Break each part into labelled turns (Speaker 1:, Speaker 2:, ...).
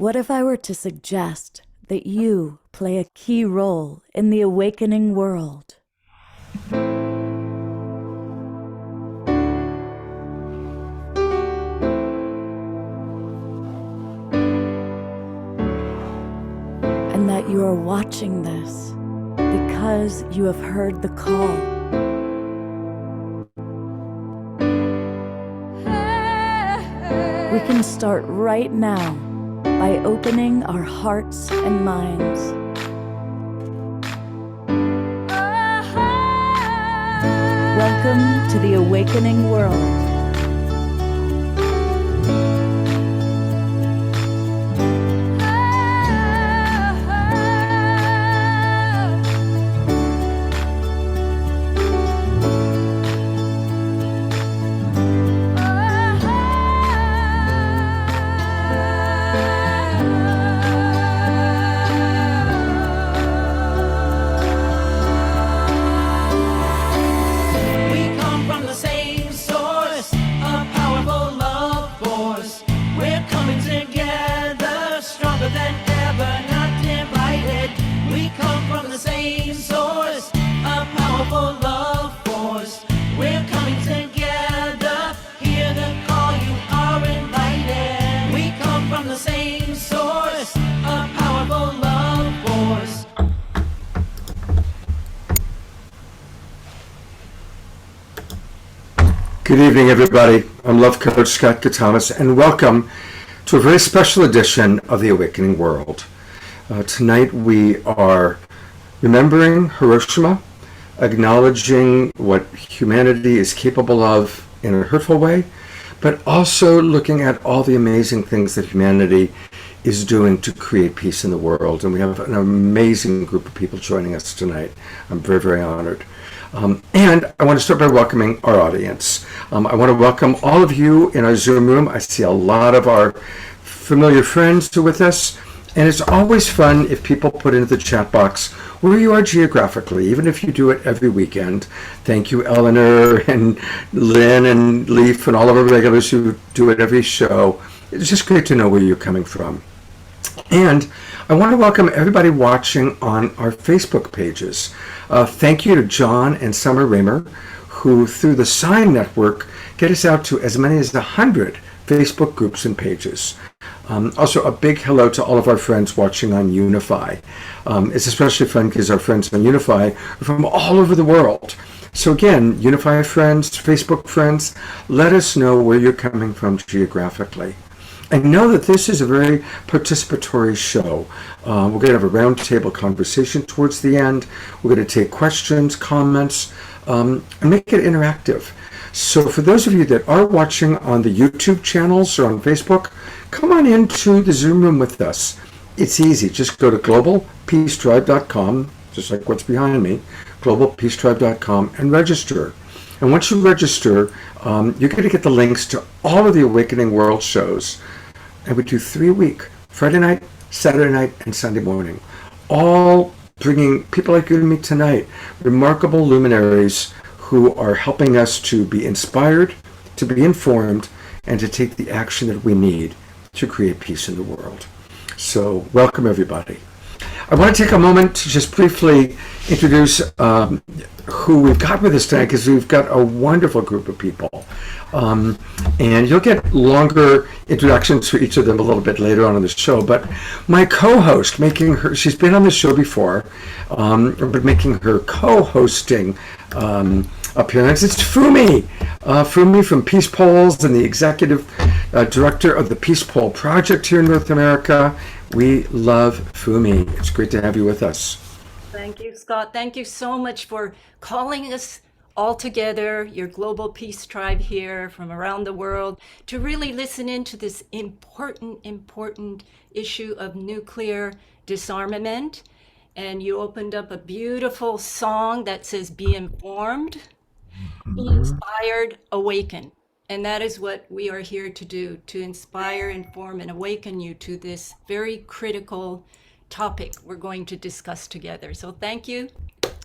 Speaker 1: What if I were to suggest that you play a key role in the awakening world? And that you are watching this because you have heard the call. We can start right now by opening our hearts and minds. Welcome to the awakening world.
Speaker 2: Good evening, everybody. I'm Love Coach Scott Thomas, and welcome to a very special edition of The Awakening World. Tonight we are remembering Hiroshima, acknowledging what humanity is capable of in a hurtful way, but also looking at all the amazing things that humanity is doing to create peace in the world. And we have an amazing group of people joining us tonight. I'm very, very honored. And I want to start by welcoming our audience. I want to welcome all of you in our Zoom room. I see a lot of our familiar friends who are with us. And it's always fun if people put into the chat box where you are geographically, even if you do it every weekend. Thank you, Eleanor and Lynn and Leaf and all of our regulars who do it every show. It's just great to know where you're coming from. And I want to welcome everybody watching on our Facebook pages. Thank you to John and Summer Raymer, who through the Sign Network get us out to as many as 100 Facebook groups and pages. Also, a big hello to all of our friends watching on Unify. It's especially fun because our friends on Unify are from all over the world. So again, Unify friends, Facebook friends, let us know where you're coming from geographically. And know that this is a very participatory show. We're going to have a roundtable conversation towards the end. We're going to take questions, comments, and make it interactive. So for those of you that are watching on the YouTube channels or on Facebook, come on into the Zoom room with us. It's easy. Just go to globalpeacetribe.com, just like what's behind me, globalpeacetribe.com, and register. And once you register, you're going to get the links to all of the Awakening World shows. And we do 3 a week, Friday night, Saturday night, and Sunday morning. All bringing people like you and me tonight, remarkable luminaries who are helping us to be inspired, to be informed, and to take the action that we need to create peace in the world. So welcome, everybody. I want to take a moment to just briefly introduce who we've got with us tonight, because we've got a wonderful group of people. And you'll get longer introductions for each of them a little bit later on in the show. But my co-host, she's been on the show before, but making her co-hosting appearance, it's Fumi. Fumi from Peace Polls and the executive director of the Peace Poll Project here in North America. We love Fumi. It's great to have you with us.
Speaker 3: Thank you, Scott. Thank you so much for calling us all together, your global peace tribe here from around the world, to really listen into this important issue of nuclear disarmament. And you opened up a beautiful song that says, "Be informed, be inspired, awaken." And that is what we are here to do, to inspire, inform, and awaken you to this very critical topic we're going to discuss together. So thank you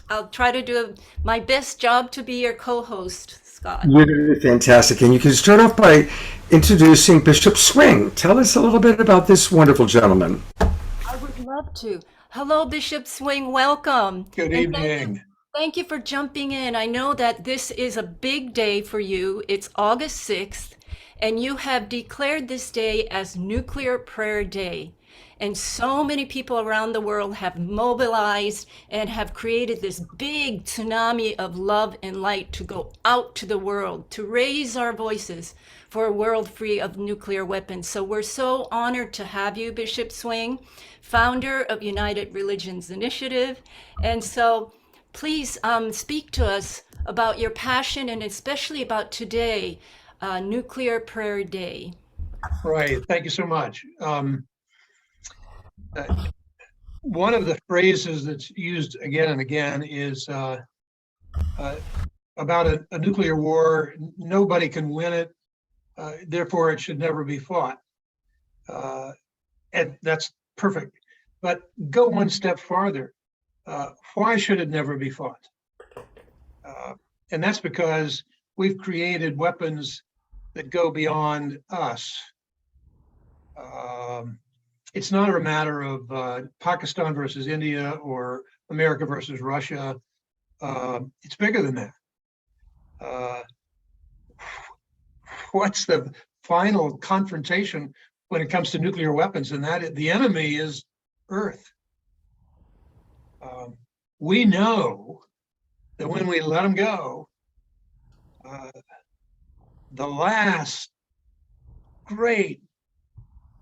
Speaker 3: I'll try to do my best job to be your co-host, Scott.
Speaker 2: You're doing fantastic. And you can start off by introducing Bishop Swing. Tell us a little bit about this wonderful gentleman.
Speaker 3: I would love to. Hello, Bishop Swing. Welcome.
Speaker 4: Good
Speaker 3: And
Speaker 4: evening.
Speaker 3: thank you for jumping in. I know that this is a big day for you. It's August 6th, and you have declared this day as Nuclear Prayer Day. And so many people around the world have mobilized and have created this big tsunami of love and light to go out to the world, to raise our voices for a world free of nuclear weapons. So we're so honored to have you, Bishop Swing, founder of United Religions Initiative. And so please speak to us about your passion and especially about today, Nuclear Prayer Day.
Speaker 4: Right. Thank you so much. One of the phrases that's used again and again is about a nuclear war. Nobody can win it, therefore it should never be fought. And that's perfect. But go one step farther. Why should it never be fought? And that's because we've created weapons that go beyond us. It's not a matter of Pakistan versus India or America versus Russia. It's bigger than that. What's the final confrontation when it comes to nuclear weapons? And that the enemy is Earth. We know that when we let them go, the last great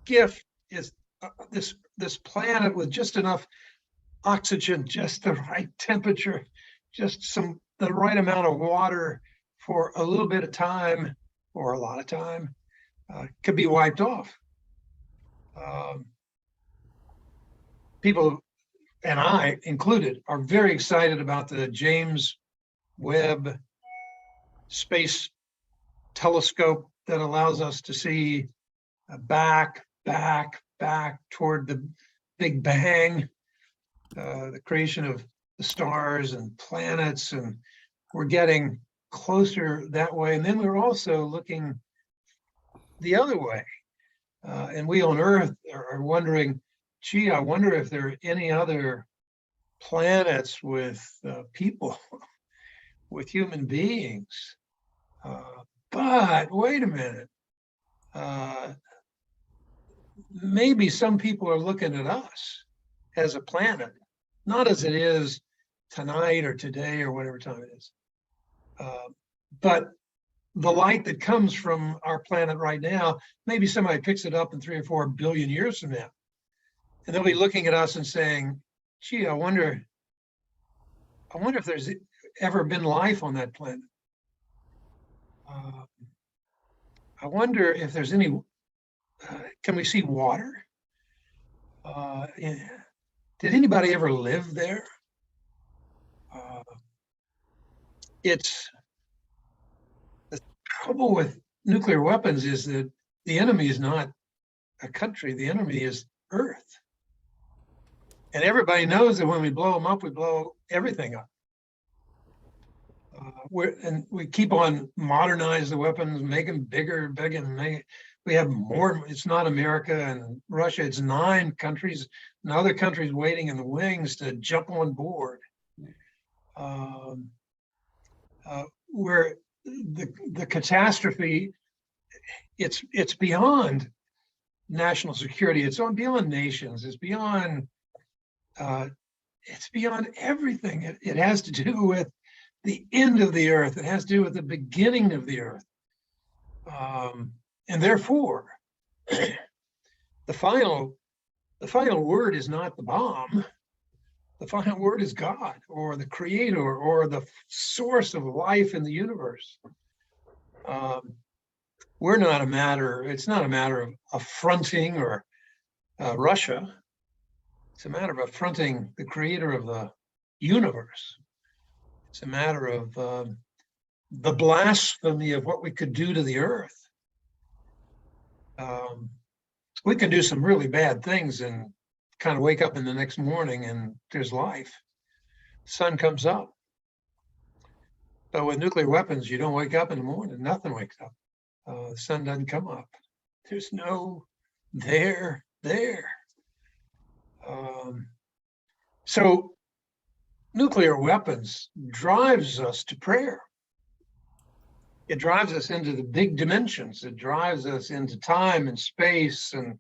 Speaker 4: gift is this planet with just enough oxygen, just the right temperature, just the right amount of water for a little bit of time or a lot of time could be wiped off. People, and I included, are very excited about the James Webb Space Telescope that allows us to see back toward the Big Bang, the creation of the stars and planets, and we're getting closer that way. And then we're also looking the other way. And we on Earth are wondering, gee, I wonder if there are any other planets with people, with human beings. But wait a minute. Maybe some people are looking at us as a planet, not as it is tonight or today or whatever time it is. But the light that comes from our planet right now, maybe somebody picks it up in 3 or 4 billion years from now. And they'll be looking at us and saying, gee, I wonder if there's ever been life on that planet. I wonder if there's any, can we see water? Did anybody ever live there? It's the trouble with nuclear weapons is that the enemy is not a country, the enemy is Earth. And everybody knows that when we blow them up, we blow everything up. We keep on modernize the weapons, make them bigger, we have more. It's not America and Russia, it's 9 countries and other countries waiting in the wings to jump on board. Where the catastrophe, it's beyond national security, it's beyond nations, it's beyond everything. It has to do with the end of the earth. It has to do with the beginning of the earth. And therefore, the final word is not the bomb. The final word is God, or the creator, or the source of life in the universe. It's not a matter of affronting or Russia. It's a matter of affronting the creator of the universe. It's a matter of the blasphemy of what we could do to the earth. We can do some really bad things and kind of wake up in the next morning and there's life. sun comes up. But with nuclear weapons, you don't wake up in the morning. Nothing wakes up. The sun doesn't come up. There's no there. So nuclear weapons drives us to prayer. It drives us into the big dimensions. It drives us into time and space and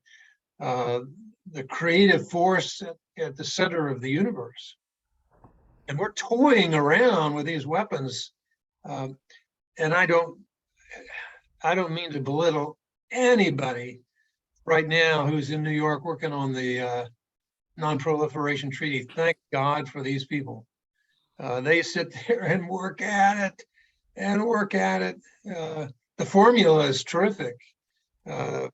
Speaker 4: the creative force at the center of the universe. And we're toying around with these weapons. And I don't mean to belittle anybody right now who's in New York working on the non-proliferation treaty. Thank God for these people. They sit there and work at it. The formula is terrific. The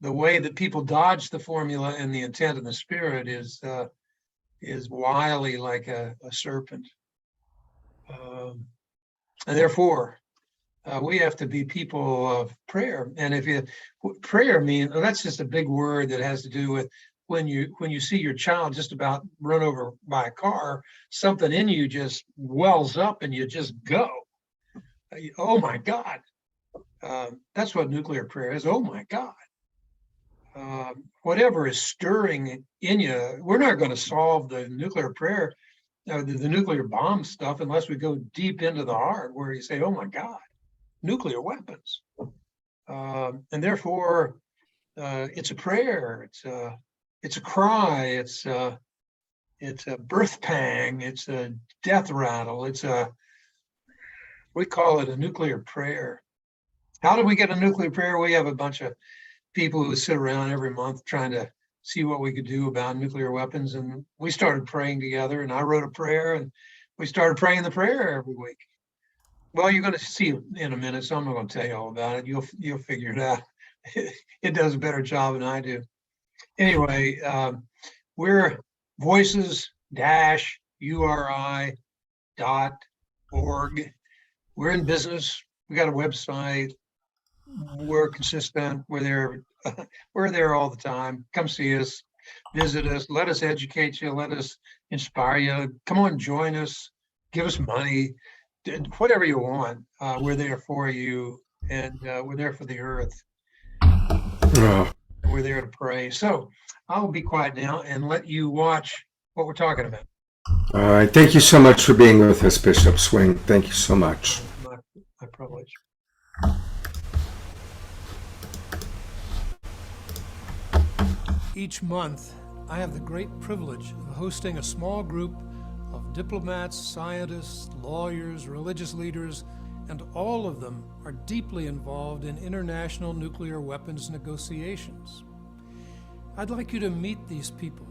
Speaker 4: way that people dodge the formula and the intent and the spirit is wily like a serpent. And therefore, we have to be people of prayer. And prayer means, well, that's just a big word that has to do with when you see your child just about run over by a car, something in you just wells up and you just go. Oh my God. That's what nuclear prayer is. Oh my God. Whatever is stirring in you, we're not going to solve the nuclear prayer, the nuclear bomb stuff, unless we go deep into the heart where you say, oh my God, nuclear weapons. And therefore, it's a prayer, it's a cry, it's a birth pang, it's a death rattle, we call it a nuclear prayer. How do we get a nuclear prayer? We have a bunch of people who sit around every month trying to see what we could do about nuclear weapons. And we started praying together, and I wrote a prayer, and we started praying the prayer every week. Well, you're going to see in a minute, so I'm not going to tell you all about it. You'll figure it out. It does a better job than I do. Anyway, we're voices-uri.org. We're in business. We got a website. We're consistent. We're there all the time. Come see us, visit us, let us educate you, let us inspire you. Come on, join us, give us money, whatever you want. We're there for you, and we're there for the earth. We're there to pray. So I'll be quiet now and let you watch what we're talking about.
Speaker 2: All right. Thank you so much for being with us, Bishop Swing. Thank you so much.
Speaker 4: My privilege.
Speaker 5: Each month, I have the great privilege of hosting a small group of diplomats, scientists, lawyers, religious leaders, and all of them are deeply involved in international nuclear weapons negotiations. I'd like you to meet these people,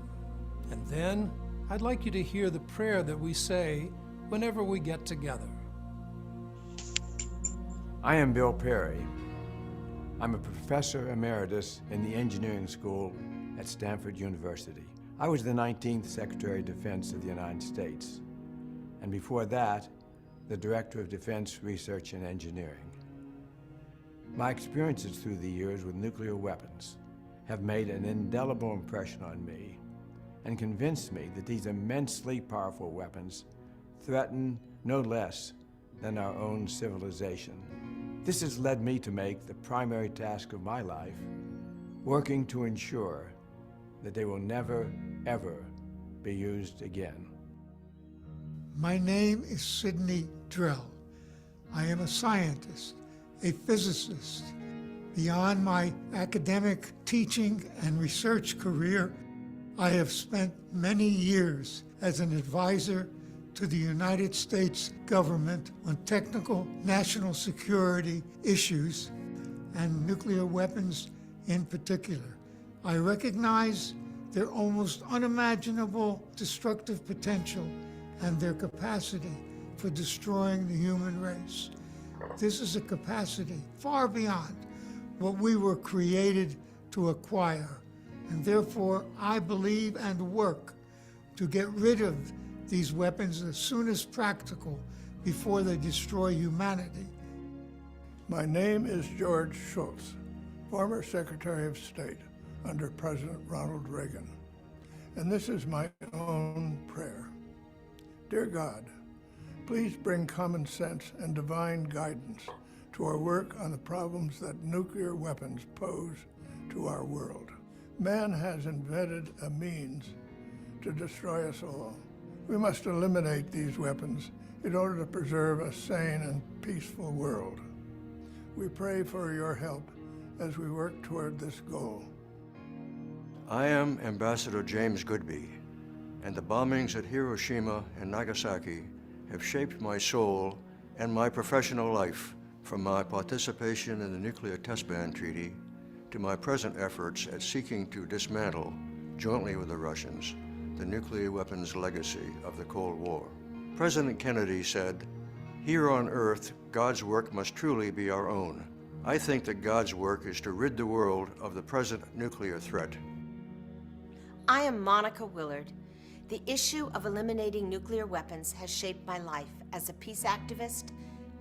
Speaker 5: and then I'd like you to hear the prayer that we say whenever we get together.
Speaker 6: I am Bill Perry. I'm a professor emeritus in the engineering school at Stanford University. I was the 19th Secretary of Defense of the United States, and before that, the Director of Defense Research and Engineering. My experiences through the years with nuclear weapons have made an indelible impression on me and convinced me that these immensely powerful weapons threaten no less than our own civilization. This has led me to make the primary task of my life working to ensure that they will never, ever be used again.
Speaker 7: My name is Sidney Drell. I am a scientist, a physicist. Beyond my academic teaching and research career, I have spent many years as an advisor to the United States government on technical national security issues and nuclear weapons in particular. I recognize their almost unimaginable destructive potential and their capacity for destroying the human race. This is a capacity far beyond what we were created to acquire, and therefore I believe and work to get rid of these weapons as soon as practical before they destroy humanity.
Speaker 8: My name is George Schultz, former Secretary of State under President Ronald Reagan, and this is my own prayer. Dear God, please bring common sense and divine guidance to our work on the problems that nuclear weapons pose to our world. Man has invented a means to destroy us all. We must eliminate these weapons in order to preserve a sane and peaceful world. We pray for your help as we work toward this goal.
Speaker 9: I am Ambassador James Goodby, and the bombings at Hiroshima and Nagasaki have shaped my soul and my professional life, from my participation in the Nuclear Test Ban Treaty to my present efforts at seeking to dismantle, jointly with the Russians, the nuclear weapons legacy of the Cold War. President Kennedy said, "Here on Earth, God's work must truly be our own." I think that God's work is to rid the world of the present nuclear threat.
Speaker 10: I am Monica Willard. The issue of eliminating nuclear weapons has shaped my life as a peace activist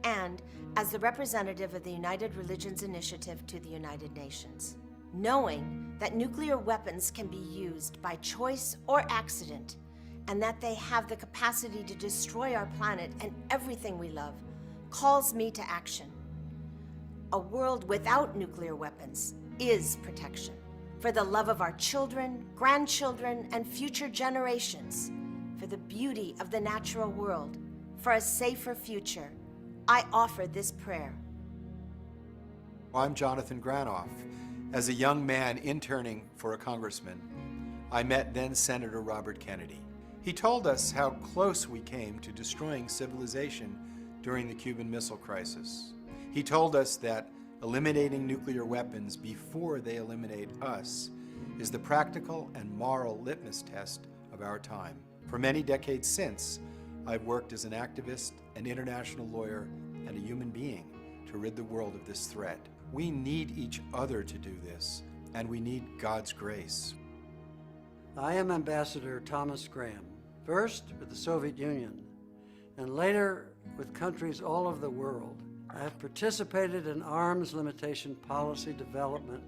Speaker 10: and as the representative of the United Religions Initiative to the United Nations. Knowing that nuclear weapons can be used by choice or accident, and that they have the capacity to destroy our planet and everything we love, calls me to action. A world without nuclear weapons is protection. For the love of our children, grandchildren, and future generations, for the beauty of the natural world, for a safer future, I offer this prayer.
Speaker 11: I'm Jonathan Granoff. As a young man interning for a congressman, I met then Senator Robert Kennedy. He told us how close we came to destroying civilization during the Cuban Missile Crisis. He told us that eliminating nuclear weapons before they eliminate us is the practical and moral litmus test of our time. For many decades since, I've worked as an activist, an international lawyer, and a human being to rid the world of this threat. We need each other to do this, and we need God's grace.
Speaker 12: I am Ambassador Thomas Graham, first with the Soviet Union, and later with countries all over the world. I have participated in arms limitation policy development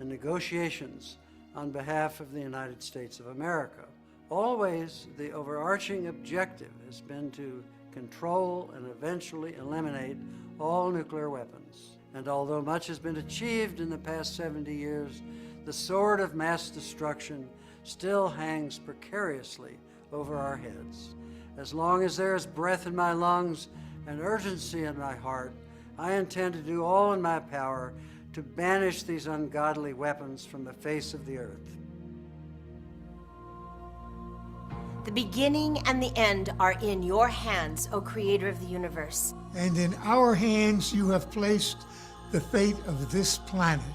Speaker 12: and negotiations on behalf of the United States of America. Always, the overarching objective has been to control and eventually eliminate all nuclear weapons. And although much has been achieved in the past 70 years, the sword of mass destruction still hangs precariously over our heads. As long as there is breath in my lungs and urgency in my heart, I intend to do all in my power to banish these ungodly weapons from the face of the earth.
Speaker 10: The beginning and the end are in your hands, O Creator of the universe.
Speaker 7: And in our hands you have placed the fate of this planet.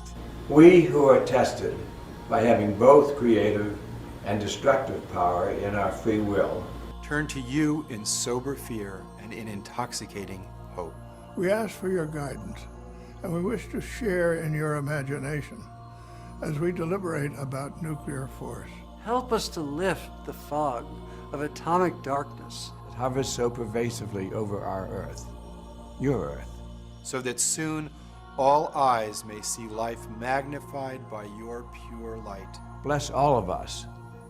Speaker 6: We who are tested by having both creative and destructive power in our free will
Speaker 11: Turn to you in sober fear and in intoxicating hope.
Speaker 8: We ask for your guidance, and we wish to share in your imagination as we deliberate about nuclear force.
Speaker 12: Help us to lift the fog of atomic darkness
Speaker 6: that hovers so pervasively over our Earth, your Earth,
Speaker 11: so that soon all eyes may see life magnified by your pure light.
Speaker 6: Bless all of us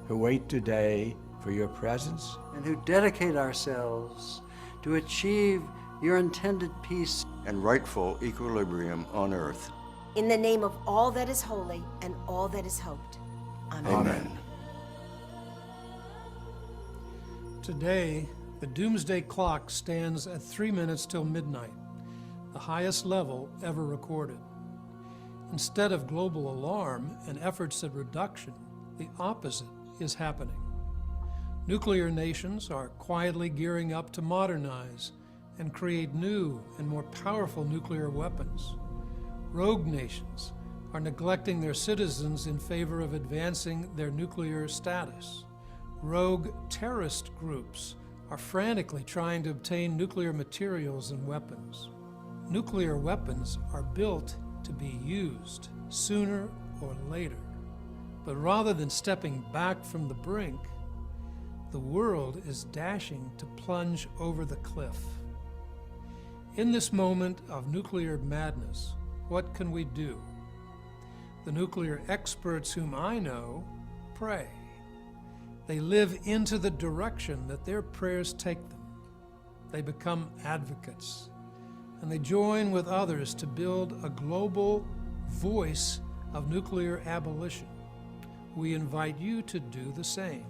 Speaker 6: who wait today for your presence
Speaker 12: and who dedicate ourselves to achieve your intended peace
Speaker 9: and rightful equilibrium on Earth.
Speaker 10: In the name of all that is holy and all that is hoped. Amen.
Speaker 9: Amen.
Speaker 5: Today, the doomsday clock stands at 3 minutes till midnight, the highest level ever recorded. Instead of global alarm and efforts at reduction, the opposite is happening. Nuclear nations are quietly gearing up to modernize and create new and more powerful nuclear weapons. Rogue nations are neglecting their citizens in favor of advancing their nuclear status. Rogue terrorist groups are frantically trying to obtain nuclear materials and weapons. Nuclear weapons are built to be used sooner or later. But rather than stepping back from the brink, the world is dashing to plunge over the cliff. In this moment of nuclear madness, what can we do? The nuclear experts whom I know pray. They live into the direction that their prayers take them. They become advocates, and they join with others to build a global voice of nuclear abolition. We invite you to do the same.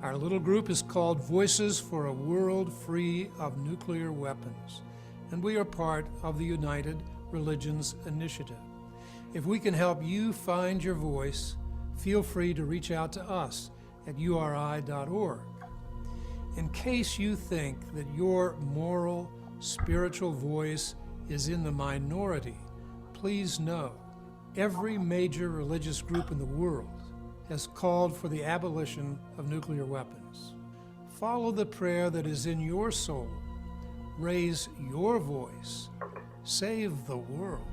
Speaker 5: Our little group is called Voices for a World Free of Nuclear Weapons, and we are part of the United Religions Initiative. If we can help you find your voice, feel free to reach out to us at uri.org. In case you think that your moral, spiritual voice is in the minority, please know every major religious group in the world has called for the abolition of nuclear weapons. Follow the prayer that is in your soul. Raise your voice. Save the world.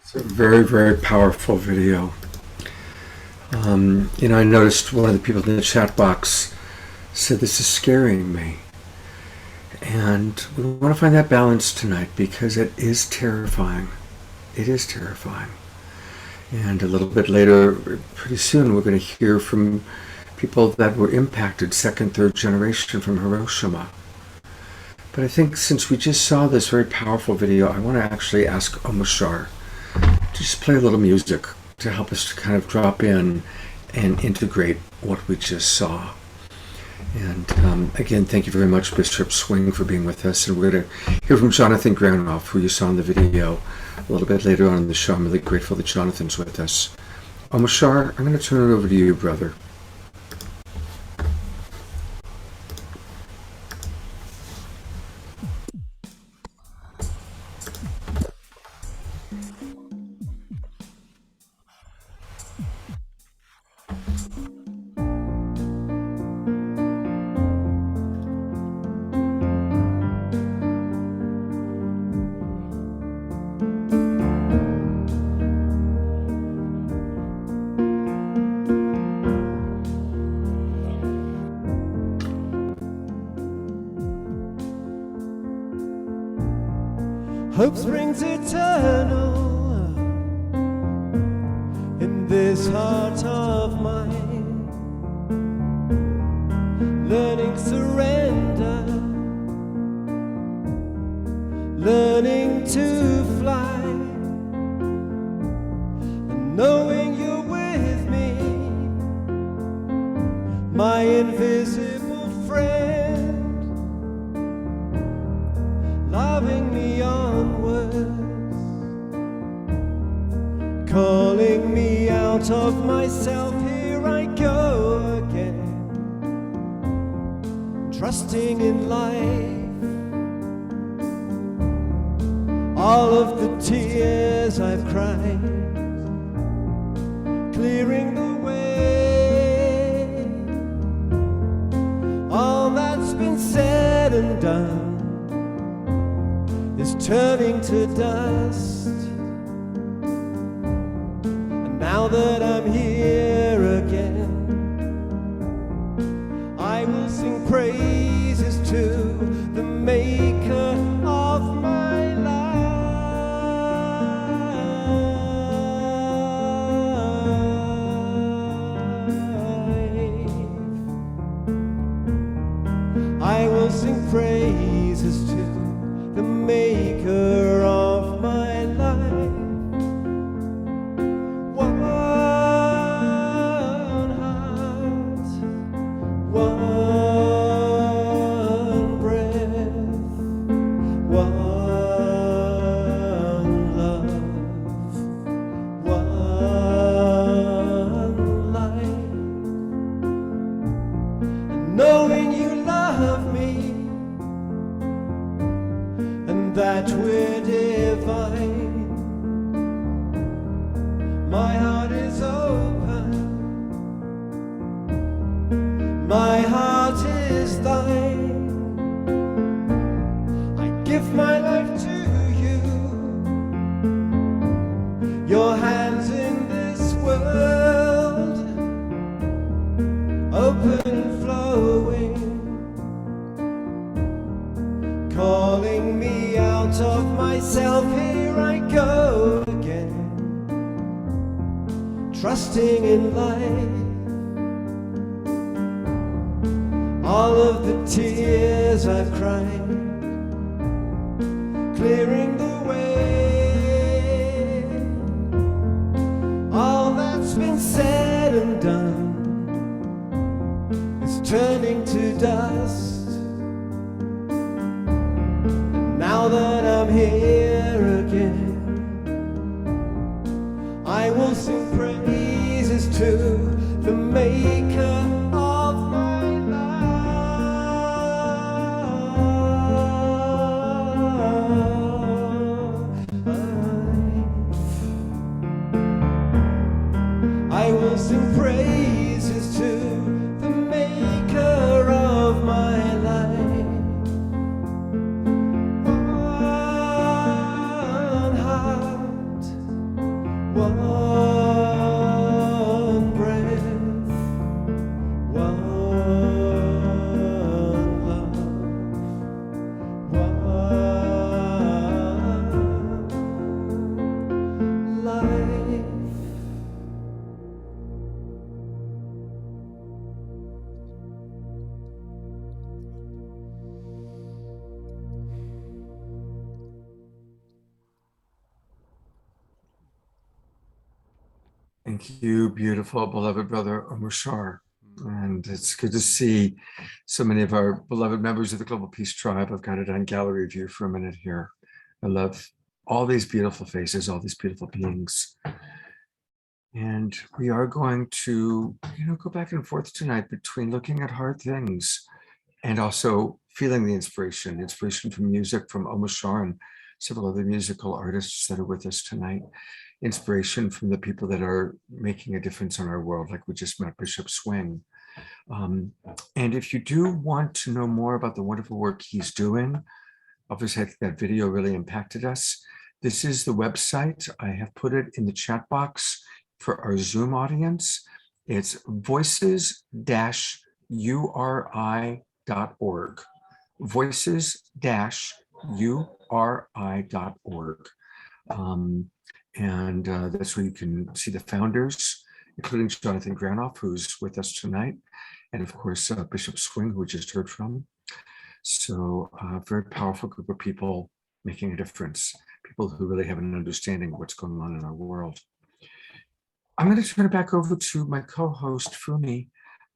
Speaker 2: It's a very, very powerful video. I noticed one of the people in the chat box said, "This is scaring me." And we want to find that balance tonight because it is terrifying. It is terrifying. And a little bit later, pretty soon, we're going to hear from people that were impacted, second, third generation from Hiroshima. But I think since we just saw this very powerful video, I want to actually ask Omashar to just play a little music to help us to kind of drop in and integrate what we just saw. And again, thank you very much, Bishop Swing, for being with us. And we're going to hear from Jonathan Granoff, who you saw in the video a little bit later on in the show. I'm really grateful that Jonathan's with us. Omashar, I'm going to turn it over to you, brother.
Speaker 13: Hope springs eternal in this heart of mine, learning surrender, learning to fly, and knowing you're with me, my invisible friend, loving me onwards, calling me out of myself. Here I go again, trusting in life. All of the tears I've cried, clearing the way. All that's been said and done is turning to dust. And now that I'm here again, I will sing praises to the maker of my life. I will sing praises to the maker of my life. One heart, one breath, that we're divine. My heart is open, my heart is thine. I give my life to you, your hands in this world, open, flowing, calling me out of myself. Here I go again, trusting in life. All of the tears I've cried, clearing the way. All that's been said and done is turning to dust. And now that I'm here again, I will sing praises to the Maker of my I will sing praises to the Maker of my life. One heart, one breath, one love, one life.
Speaker 2: Thank you, beautiful, beloved brother Omar Shar. And it's good to see so many of our beloved members of the Global Peace Tribe. I've got it on gallery view for a minute here. I love all these beautiful faces, all these beautiful beings. And we are going to, go back and forth tonight between looking at hard things and also feeling the inspiration from music from Omar Shar and several other musical artists that are with us tonight. Inspiration from the people that are making a difference in our world, like we just met Bishop Swing. And if you do want to know more about the wonderful work he's doing, obviously I think that video really impacted us. This is the website. I have put it in the chat box for our Zoom audience. It's voices-uri.org. voices-uri.org. And that's where you can see the founders, including Jonathan Granoff, who's with us tonight, and of course, Bishop Swing, who we just heard from. So a very powerful group of people making a difference, people who really have an understanding of what's going on in our world. I'm going to turn it back over to my co-host, Fumi.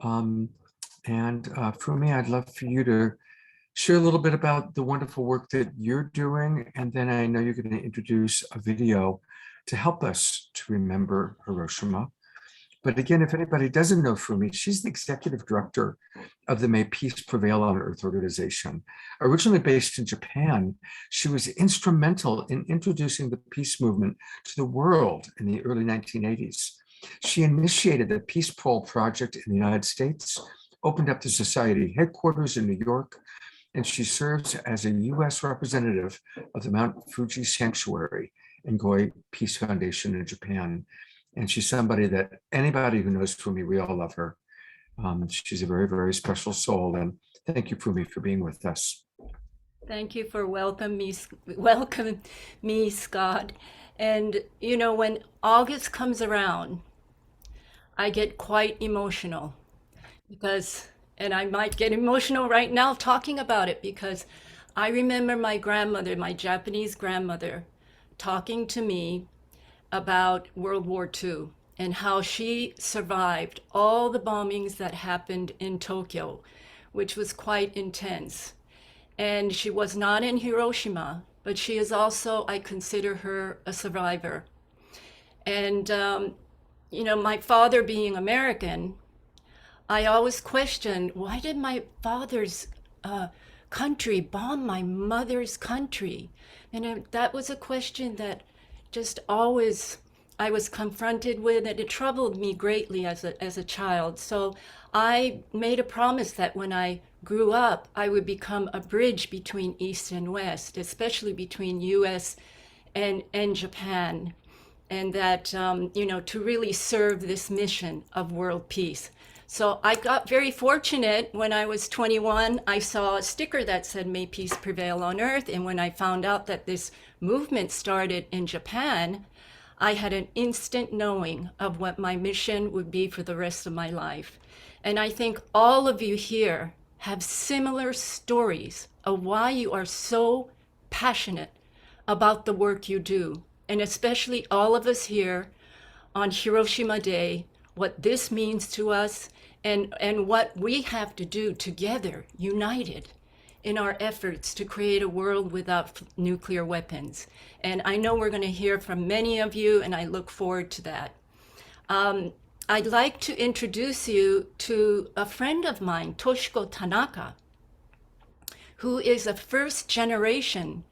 Speaker 2: Fumi, I'd love for you to share a little bit about the wonderful work that you're doing, and then I know you're going to introduce a video to help us to remember Hiroshima. But again, if anybody doesn't know Fumi, she's the executive director of the May Peace Prevail on Earth organization. Originally based in Japan, she was instrumental in introducing the peace movement to the world in the early 1980s. She initiated the Peace Pole Project in the United States, opened up the society headquarters in New York, and she serves as a U.S. representative of the Mount Fuji Sanctuary and Goi Peace Foundation in Japan. And she's somebody that anybody who knows Fumi, we all love her. She's a very, very special soul. And thank you, Fumi, for being with us.
Speaker 3: Thank you for welcoming me, Scott. And when August comes around, I get quite emotional and I might get emotional right now talking about it, because I remember my grandmother, my Japanese grandmother, talking to me about World War II and how she survived all the bombings that happened in Tokyo, which was quite intense. And she was not in Hiroshima, but she is also, I consider her a survivor. And, my father being American, I always questioned, why did my father's country bomb my mother's country? And that was a question that just always I was confronted with, and it troubled me greatly as a child. So I made a promise that when I grew up, I would become a bridge between East and West, especially between US and Japan, and that, to really serve this mission of world peace. So I got very fortunate. When I was 21, I saw a sticker that said, "May peace prevail on earth." And when I found out that this movement started in Japan, I had an instant knowing of what my mission would be for the rest of my life. And I think all of you here have similar stories of why you are so passionate about the work you do. And especially all of us here on Hiroshima Day, what this means to us, and what we have to do together, united, in our efforts to create a world without nuclear weapons. And I know we're going to hear from many of you, and I look forward to that. I'd like to introduce you to a friend of mine, Toshiko Tanaka, who is a first-generation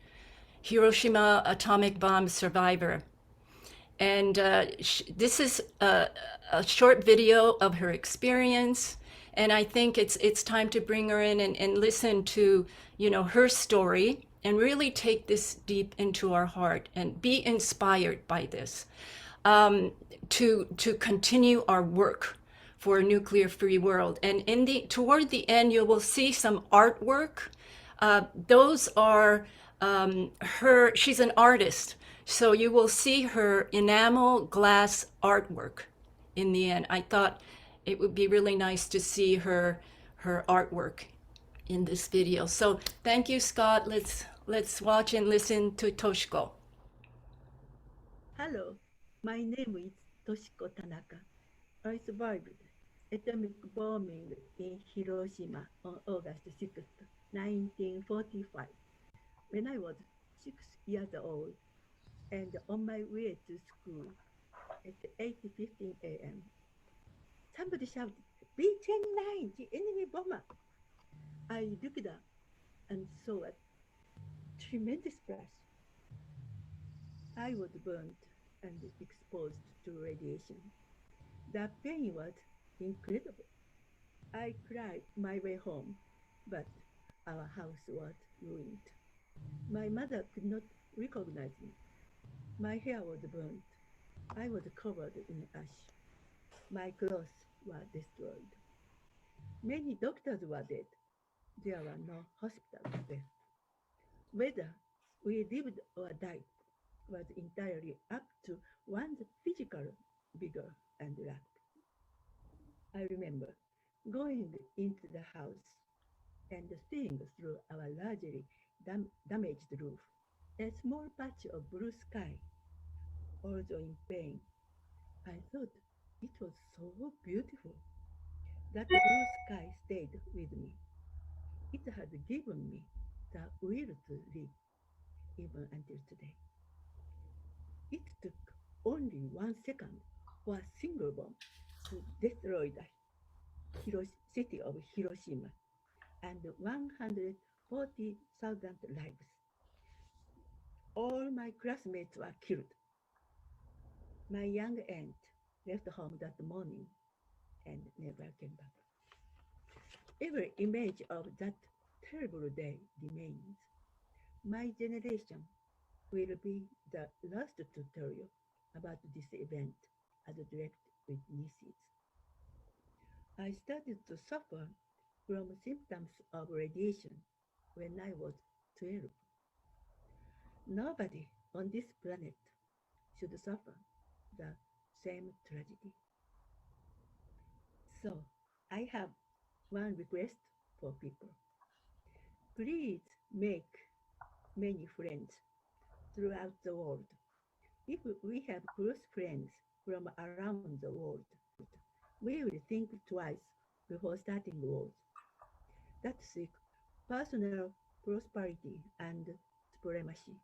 Speaker 3: Hiroshima atomic bomb survivor. And this is a short video of her experience. And I think it's time to bring her in and listen to, her story, and really take this deep into our heart and be inspired by this, to continue our work for a nuclear-free world. And toward the end, you will see some artwork. Those are she's an artist. So you will see her enamel glass artwork in the end. I thought it would be really nice to see her artwork in this video. So thank you, Scott. Let's watch and listen to Toshiko.
Speaker 14: Hello, my name is Toshiko Tanaka. I survived atomic bombing in Hiroshima on August 6, 1945, when I was 6 years old and on my way to school at 8:15 a.m. Somebody shouted, "B-29, the enemy bomber!" I looked up and saw a tremendous flash. I was burned and exposed to radiation. The pain was incredible. I cried my way home, but our house was ruined. My mother could not recognize me. My hair was burned. I was covered in ash. My clothes were destroyed. Many doctors were dead. There were no hospitals left. Whether we lived or died was entirely up to one's physical vigor and luck. I remember going into the house and seeing through our largely damaged roof a small patch of blue sky. Although in pain, I thought it was so beautiful. That blue sky stayed with me. It had given me the will to live, even until today. It took only 1 second for a single bomb to destroy the city of Hiroshima and 140,000 lives. All my classmates were killed. My young aunt left home that morning and never came back. Every image of that terrible day remains. My generation will be the last to tell you about this event as direct witnesses. I started to suffer from symptoms of radiation when I was 12. Nobody on this planet should suffer the same tragedy. So I have one request for people. Please make many friends throughout the world. If we have close friends from around the world, we will think twice before starting wars that seek personal prosperity and supremacy.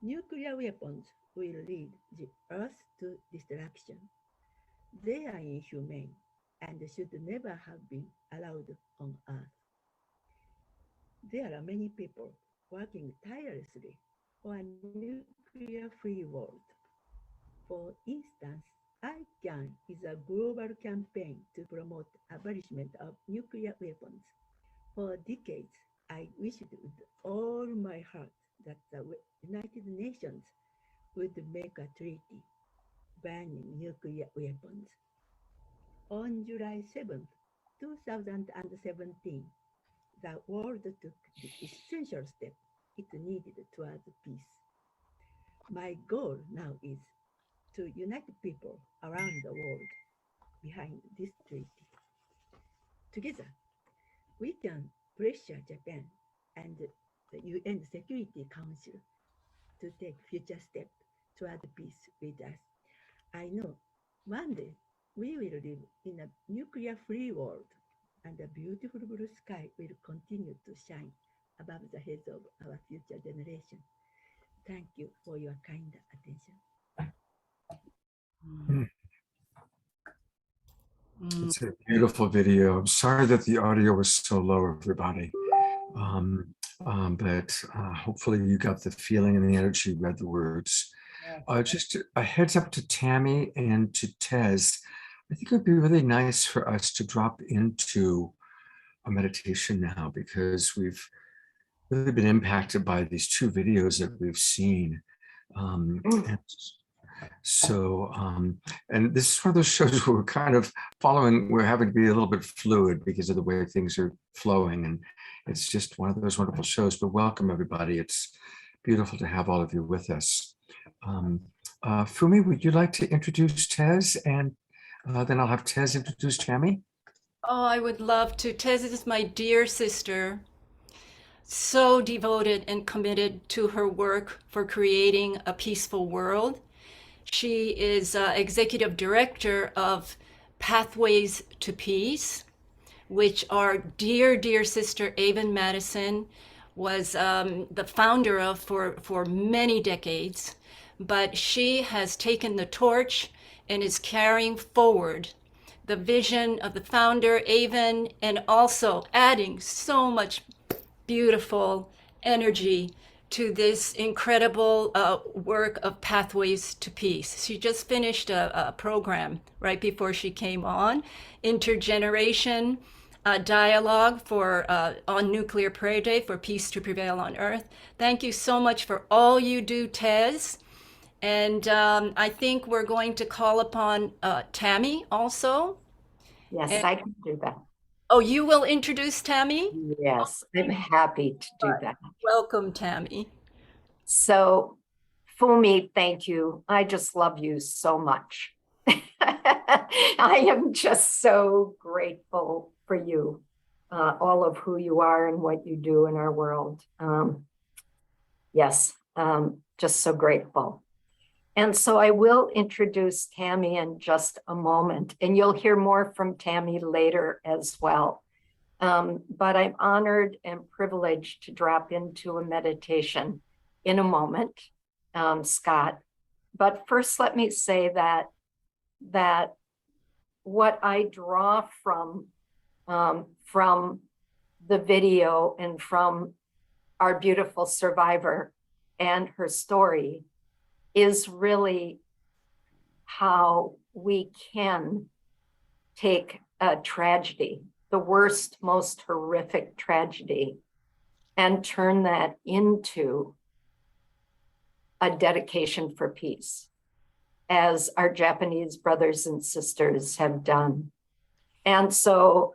Speaker 14: Nuclear weapons will lead the Earth to destruction. They are inhumane and should never have been allowed on Earth. There are many people working tirelessly for a nuclear-free world. For instance, ICAN is a global campaign to promote abolishment of nuclear weapons. For decades, I wished with all my heart that the United Nations would make a treaty banning nuclear weapons. On July 7, 2017, the world took the essential step it needed towards peace. My goal now is to unite people around the world behind this treaty. Together, we can pressure Japan and the UN Security Council to take future steps toward peace with us. I know one day we will live in a nuclear-free world, and a beautiful blue sky will continue to shine above the heads of our future generation. Thank you for your kind attention.
Speaker 2: It's a beautiful video. I'm sorry that the audio was so low, everybody. But hopefully you got the feeling and the energy, read the words. Just a heads up to Tammy and to Tez. I think it would be really nice for us to drop into a meditation now, because we've really been impacted by these two videos that we've seen. And so, and this is one of those shows where we're kind of following, we're having to be a little bit fluid because of the way things are flowing. And it's just one of those wonderful shows. But welcome, everybody. It's beautiful to have all of you with us. Fumi, would you like to introduce Tez? And then I'll have Tez introduce Tammy.
Speaker 3: Oh, I would love to. Tez is my dear sister, so devoted and committed to her work for creating a peaceful world. She is executive director of Pathways to Peace, which our dear, dear sister, Avon Madison, was the founder of for many decades. But she has taken the torch and is carrying forward the vision of the founder, Avon, and also adding so much beautiful energy to this incredible work of Pathways to Peace. She just finished a program right before she came on, intergeneration dialogue for on Nuclear Prayer Day for Peace to Prevail on Earth. Thank you so much for all you do, Tez. And I think we're going to call upon Tammy also.
Speaker 15: Yes, I can do that.
Speaker 3: Oh, you will introduce Tammy?
Speaker 15: Yes, I'm happy to do that.
Speaker 3: Welcome, Tammy.
Speaker 15: So, Fumi, thank you. I just love you so much. I am just so grateful for you, all of who you are and what you do in our world. Yes, just so grateful. And so I will introduce Tammy in just a moment, and you'll hear more from Tammy later as well. But I'm honored and privileged to drop into a meditation in a moment, Scott. But first, let me say that what I draw from the video and from our beautiful survivor and her story is really how we can take a tragedy, the worst, most horrific tragedy, and turn that into a dedication for peace, as our Japanese brothers and sisters have done. And so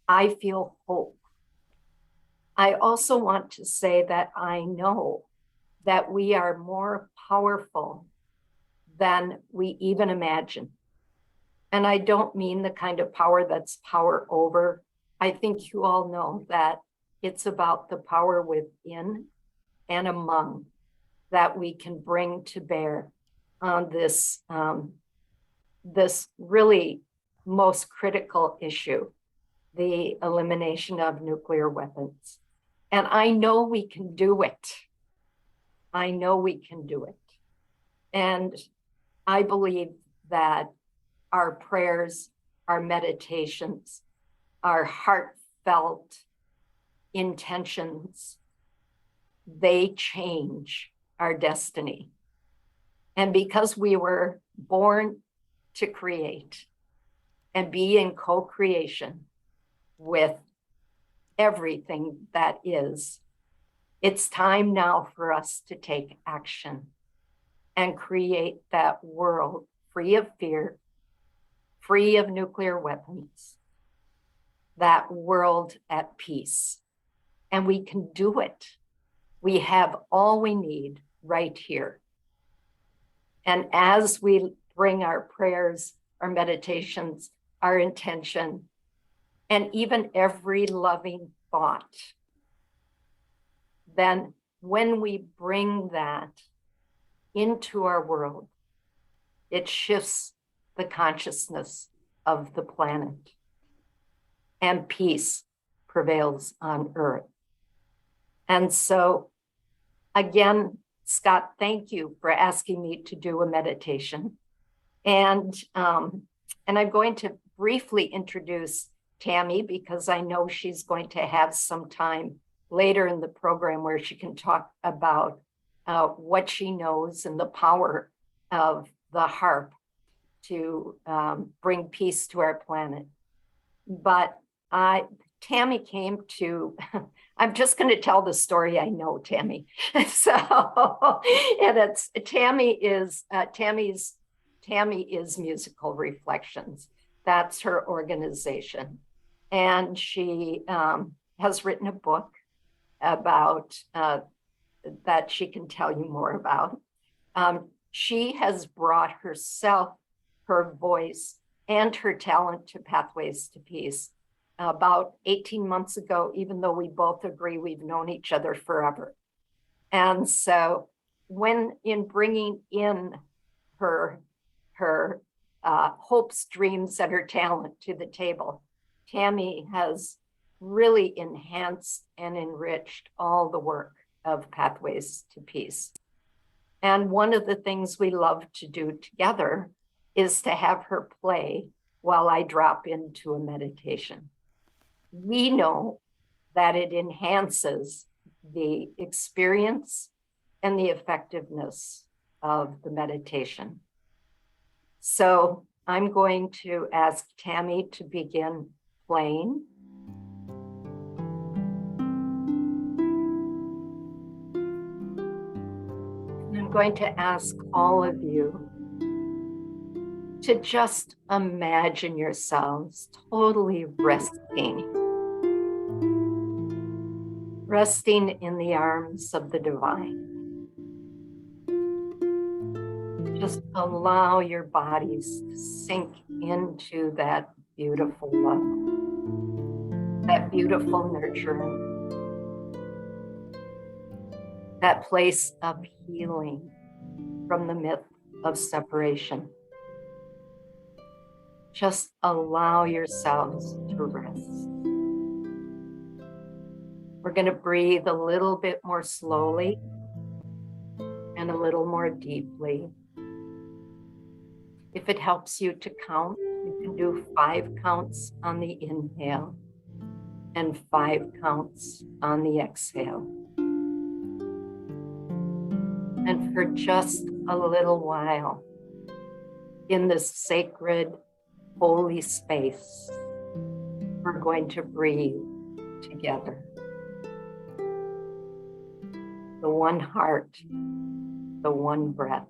Speaker 15: I feel hope. I also want to say that I know that we are more powerful than we even imagine. And I don't mean the kind of power that's power over. I think you all know that it's about the power within and among that we can bring to bear on this, this really most critical issue, the elimination of nuclear weapons. And I know we can do it. I know we can do it. And I believe that our prayers, our meditations, our heartfelt intentions they change our destiny. And because we were born to create and be in co-creation with everything that is, it's time now for us to take action and create that world free of fear, free of nuclear weapons, that world at peace. And we can do it. We have all we need right here. And as we bring our prayers, our meditations, our intention, and even every loving thought, then when we bring that into our world, it shifts the consciousness of the planet, and peace prevails on Earth. And so, again, Scott, thank you for asking me to do a meditation. And I'm going to briefly introduce Tammy, because I know she's going to have some time later in the program where she can talk about what she knows and the power of the harp to bring peace to our planet. But Tammy came to, I'm just going to tell the story I know, Tammy. So, and it's Tammy is Musical Reflections. That's her organization. And she has written a book about that she can tell you more about. She has brought herself, her voice, and her talent to Pathways to Peace about 18 months ago, even though we both agree we've known each other forever. And so when in bringing in her hopes, dreams, and her talent to the table, Tammy has really enhanced and enriched all the work of Pathways to Peace. And one of the things we love to do together is to have her play while I drop into a meditation. We know that it enhances the experience and the effectiveness of the meditation. So I'm going to ask Tammy to begin playing. And I'm going to ask all of you to just imagine yourselves totally resting in the arms of the divine. Just allow your bodies to sink into that beautiful love, that beautiful nurturing, that place of healing from the myth of separation. Just allow yourselves to rest. We're going to breathe a little bit more slowly and a little more deeply. If it helps you to count, you can do 5 counts on the inhale and 5 counts on the exhale. And for just a little while in this sacred, holy space, we're going to breathe together. The one heart, the one breath.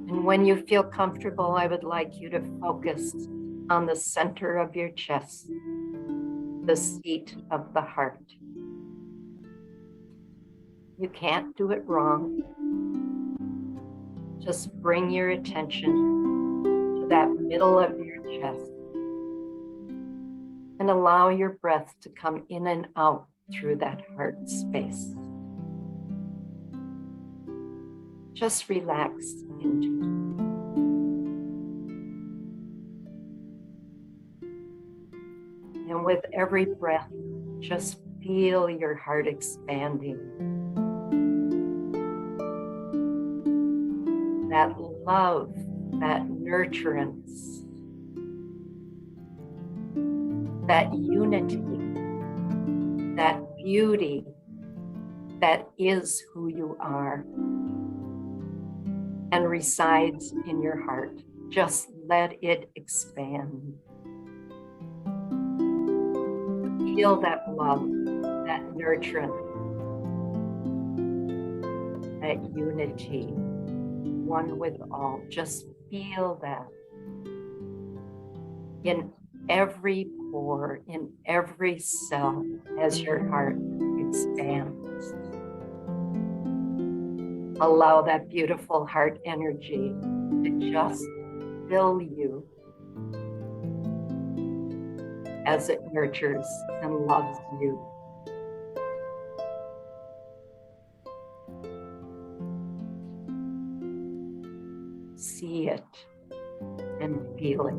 Speaker 15: And when you feel comfortable, I would like you to focus on the center of your chest, the seat of the heart. You can't do it wrong. Just bring your attention to that middle of your chest and allow your breath to come in and out through that heart space. Just relax into it. And with every breath, just feel your heart expanding. That love, that nurturance, that unity, that beauty that is who you are and resides in your heart. Just let it expand. Feel that love, that nurturance, that unity, one with all. Just feel that in every pore, in every cell as your heart expands. Allow that beautiful heart energy to just fill you as it nurtures and loves you. See it and feel it.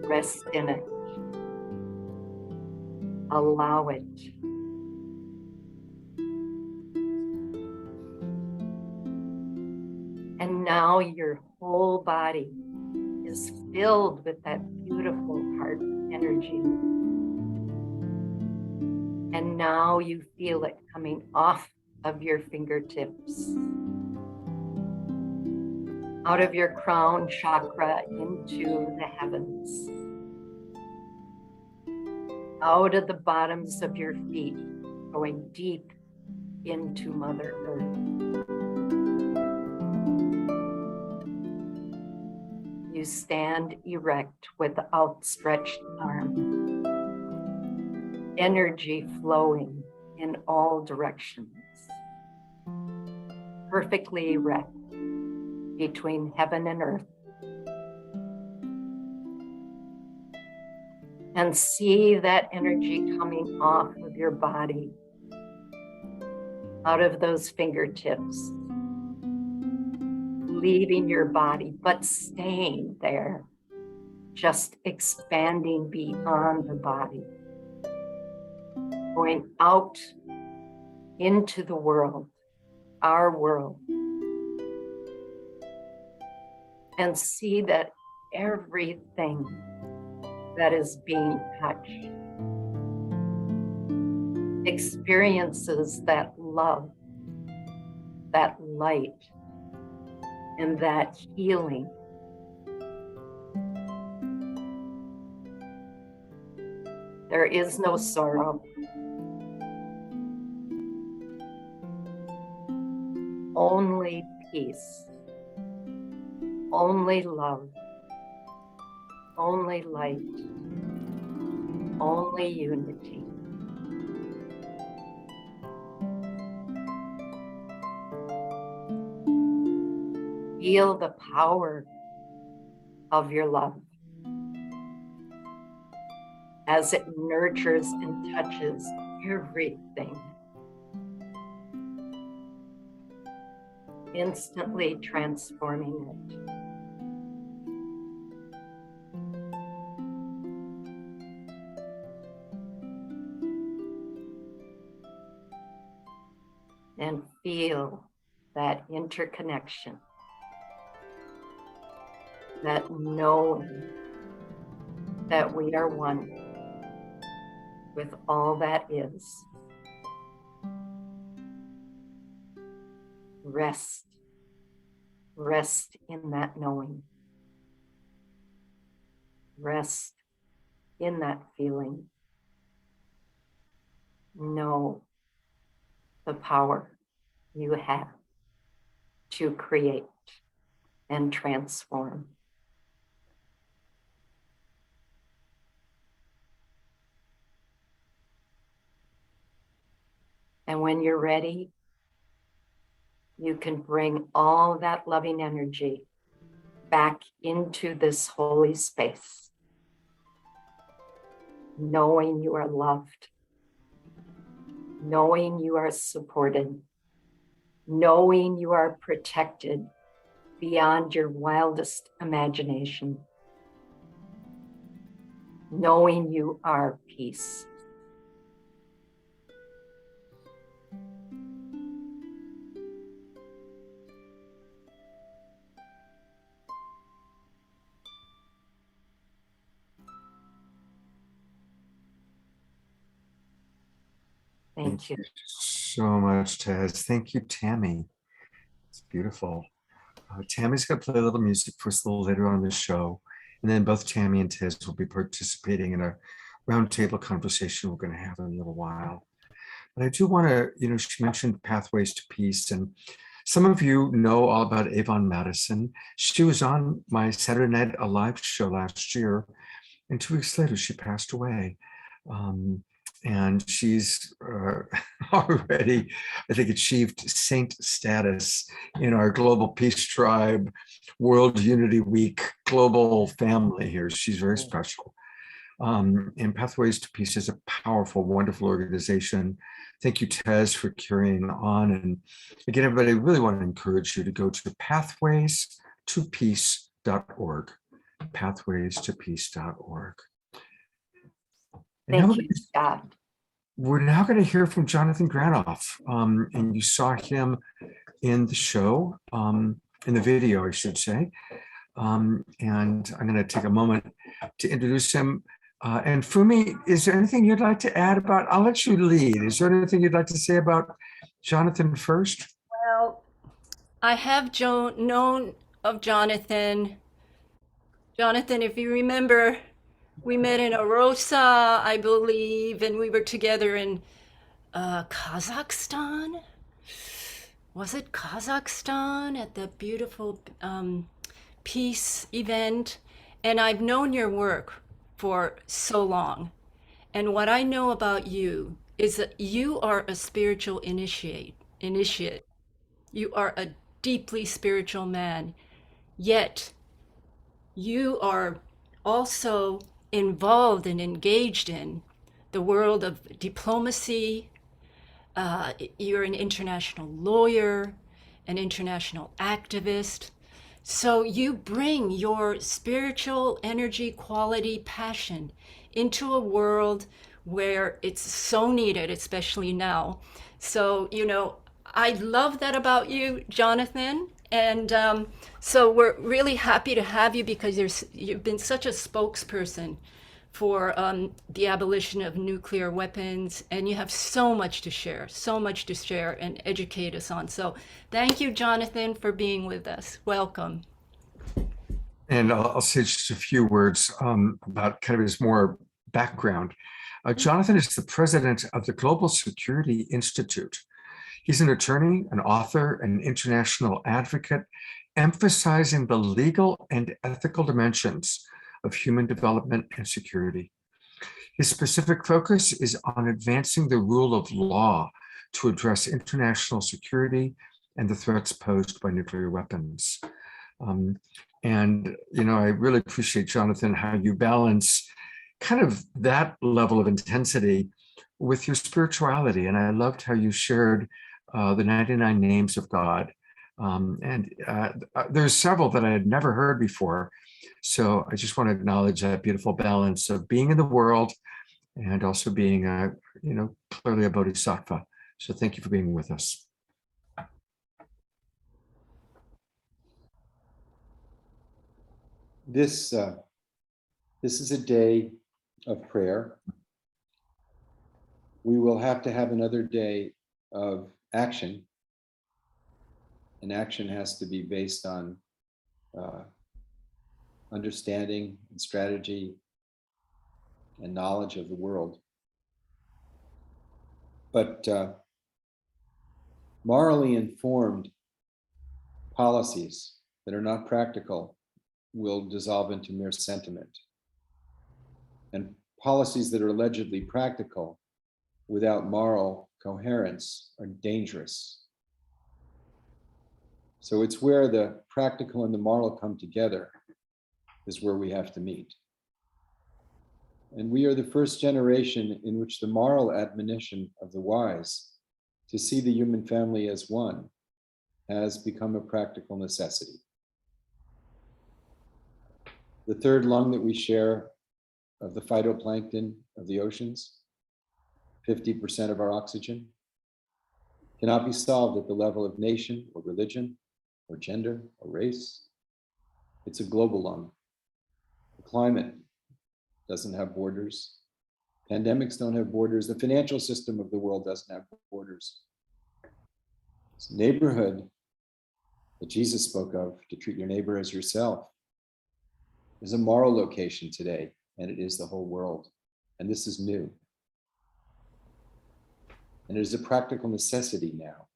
Speaker 15: Rest in it. Allow it. And now your whole body is filled with that beautiful heart energy. And now you feel it coming off of your fingertips, out of your crown chakra into the heavens, out of the bottoms of your feet, going deep into Mother Earth. You stand erect with outstretched arm, energy flowing in all directions, perfectly erect between heaven and earth. And see that energy coming off of your body, out of those fingertips, leaving your body, but staying there, just expanding beyond the body, going out into the world, our world, and see that everything that is being touched experiences that love, that light, and that healing. There is no sorrow, only peace, only love, only light, only unity. Feel the power of your love as it nurtures and touches everything, instantly transforming it. And feel that interconnection, that knowing that we are one with all that is. Rest, rest in that knowing. Rest in that feeling. Know the power you have to create and transform. And when you're ready, you can bring all that loving energy back into this holy space, knowing you are loved, knowing you are supported, knowing you are protected beyond your wildest imagination. knowing you are peace. Thank you.
Speaker 2: So much, Tez. Thank you, Tammy. It's beautiful. Tammy's going to play a little music for us a little later on in the show. And then both Tammy and Tez will be participating in a roundtable conversation we're going to have in a little while. But I do want to, she mentioned Pathways to Peace. And some of you know all about Avon Madison. She was on my Saturday Night Alive show last year. And 2 weeks later, she passed away. And she's already, I think, achieved saint status in our Global Peace Tribe, World Unity Week, global family here. She's very special. And Pathways to Peace is a powerful, wonderful organization. Thank you, Tez, for carrying on. And again, everybody, I really want to encourage you to go to pathwaystopeace.org, pathwaystopeace.org.
Speaker 15: Thank you, Scott.
Speaker 2: We're now going to hear from Jonathan Granoff. And you saw him in the show, in the video, I should say. And I'm going to take a moment to introduce him. And Fumi, is there anything you'd like to add about, I'll let you lead. Is there anything you'd like to say about Jonathan first?
Speaker 3: Well, I have known of Jonathan. Jonathan, if you remember, we met in Arosa, I believe, and we were together in Kazakhstan. Was it Kazakhstan at the beautiful peace event? And I've known your work for so long. And what I know about you is that you are a spiritual initiate. You are a deeply spiritual man, yet you are also involved and engaged in the world of diplomacy. You're an international lawyer, an international activist. So you bring your spiritual energy, quality, passion into a world where it's so needed, especially now. So, I love that about you, Jonathan. And so we're really happy to have you because you've been such a spokesperson for the abolition of nuclear weapons, and you have so much to share and educate us on. So thank you, Jonathan, for being with us. Welcome.
Speaker 2: And I'll say just a few words about kind of his more background. Jonathan is the president of the Global Security Institute. He's an attorney, an author, an international advocate, emphasizing the legal and ethical dimensions of human development and security. His specific focus is on advancing the rule of law to address international security and the threats posed by nuclear weapons. And I really appreciate, Jonathan, how you balance kind of that level of intensity with your spirituality. And I loved how you shared the 99 names of God. And there's several that I had never heard before. So I just want to acknowledge that beautiful balance of being in the world and also being, clearly a bodhisattva. So thank you for being with us.
Speaker 11: This is a day of prayer. We will have to have another day of action, and action has to be based on understanding and strategy and knowledge of the world. But morally informed policies that are not practical will dissolve into mere sentiment. And policies that are allegedly practical without moral coherence are dangerous. So it's where the practical and the moral come together is where we have to meet. And we are the first generation in which the moral admonition of the wise to see the human family as one has become a practical necessity. The third lung that we share of the phytoplankton of the oceans, 50% of our oxygen, cannot be solved at the level of nation or religion or gender or race. It's a global lung. The climate doesn't have borders. Pandemics don't have borders. The financial system of the world doesn't have borders. This neighborhood that Jesus spoke of, to treat your neighbor as yourself, is a moral location today, and it is the whole world. And this is new. And it is a practical necessity now.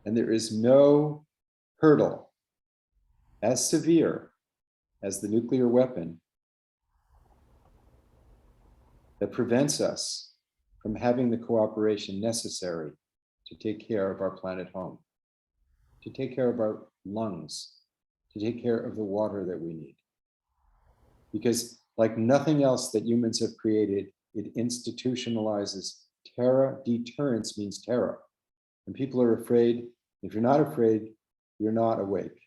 Speaker 11: And there is no hurdle as severe as the nuclear weapon that prevents us from having the cooperation necessary to take care of our planet home, to take care of our lungs, to take care of the water that we need. Because like nothing else that humans have created, it institutionalizes terror. Deterrence means terror. And people are afraid. If you're not afraid, you're not awake.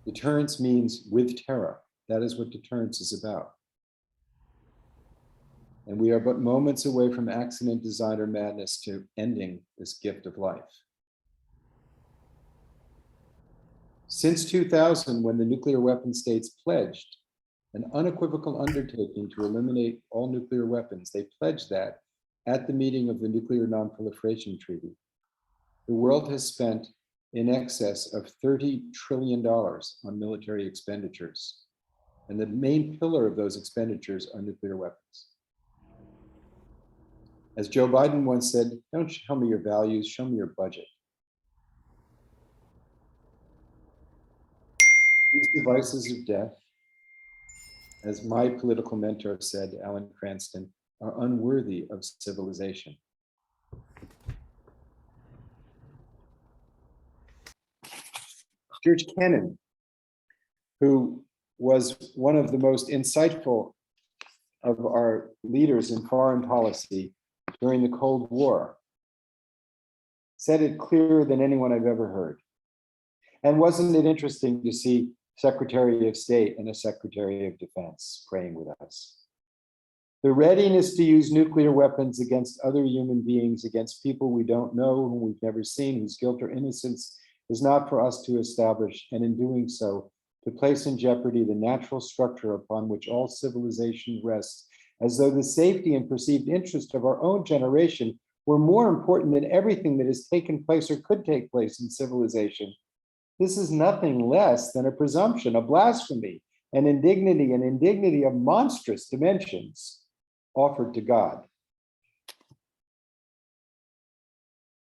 Speaker 11: Deterrence means with terror. That is what deterrence is about. And we are but moments away from accident, design, or madness to ending this gift of life. Since 2000, when the nuclear weapon states pledged an unequivocal undertaking to eliminate all nuclear weapons, they pledged that at the meeting of the Nuclear Non-Proliferation Treaty, the world has spent in excess of $30 trillion on military expenditures. And the main pillar of those expenditures are nuclear weapons. As Joe Biden once said, don't show me your values, show me your budget. These devices of death, as my political mentor said, Alan Cranston, are unworthy of civilization. George Kennan, who was one of the most insightful of our leaders in foreign policy during the Cold War, said it clearer than anyone I've ever heard. And wasn't it interesting to see Secretary of State and a Secretary of Defense praying with us? The readiness to use nuclear weapons against other human beings, against people we don't know, whom we've never seen, whose guilt or innocence is not for us to establish, and in doing so, to place in jeopardy the natural structure upon which all civilization rests, as though the safety and perceived interest of our own generation were more important than everything that has taken place or could take place in civilization. This is nothing less than a presumption, a blasphemy, an indignity of monstrous dimensions offered to God.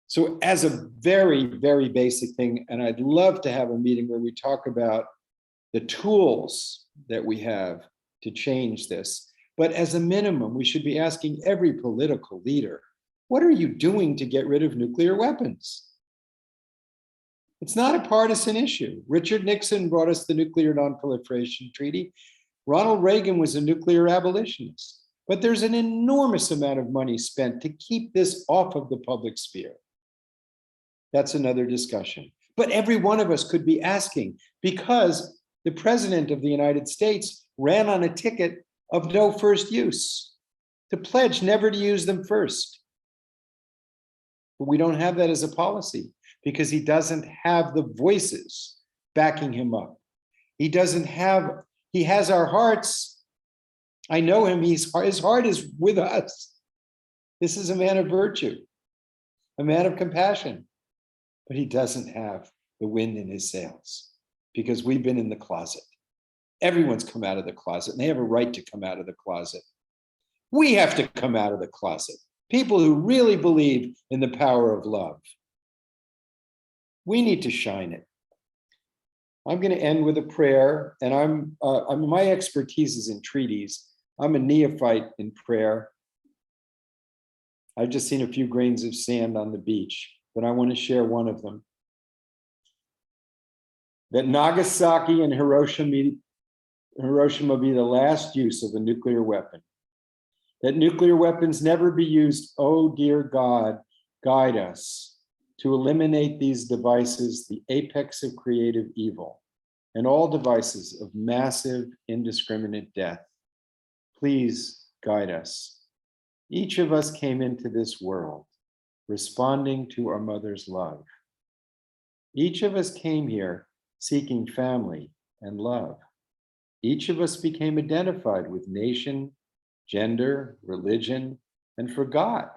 Speaker 11: So as a very, very basic thing, and I'd love to have a meeting where we talk about the tools that we have to change this, but as a minimum, we should be asking every political leader, what are you doing to get rid of nuclear weapons? It's not a partisan issue. Richard Nixon brought us the Nuclear Non-Proliferation Treaty. Ronald Reagan was a nuclear abolitionist. But there's an enormous amount of money spent to keep this off of the public sphere. That's another discussion. But every one of us could be asking, because the President of the United States ran on a ticket of no first use, to pledge never to use them first. But we don't have that as a policy, because he doesn't have the voices backing him up. He has our hearts. I know him, his heart is with us. This is a man of virtue, a man of compassion, but he doesn't have the wind in his sails because we've been in the closet. Everyone's come out of the closet and they have a right to come out of the closet. We have to come out of the closet. People who really believe in the power of love. We need to shine it. I'm going to end with a prayer, and my expertise is in treaties. I'm a neophyte in prayer. I've just seen a few grains of sand on the beach, but I want to share one of them. That Nagasaki and Hiroshima be the last use of a nuclear weapon. That nuclear weapons never be used. Oh, dear God, guide us to eliminate these devices, the apex of creative evil, and all devices of massive, indiscriminate death. Please guide us. Each of us came into this world responding to our mother's love. Each of us came here seeking family and love. Each of us became identified with nation, gender, religion, and forgot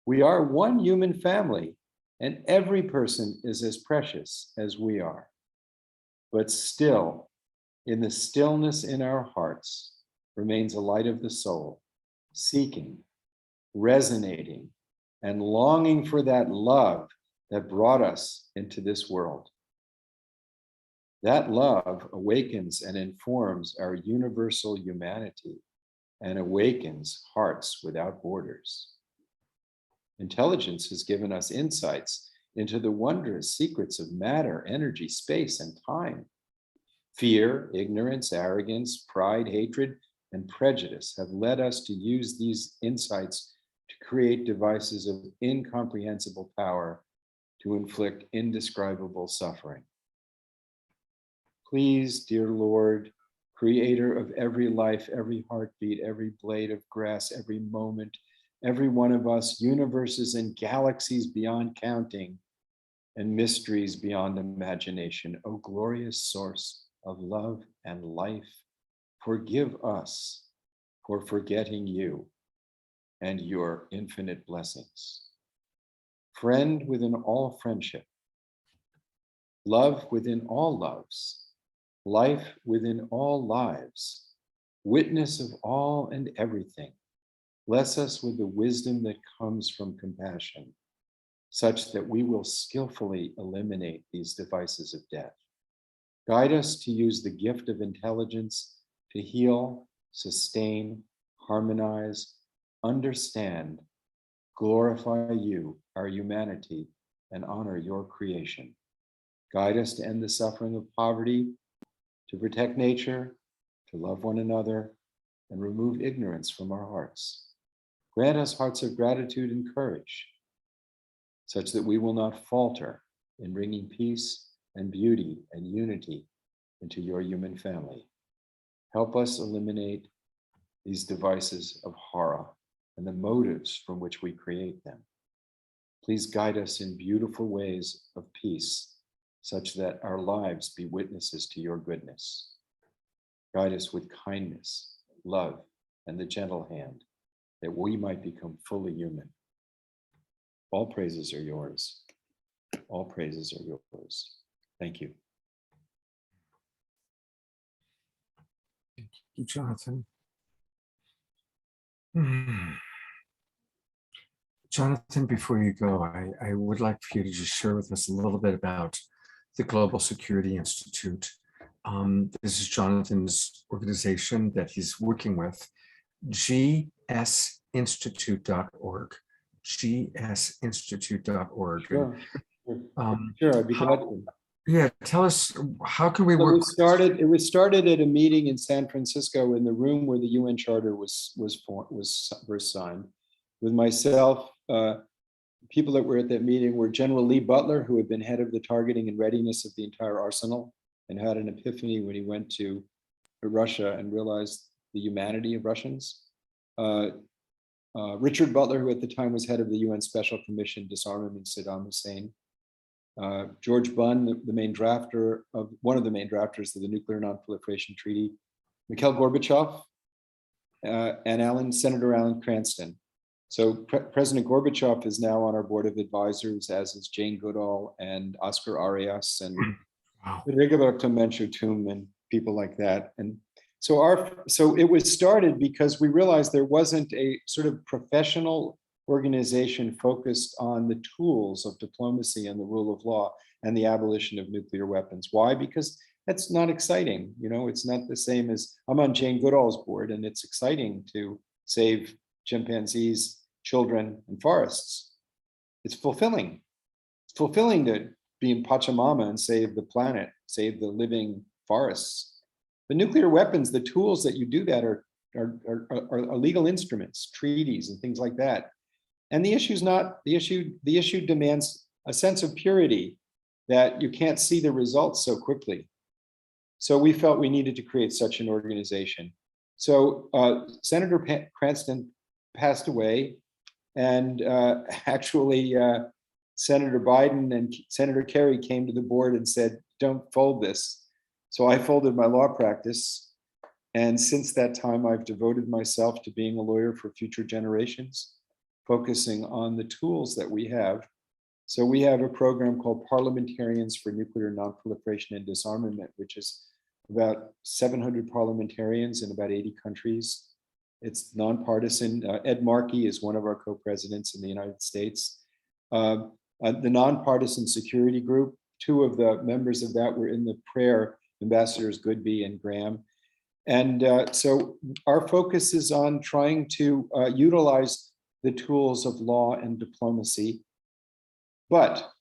Speaker 11: we are one human family, and every person is as precious as we are. But still, in the stillness in our hearts, remains a light of the soul, seeking, resonating, and longing for that love that brought us into this world. That love awakens and informs our universal humanity and awakens hearts without borders. Intelligence has given us insights into the wondrous secrets of matter, energy, space, and time. Fear, ignorance, arrogance, pride, hatred, and prejudice have led us to use these insights to create devices of incomprehensible power to inflict indescribable suffering. Please, dear Lord, creator of every life, every heartbeat, every blade of grass, every moment, every one of us, universes and galaxies beyond counting, and mysteries beyond imagination, O glorious source of love and life, forgive us for forgetting you and your infinite blessings. Friend within all friendship, love within all loves, life within all lives, witness of all and everything. Bless us with the wisdom that comes from compassion, such that we will skillfully eliminate these devices of death. Guide us to use the gift of intelligence to heal, sustain, harmonize, understand, glorify you, our humanity, and honor your creation. Guide us to end the suffering of poverty, to protect nature, to love one another, and remove ignorance from our hearts. Grant us hearts of gratitude and courage, such that we will not falter in bringing peace and beauty and unity into your human family. Help us eliminate these devices of horror and the motives from which we create them. Please guide us in beautiful ways of peace, such that our lives be witnesses to your goodness. Guide us with kindness, love, and the gentle hand, that we might become fully human. All praises are yours. All praises are yours. Thank you.
Speaker 2: Thank you, Jonathan. Jonathan, before you go, I would like for you to just share with us a little bit about the Global Security Institute. This is Jonathan's organization that he's working with, gsinstitute.org. gsinstitute.org.
Speaker 11: Sure, sure, I'd be glad to.
Speaker 2: Yeah, tell us, how can we
Speaker 11: So
Speaker 2: work?
Speaker 11: it was started at a meeting in San Francisco in the room where the UN Charter was first signed. With myself, people that were at that meeting were General Lee Butler, who had been head of the targeting and readiness of the entire arsenal, and had an epiphany when he went to Russia and realized the humanity of Russians. Richard Butler, who at the time was head of the UN Special Commission disarming Saddam Hussein. George Bunn, one of the main drafters of the Nuclear Non-Proliferation Treaty. Mikhail Gorbachev, and Senator Alan Cranston. So President Gorbachev is now on our board of advisors, as is Jane Goodall and Oscar Arias and Rigoberto Menchu-Tum and people like that. And so it was started because we realized there wasn't a sort of professional organization focused on the tools of diplomacy and the rule of law and the abolition of nuclear weapons. Why? Because that's not exciting. You know, it's not the same as, I'm on Jane Goodall's board, and it's exciting to save chimpanzees, children, and forests. It's fulfilling. It's fulfilling to be in Pachamama and save the planet, save the living forests. The nuclear weapons, the tools that you do that are legal instruments, treaties, and things like that. And the issue is not the issue. The issue demands a sense of purity that you can't see the results so quickly. So we felt we needed to create such an organization. So Senator Cranston passed away, and actually Senator Biden and Senator Kerry came to the board and said, don't fold this. So I folded my law practice. And since that time, I've devoted myself to being a lawyer for future generations, focusing on the tools that we have. So we have a program called Parliamentarians for Nuclear Nonproliferation and Disarmament, which is about 700 parliamentarians in about 80 countries. It's nonpartisan. Ed Markey is one of our co-presidents in the United States. The Nonpartisan Security Group, two of the members of that were in the prayer, Ambassadors Goodby and Graham. And so our focus is on trying to utilize the tools of law and diplomacy. But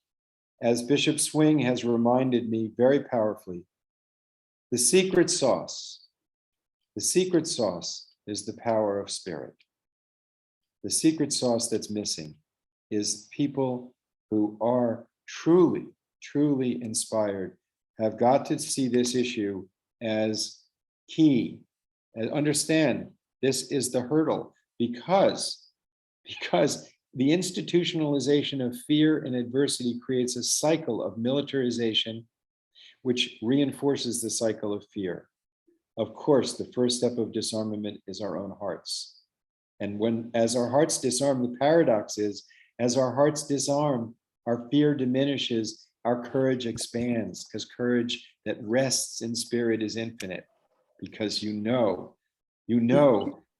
Speaker 11: as Bishop Swing has reminded me very powerfully, the secret sauce is the power of spirit. The secret sauce that's missing is people who are truly, truly inspired, have got to see this issue as key and understand this is the hurdle because the institutionalization of fear and adversity creates a cycle of militarization, which reinforces the cycle of fear. Of course, the first step of disarmament is our own hearts. And as our hearts disarm, the paradox is, as our hearts disarm, our fear diminishes, our courage expands, because courage that rests in spirit is infinite, because you know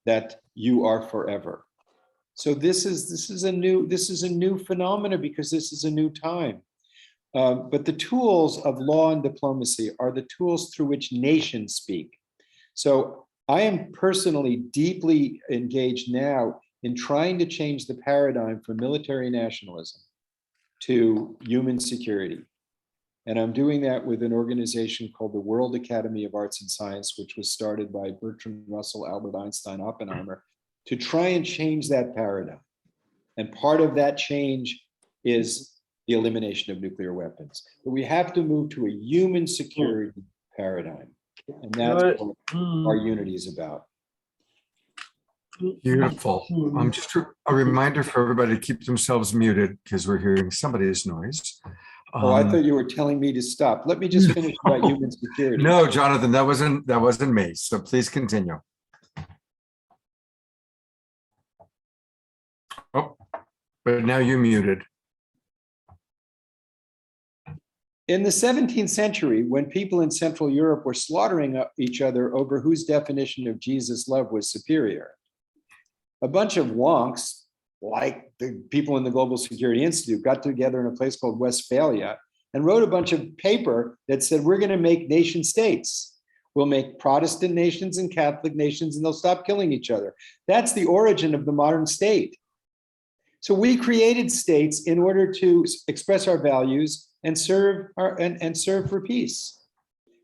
Speaker 11: that you are forever. So this is a new phenomena because this is a new time. But the tools of law and diplomacy are the tools through which nations speak. So I am personally deeply engaged now in trying to change the paradigm from military nationalism to human security. And I'm doing that with an organization called the World Academy of Arts and Science, which was started by Bertrand Russell, Albert Einstein, Oppenheimer, to try and change that paradigm. And part of that change is the elimination of nuclear weapons. But we have to move to a human security paradigm. And that's what our unity is about.
Speaker 2: Beautiful. Just a reminder for everybody to keep themselves muted because we're hearing somebody's noise.
Speaker 11: Oh, I thought you were telling me to stop. Let me just finish about human security.
Speaker 2: No, Jonathan, that wasn't me. So please continue. Oh, but now you're muted.
Speaker 11: In the 17th century, when people in Central Europe were slaughtering each other over whose definition of Jesus' love was superior, a bunch of wonks, like the people in the Global Security Institute, got together in a place called Westphalia and wrote a bunch of paper that said, we're going to make nation states. We'll make Protestant nations and Catholic nations, and they'll stop killing each other. That's the origin of the modern state. So we created states in order to express our values and serve for peace.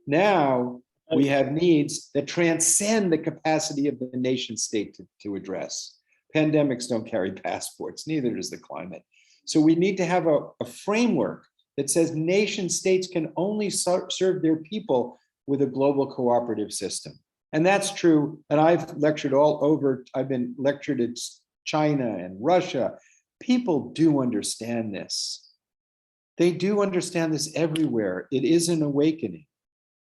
Speaker 11: Now we have needs that transcend the capacity of the nation state to address. Pandemics don't carry passports, neither does the climate. So we need to have a framework that says nation states can only serve their people with a global cooperative system. And that's true. And I've lectured all over, I've been lectured at China and Russia. People do understand this. They do understand this everywhere. It is an awakening.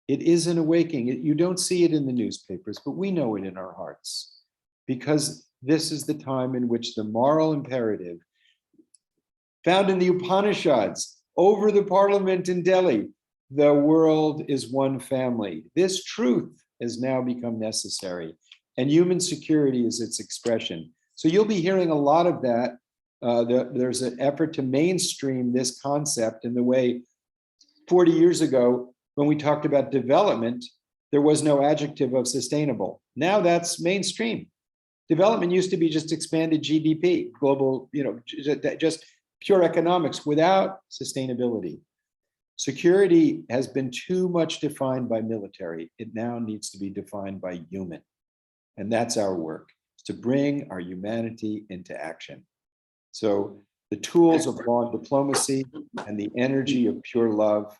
Speaker 11: It is an awakening. You don't see it in the newspapers, but we know it in our hearts, because this is the time in which the moral imperative found in the Upanishads over the parliament in Delhi, the world is one family. This truth has now become necessary, and human security is its expression. So you'll be hearing a lot of that. There's an effort to mainstream this concept in the way 40 years ago, when we talked about development, there was no adjective of sustainable. Now that's mainstream. Development used to be just expanded GDP, global, just pure economics without sustainability. Security has been too much defined by military. It now needs to be defined by human. And that's our work, to bring our humanity into action. So the tools of law and diplomacy and the energy of pure love,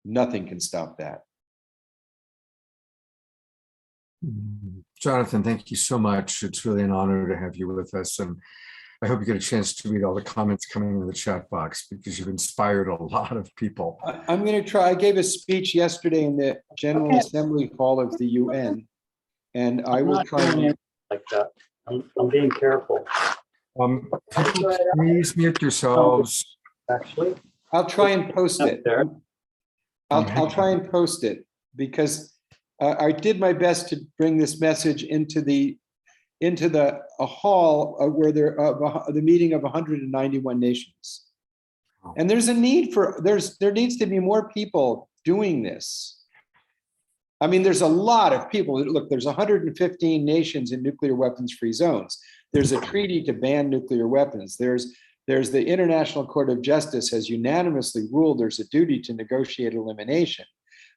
Speaker 11: nothing can stop that.
Speaker 2: Jonathan, thank you so much. It's really an honor to have you with us. And I hope you get a chance to read all the comments coming in the chat box because you've inspired a lot of people.
Speaker 11: I'm going to try. I gave a speech yesterday in the General Assembly Hall of the UN, and I will try.
Speaker 16: Like that. I'm being careful.
Speaker 2: Please mute yourselves.
Speaker 16: Actually,
Speaker 11: I'll try and post it. I'll try and post it because I did my best to bring this message into a hall where the meeting of 191 nations. And there's a need for, there needs to be more people doing this. I mean, there's a lot of people. Look, there's 115 nations in nuclear weapons free zones. There's a treaty to ban nuclear weapons. There's the International Court of Justice has unanimously ruled there's a duty to negotiate elimination.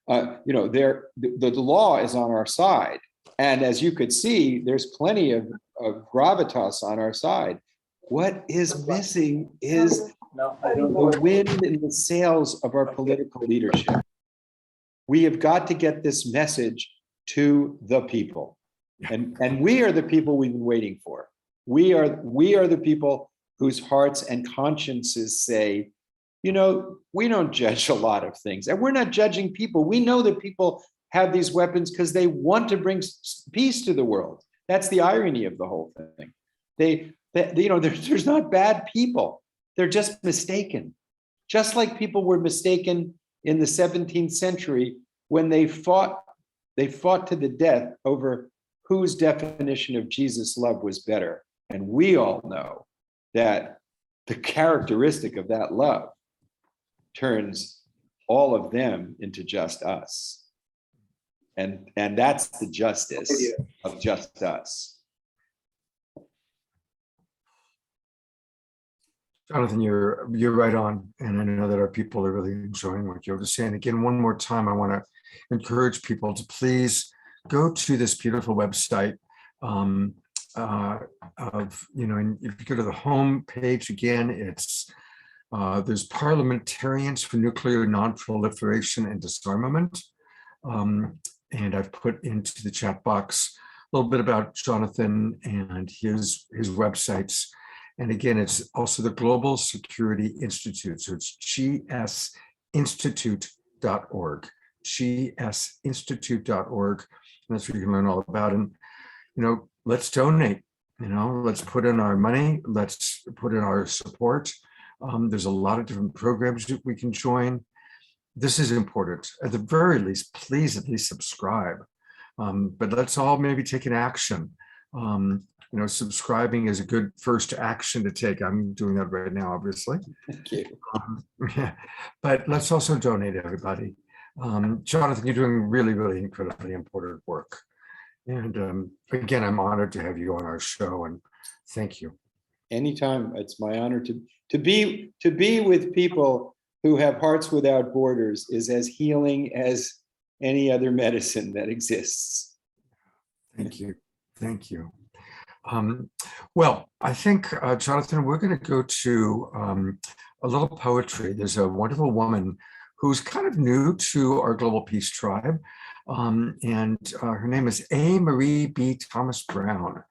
Speaker 11: The law is on our side. And as you could see, there's plenty of gravitas on our side. What is missing is the wind in the sails of our political leadership. We have got to get this message to the people. And we are the people we've been waiting for. We are the people whose hearts and consciences say, we don't judge a lot of things. And we're not judging people. We know that people have these weapons because they want to bring peace to the world. That's the irony of the whole thing. There's not bad people. They're just mistaken. Just like people were mistaken in the 17th century when they fought to the death over whose definition of Jesus' love was better. And we all know that the characteristic of that love turns all of them into just us. And that's the justice of just us.
Speaker 2: Jonathan, you're right on. And I know that our people are really enjoying what you're saying. Again, one more time, I want to encourage people to please go to this beautiful website and if you go to the home page again, it's there's Parliamentarians for Nuclear Non-Proliferation and Disarmament. And I've put into the chat box a little bit about Jonathan and his websites. And again, it's also the Global Security Institute. So it's gsinstitute.org, gsinstitute.org. And that's where you can learn all about. And, let's donate, let's put in our money, let's put in our support. There's a lot of different programs that we can join. This is important. At the very least, please at least subscribe. But let's all maybe take an action. Subscribing is a good first action to take. I'm doing that right now, obviously.
Speaker 11: Thank you.
Speaker 2: But let's also donate, everybody. Jonathan, you're doing really, really incredibly important work. And again, I'm honored to have you on our show, and thank you.
Speaker 11: Anytime, it's my honor to be with people who have hearts without borders is as healing as any other medicine that exists.
Speaker 2: Thank you. Thank you. Well, I think, Jonathan, we're going to go to a little poetry. There's a wonderful woman who's kind of new to our Global Peace Tribe. And her name is A. Marie B. Thomas Brown.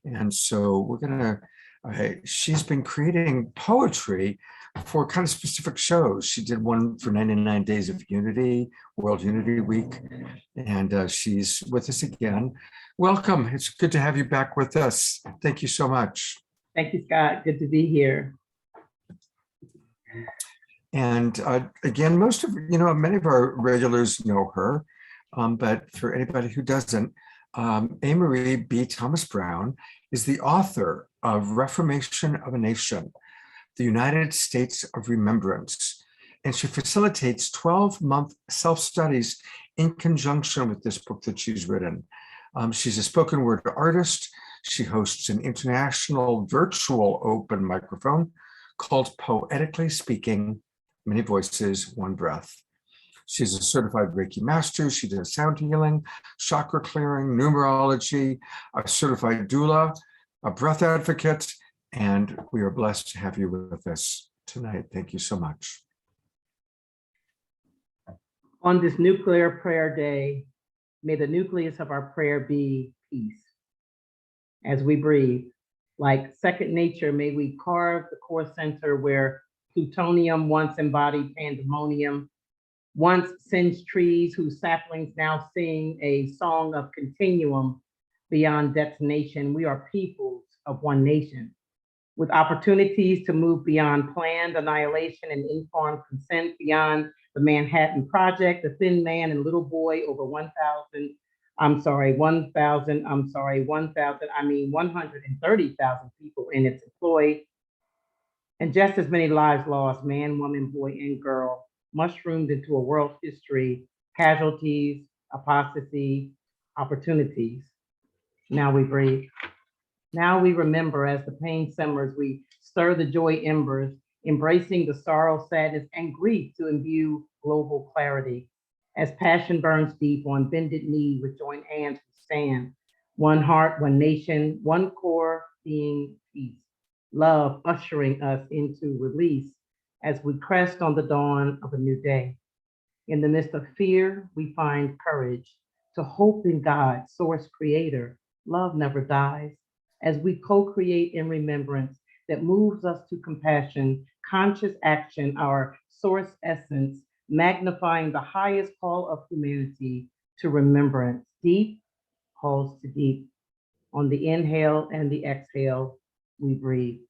Speaker 2: And so we're going to, she's been creating poetry for kind of specific shows. She did one for 99 Days of Unity, World Unity Week, and she's with us again. Welcome. It's good to have you back with us. Thank you so much.
Speaker 17: Thank you, Scott. Good to be here.
Speaker 2: And again, many of our regulars know her, but for anybody who doesn't, A. Marie B. Thomas Brown is the author of Reformation of a Nation, the United States of Remembrance, and she facilitates 12-month self-studies in conjunction with this book that she's written. She's a spoken word artist. She hosts an international virtual open microphone called Poetically Speaking, Many Voices, One Breath. She's a certified Reiki master. She does sound healing, chakra clearing, numerology, a certified doula, a breath advocate, and we are blessed to have you with us tonight. Thank you so much.
Speaker 17: On this Nuclear Prayer Day, May the nucleus of our prayer be peace. As we breathe, like second nature, may we carve the core center where plutonium once embodied pandemonium, once singed trees whose saplings now sing a song of continuum beyond detonation. We are peoples of one nation, with opportunities to move beyond planned annihilation and informed consent, beyond the Manhattan Project, the thin man and little boy over 130,000 people in its employ, and just as many lives lost, man, woman, boy, and girl, mushroomed into a world history, casualties, apostasy, opportunities. Now we breathe. Now we remember as the pain simmers, we stir the joy embers, embracing the sorrow, sadness, and grief to imbue global clarity. As passion burns deep on bended knee with joined hands we stand, one heart, one nation, one core being peace. Love ushering us into release as we crest on the dawn of a new day. In the midst of fear, we find courage to hope in God, source creator. Love never dies. As we co-create in remembrance that moves us to compassion, conscious action, our source essence, magnifying the highest call of humanity to remembrance. Deep calls to deep. On the inhale and the exhale, we breathe.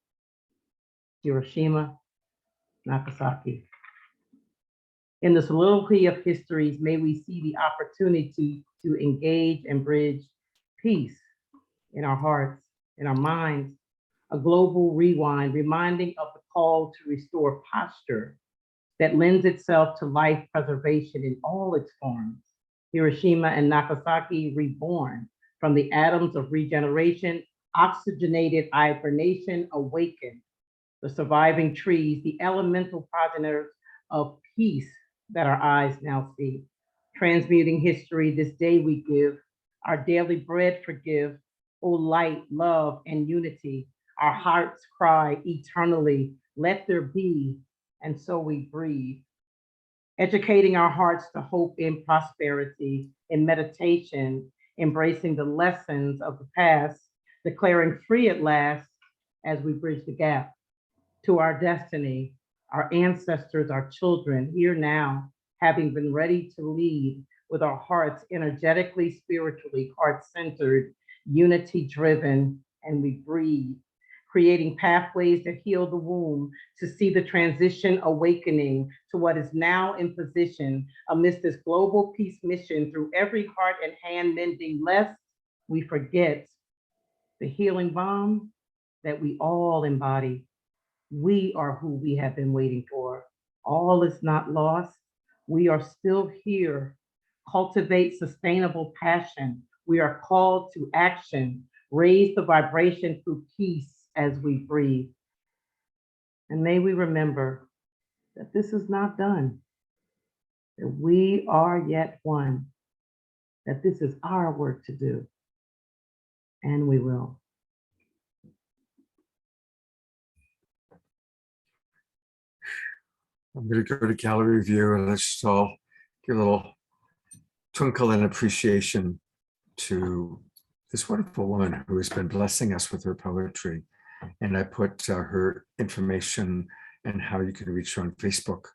Speaker 17: Hiroshima, Nagasaki. In the soliloquy of histories, may we see the opportunity to engage and bridge peace in our hearts, in our minds, a global rewind, reminding of the call to restore posture that lends itself to life preservation in all its forms. Hiroshima and Nagasaki reborn from the atoms of regeneration, oxygenated hibernation, awakened. The surviving trees, the elemental progenitors of peace that our eyes now see. Transmuting history, this day we give, our daily bread forgive, O light, love, and unity. Our hearts cry eternally, let there be, and so we breathe. Educating our hearts to hope in prosperity, in meditation, embracing the lessons of the past, declaring free at last as we bridge the gap to our destiny, our ancestors, our children, here now, having been ready to lead with our hearts energetically, spiritually, heart-centered, unity-driven, and we breathe, creating pathways to heal the womb, to see the transition awakening to what is now in position amidst this global peace mission through every heart and hand mending, lest we forget the healing balm that we all embody. We are who we have been waiting for. All is not lost. We are still here. Cultivate sustainable passion. We are called to action. Raise the vibration through peace as we breathe. And may we remember that this is not done, that we are yet one, that this is our work to do, and we will.
Speaker 2: I'm going to go to gallery view and let's just all give a little twinkle and appreciation to this wonderful woman who has been blessing us with her poetry. And I put her information and how you can reach her on Facebook,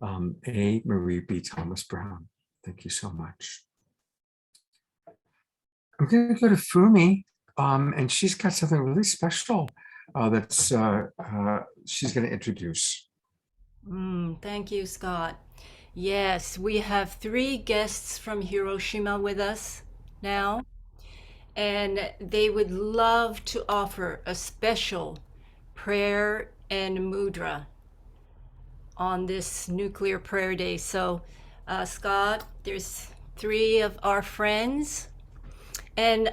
Speaker 2: A. Marie B. Thomas Brown. Thank you so much. I'm going to go to Fumi, and she's got something really special that's she's going to introduce.
Speaker 3: Thank you, Scott. Yes, we have 3 guests from Hiroshima with us now, and they would love to offer a special prayer and mudra on this nuclear prayer day. So, Scott, there's 3 of our friends. And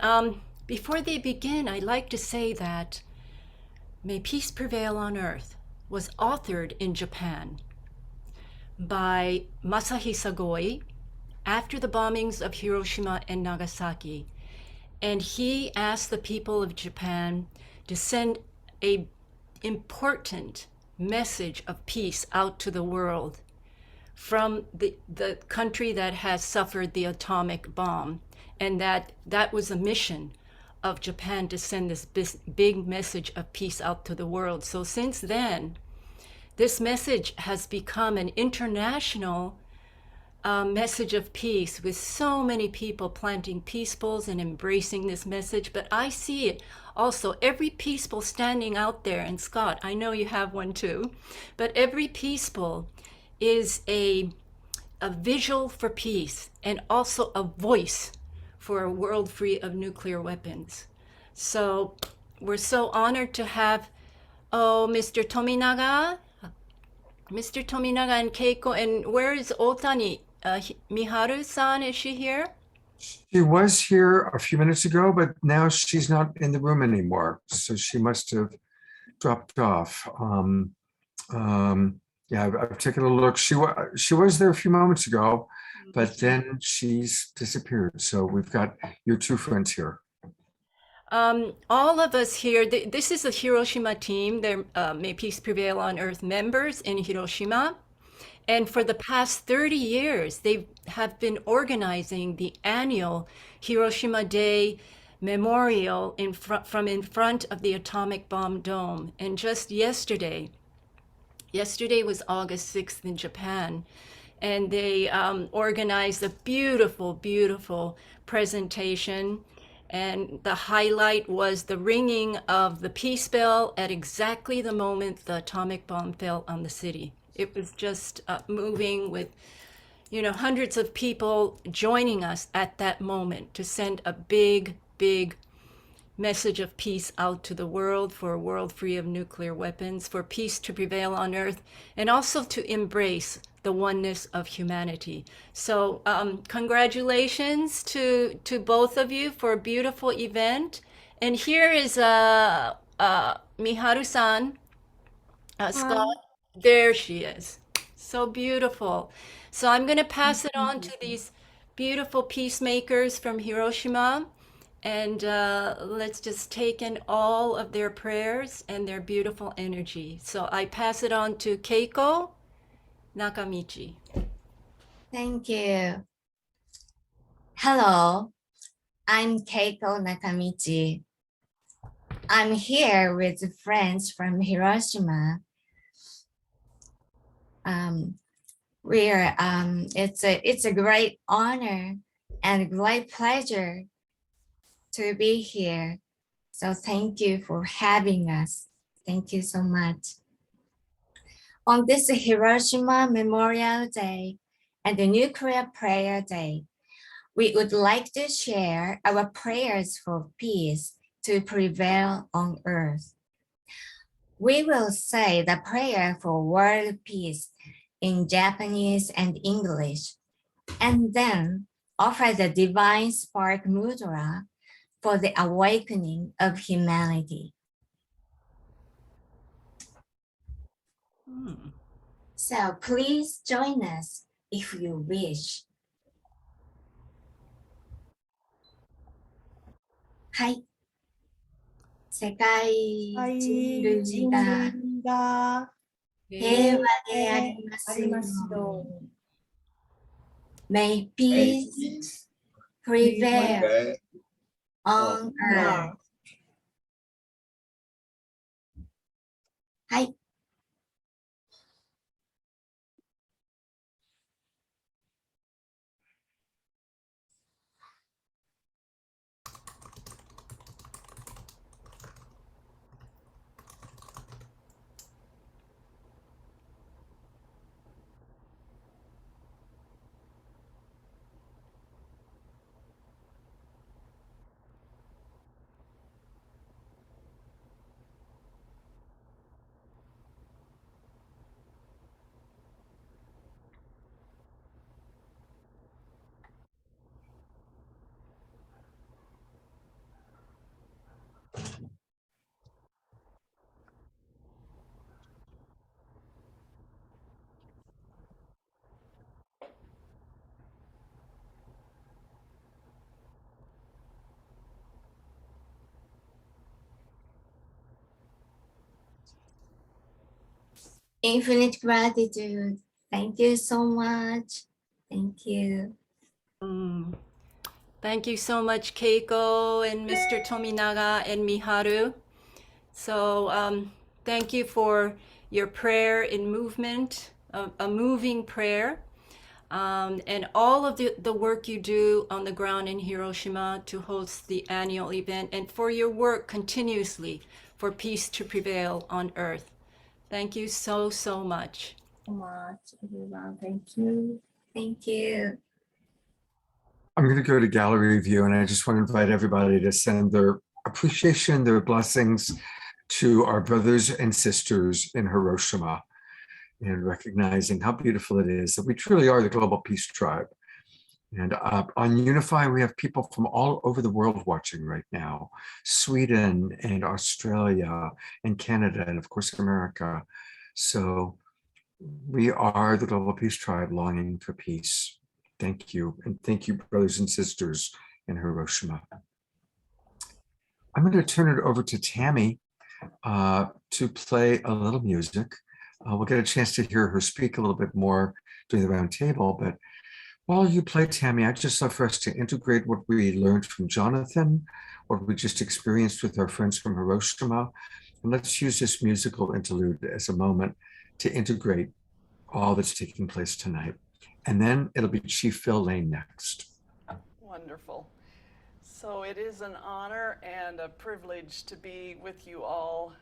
Speaker 3: before they begin, I'd like to say that May Peace Prevail on Earth was authored in Japan by Masahisa Goi after the bombings of Hiroshima and Nagasaki. And he asked the people of Japan to send an important message of peace out to the world from the country that has suffered the atomic bomb, and that was a mission of Japan to send this big message of peace out to the world. So since then, this message has become an international message of peace, with so many people planting peace bowls and embracing this message. But I see it also, every peace bowl standing out there, and Scott, I know you have one too, but every peace bowl is a visual for peace and also a voice for a world free of nuclear weapons. So we're so honored to have, Mr. Tominaga and Keiko, and where is Otani? Miharu-san, is she here?
Speaker 2: She was here a few minutes ago, but now she's not in the room anymore. So she must have dropped off. Yeah, I've taken a look. She was there a few moments ago, but then she's disappeared. So we've got your two friends here.
Speaker 3: All of us here, this is the Hiroshima team. They're May Peace Prevail on Earth members in Hiroshima. And for the past 30 years, they have been organizing the annual Hiroshima Day Memorial from in front of the atomic bomb dome. And just yesterday was August 6th in Japan, and they organized a beautiful, beautiful presentation. And the highlight was the ringing of the peace bell at exactly the moment the atomic bomb fell on the city. It was just moving, with, hundreds of people joining us at that moment to send a big, big message of peace out to the world, for a world free of nuclear weapons, for peace to prevail on Earth, and also to embrace the oneness of humanity. So congratulations to both of you for a beautiful event. And here is Miharu-san, Scott. There she is. So beautiful. So I'm going to pass it on to these beautiful peacemakers from Hiroshima. And let's just take in all of their prayers and their beautiful energy. So I pass it on to Keiko Nakamichi.
Speaker 18: Thank you. Hello, I'm Keiko Nakamichi. I'm here with friends from Hiroshima. It's a great honor and great pleasure to be here. So thank you for having us. Thank you so much. On this Hiroshima Memorial Day and the Nuclear Prayer Day, we would like to share our prayers for peace to prevail on Earth. We will say the prayer for world peace in Japanese and English, and then offer the Divine Spark Mudra for the awakening of humanity. So please join us if you wish. はい。世界人類が平和でありますように。May peace prevail on earth. はい。Infinite gratitude Thank you so much. Thank you.
Speaker 3: Thank you so much, Keiko and Mr. Tominaga and Miharu. So thank you for your prayer in movement, a moving prayer, and all of the work you do on the ground in Hiroshima to host the annual event, and for your work continuously for peace to prevail on Earth. Thank you so, so much.
Speaker 18: So much, everyone. Thank you. Thank you.
Speaker 2: I'm going to go to gallery view, and I just want to invite everybody to send their appreciation, their blessings to our brothers and sisters in Hiroshima, and recognizing how beautiful it is that we truly are the global peace tribe. And on Unify, we have people from all over the world watching right now: Sweden and Australia and Canada, and of course, America. So we are the global peace tribe longing for peace. Thank you. And thank you, brothers and sisters in Hiroshima. I'm going to turn it over to Tammy to play a little music. We'll get a chance to hear her speak a little bit more during the round table. But while you play, Tammy, I'd just love for us to integrate what we learned from Jonathan, what we just experienced with our friends from Hiroshima. And let's use this musical interlude as a moment to integrate all that's taking place tonight. And then it'll be Chief Phil Lane next.
Speaker 19: Wonderful. So it is an honor and a privilege to be with you all,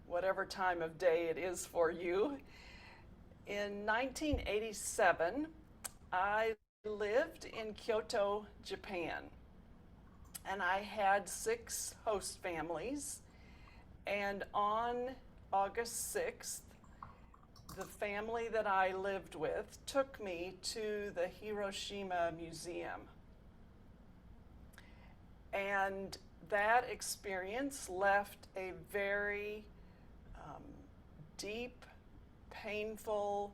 Speaker 19: whatever time of day it is for you. In 1987, I lived in Kyoto, Japan, and I had 6 host families. And on August 6th, the family that I lived with took me to the Hiroshima Museum. And that experience left a very deep, painful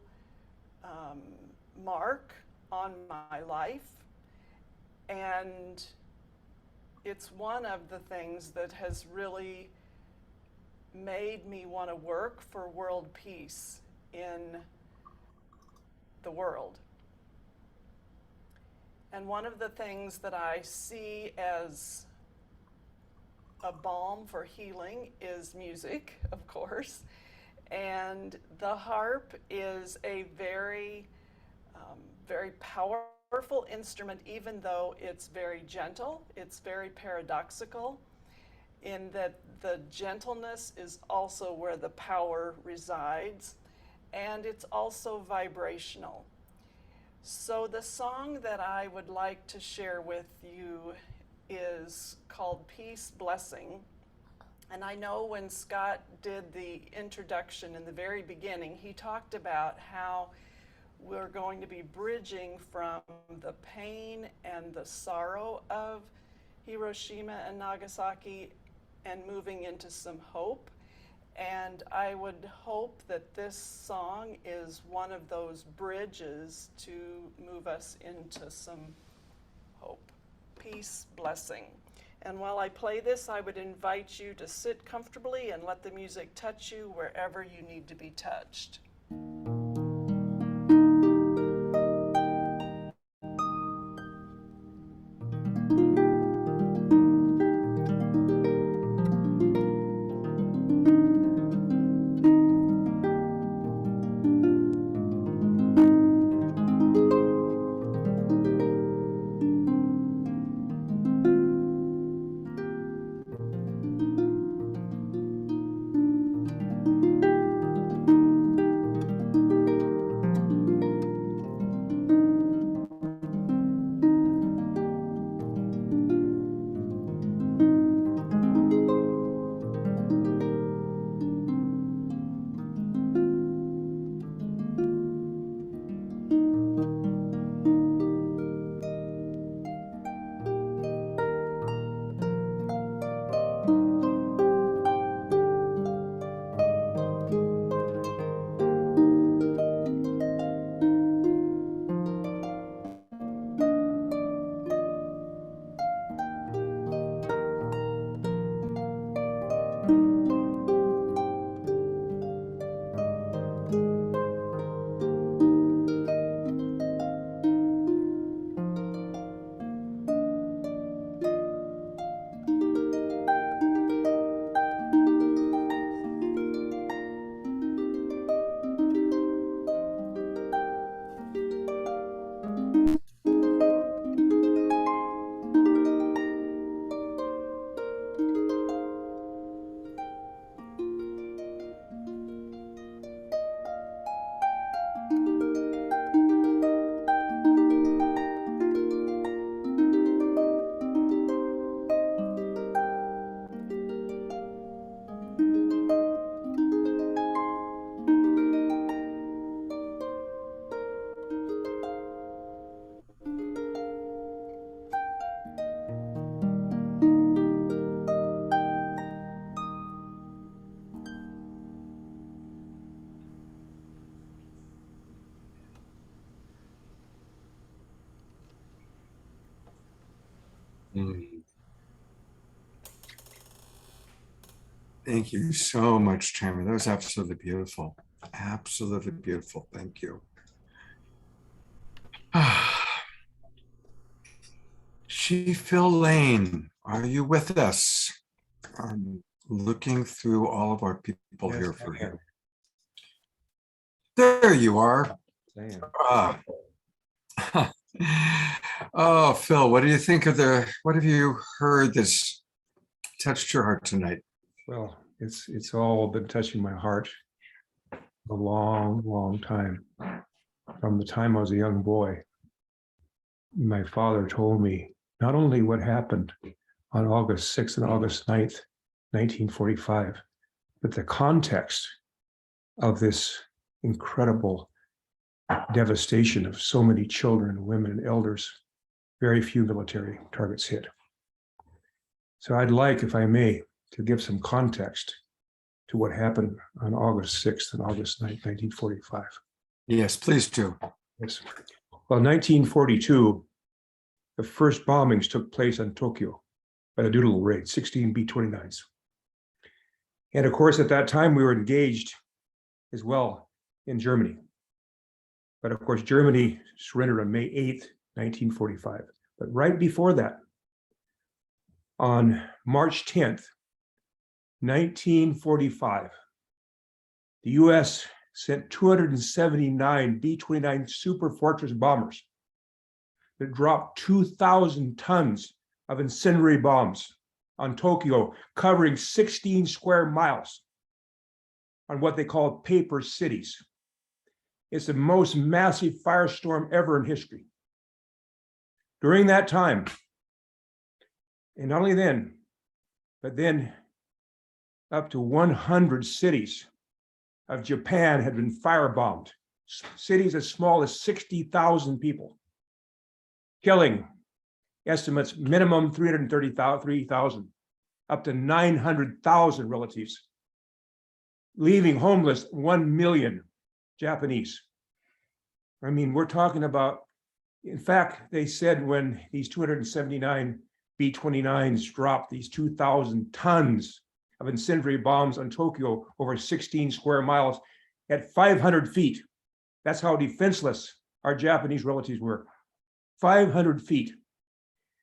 Speaker 19: mark on my life. And it's one of the things that has really made me want to work for world peace in the world. And one of the things that I see as a balm for healing is music, of course. And the harp is a very, very powerful instrument, even though it's very gentle. It's very paradoxical in that the gentleness is also where the power resides. And it's also vibrational. So the song that I would like to share with you is called Peace Blessing. And I know when Scott did the introduction in the very beginning, he talked about how we're going to be bridging from the pain and the sorrow of Hiroshima and Nagasaki and moving into some hope. And I would hope that this song is one of those bridges to move us into some hope. Peace, blessing. And while I play this, I would invite you to sit comfortably and let the music touch you wherever you need to be touched.
Speaker 2: Thank you so much, Tamara. That was absolutely beautiful. Absolutely beautiful. Thank you. Phil Lane, are you with us? I'm looking through all of our people here for him. There you are. Ah. Oh, Phil, what do you think of what have you heard that's touched your heart tonight?
Speaker 20: Well, it's all been touching my heart a long, long time. From the time I was a young boy, my father told me not only what happened on August 6th and August 9th, 1945, but the context of this incredible devastation of so many children, women, and elders, very few military targets hit. So I'd like, if I may, to give some context to what happened on August 6th and August 9th, 1945.
Speaker 2: Yes, please do.
Speaker 20: Yes. Well, 1942, the first bombings took place on Tokyo by the Doolittle raid, 16 B-29s. And of course, at that time, we were engaged as well in Germany. But of course, Germany surrendered on May 8th, 1945. But right before that, on March 10th, 1945, the US sent 279 B-29 Super Fortress bombers that dropped 2,000 tons of incendiary bombs on Tokyo, covering 16 square miles on what they call paper cities. It's the most massive firestorm ever in history. During that time, and not only then, but then up to 100 cities of Japan had been firebombed, cities as small as 60,000 people, killing estimates minimum 333,000, up to 900,000 relatives, leaving homeless 1 million Japanese. I mean, we're talking about, in fact, they said when these 279 B-29s dropped these 2,000 tons of incendiary bombs on Tokyo over 16 square miles at 500 feet. That's how defenseless our Japanese relatives were. 500 feet.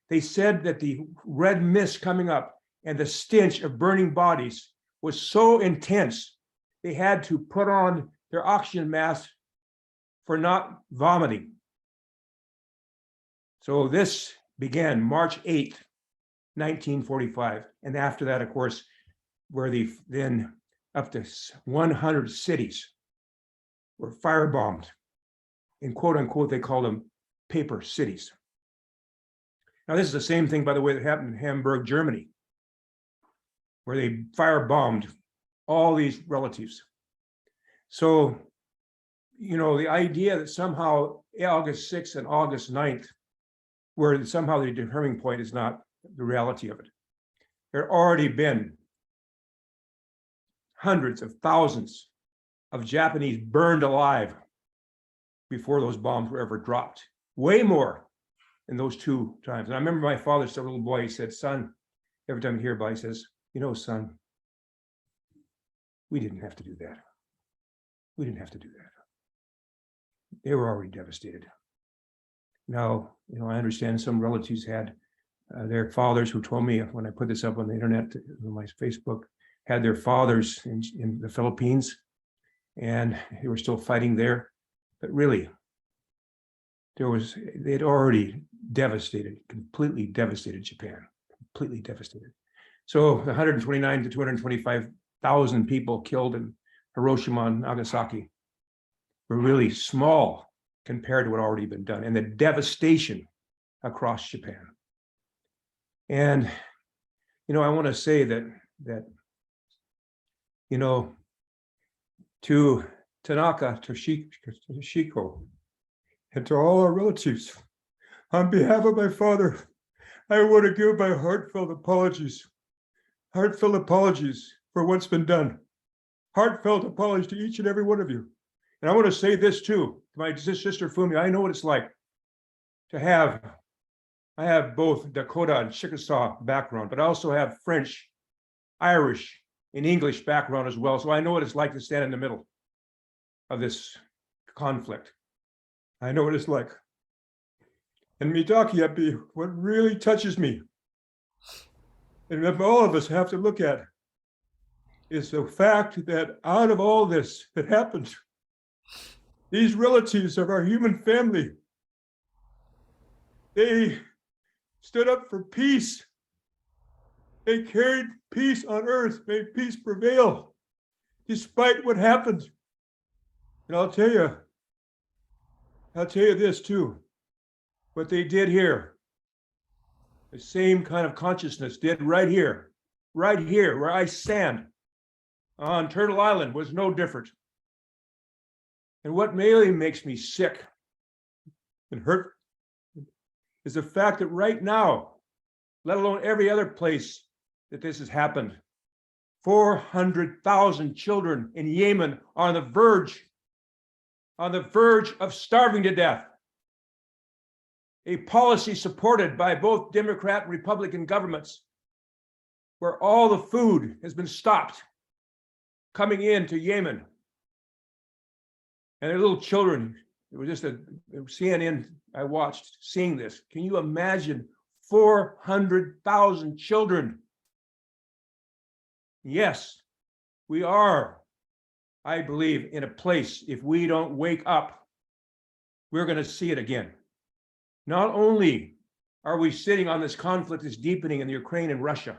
Speaker 20: They said that the red mist coming up and the stench of burning bodies was so intense, they had to put on their oxygen mask for not vomiting. So this began March 8th, 1945. And after that, of course, where then up to 100 cities were firebombed. In quote unquote, they called them paper cities. Now, this is the same thing, by the way, that happened in Hamburg, Germany, where they firebombed all these relatives. So, you know, the idea that somehow August 6th and August 9th were somehow the determining point is not the reality of it. There had already been hundreds of thousands of Japanese burned alive before those bombs were ever dropped. Way more in those two times. And I remember my father, still a little boy, he said, son, every time he hear about it, he says, you know, son, we didn't have to do that. We didn't have to do that. They were already devastated. Now, you know, I understand some relatives had their fathers who told me when I put this up on the internet, on my Facebook, had their fathers in the Philippines, and they were still fighting there. But really, they'd already completely devastated Japan, completely devastated. So 129 to 225,000 people killed in Hiroshima and Nagasaki were really small compared to what had already been done, and the devastation across Japan. And, you know, I want to say that, you know, to Tanaka, Toshiko, and to all our relatives, on behalf of my father, I want to give my heartfelt apologies for what's been done. Heartfelt apologies to each and every one of you. And I want to say this too, to my sister Fumi, I know what it's like to have I have both Dakota and Chickasaw background, but I also have French, Irish, and English background as well. So I know what it's like to stand in the middle of this conflict. I know what it's like. And Mitakiapi, what really touches me, and that all of us have to look at, is the fact that out of all this that happened, these relatives of our human family, they stood up for peace. They carried peace on earth, made peace prevail, despite what happened. And I'll tell you this too, what they did here, the same kind of consciousness did right here where I stand on Turtle Island was no different. And what really makes me sick and hurt is the fact that right now, let alone every other place that this has happened, 400,000 children in Yemen are on the verge of starving to death. A policy supported by both Democrat and Republican governments, where all the food has been stopped coming into Yemen. And their little children, it was just a CNN I watched seeing this. Can you imagine 400,000 children? Yes, we are, I believe, in a place, if we don't wake up, we're going to see it again. Not only are we sitting on this conflict that's deepening in the Ukraine and Russia,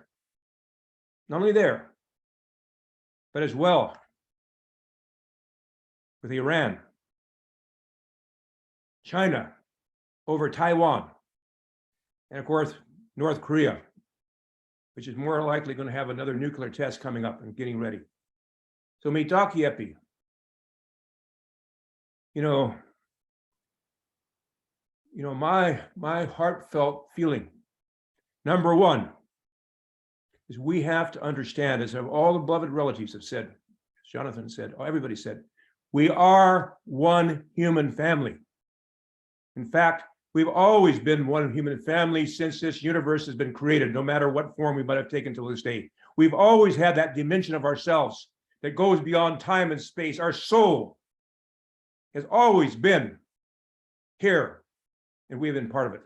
Speaker 20: not only there, but as well with Iran, China over Taiwan, and of course, North Korea, which is more likely going to have another nuclear test coming up and getting ready. So Mitakiapi, my heartfelt feeling, number one, is we have to understand, as all the beloved relatives have said, as Jonathan said, everybody said, we are one human family. In fact, we've always been one human family since this universe has been created, no matter what form we might have taken to this day. We've always had that dimension of ourselves that goes beyond time and space. Our soul has always been here, and we've been part of it.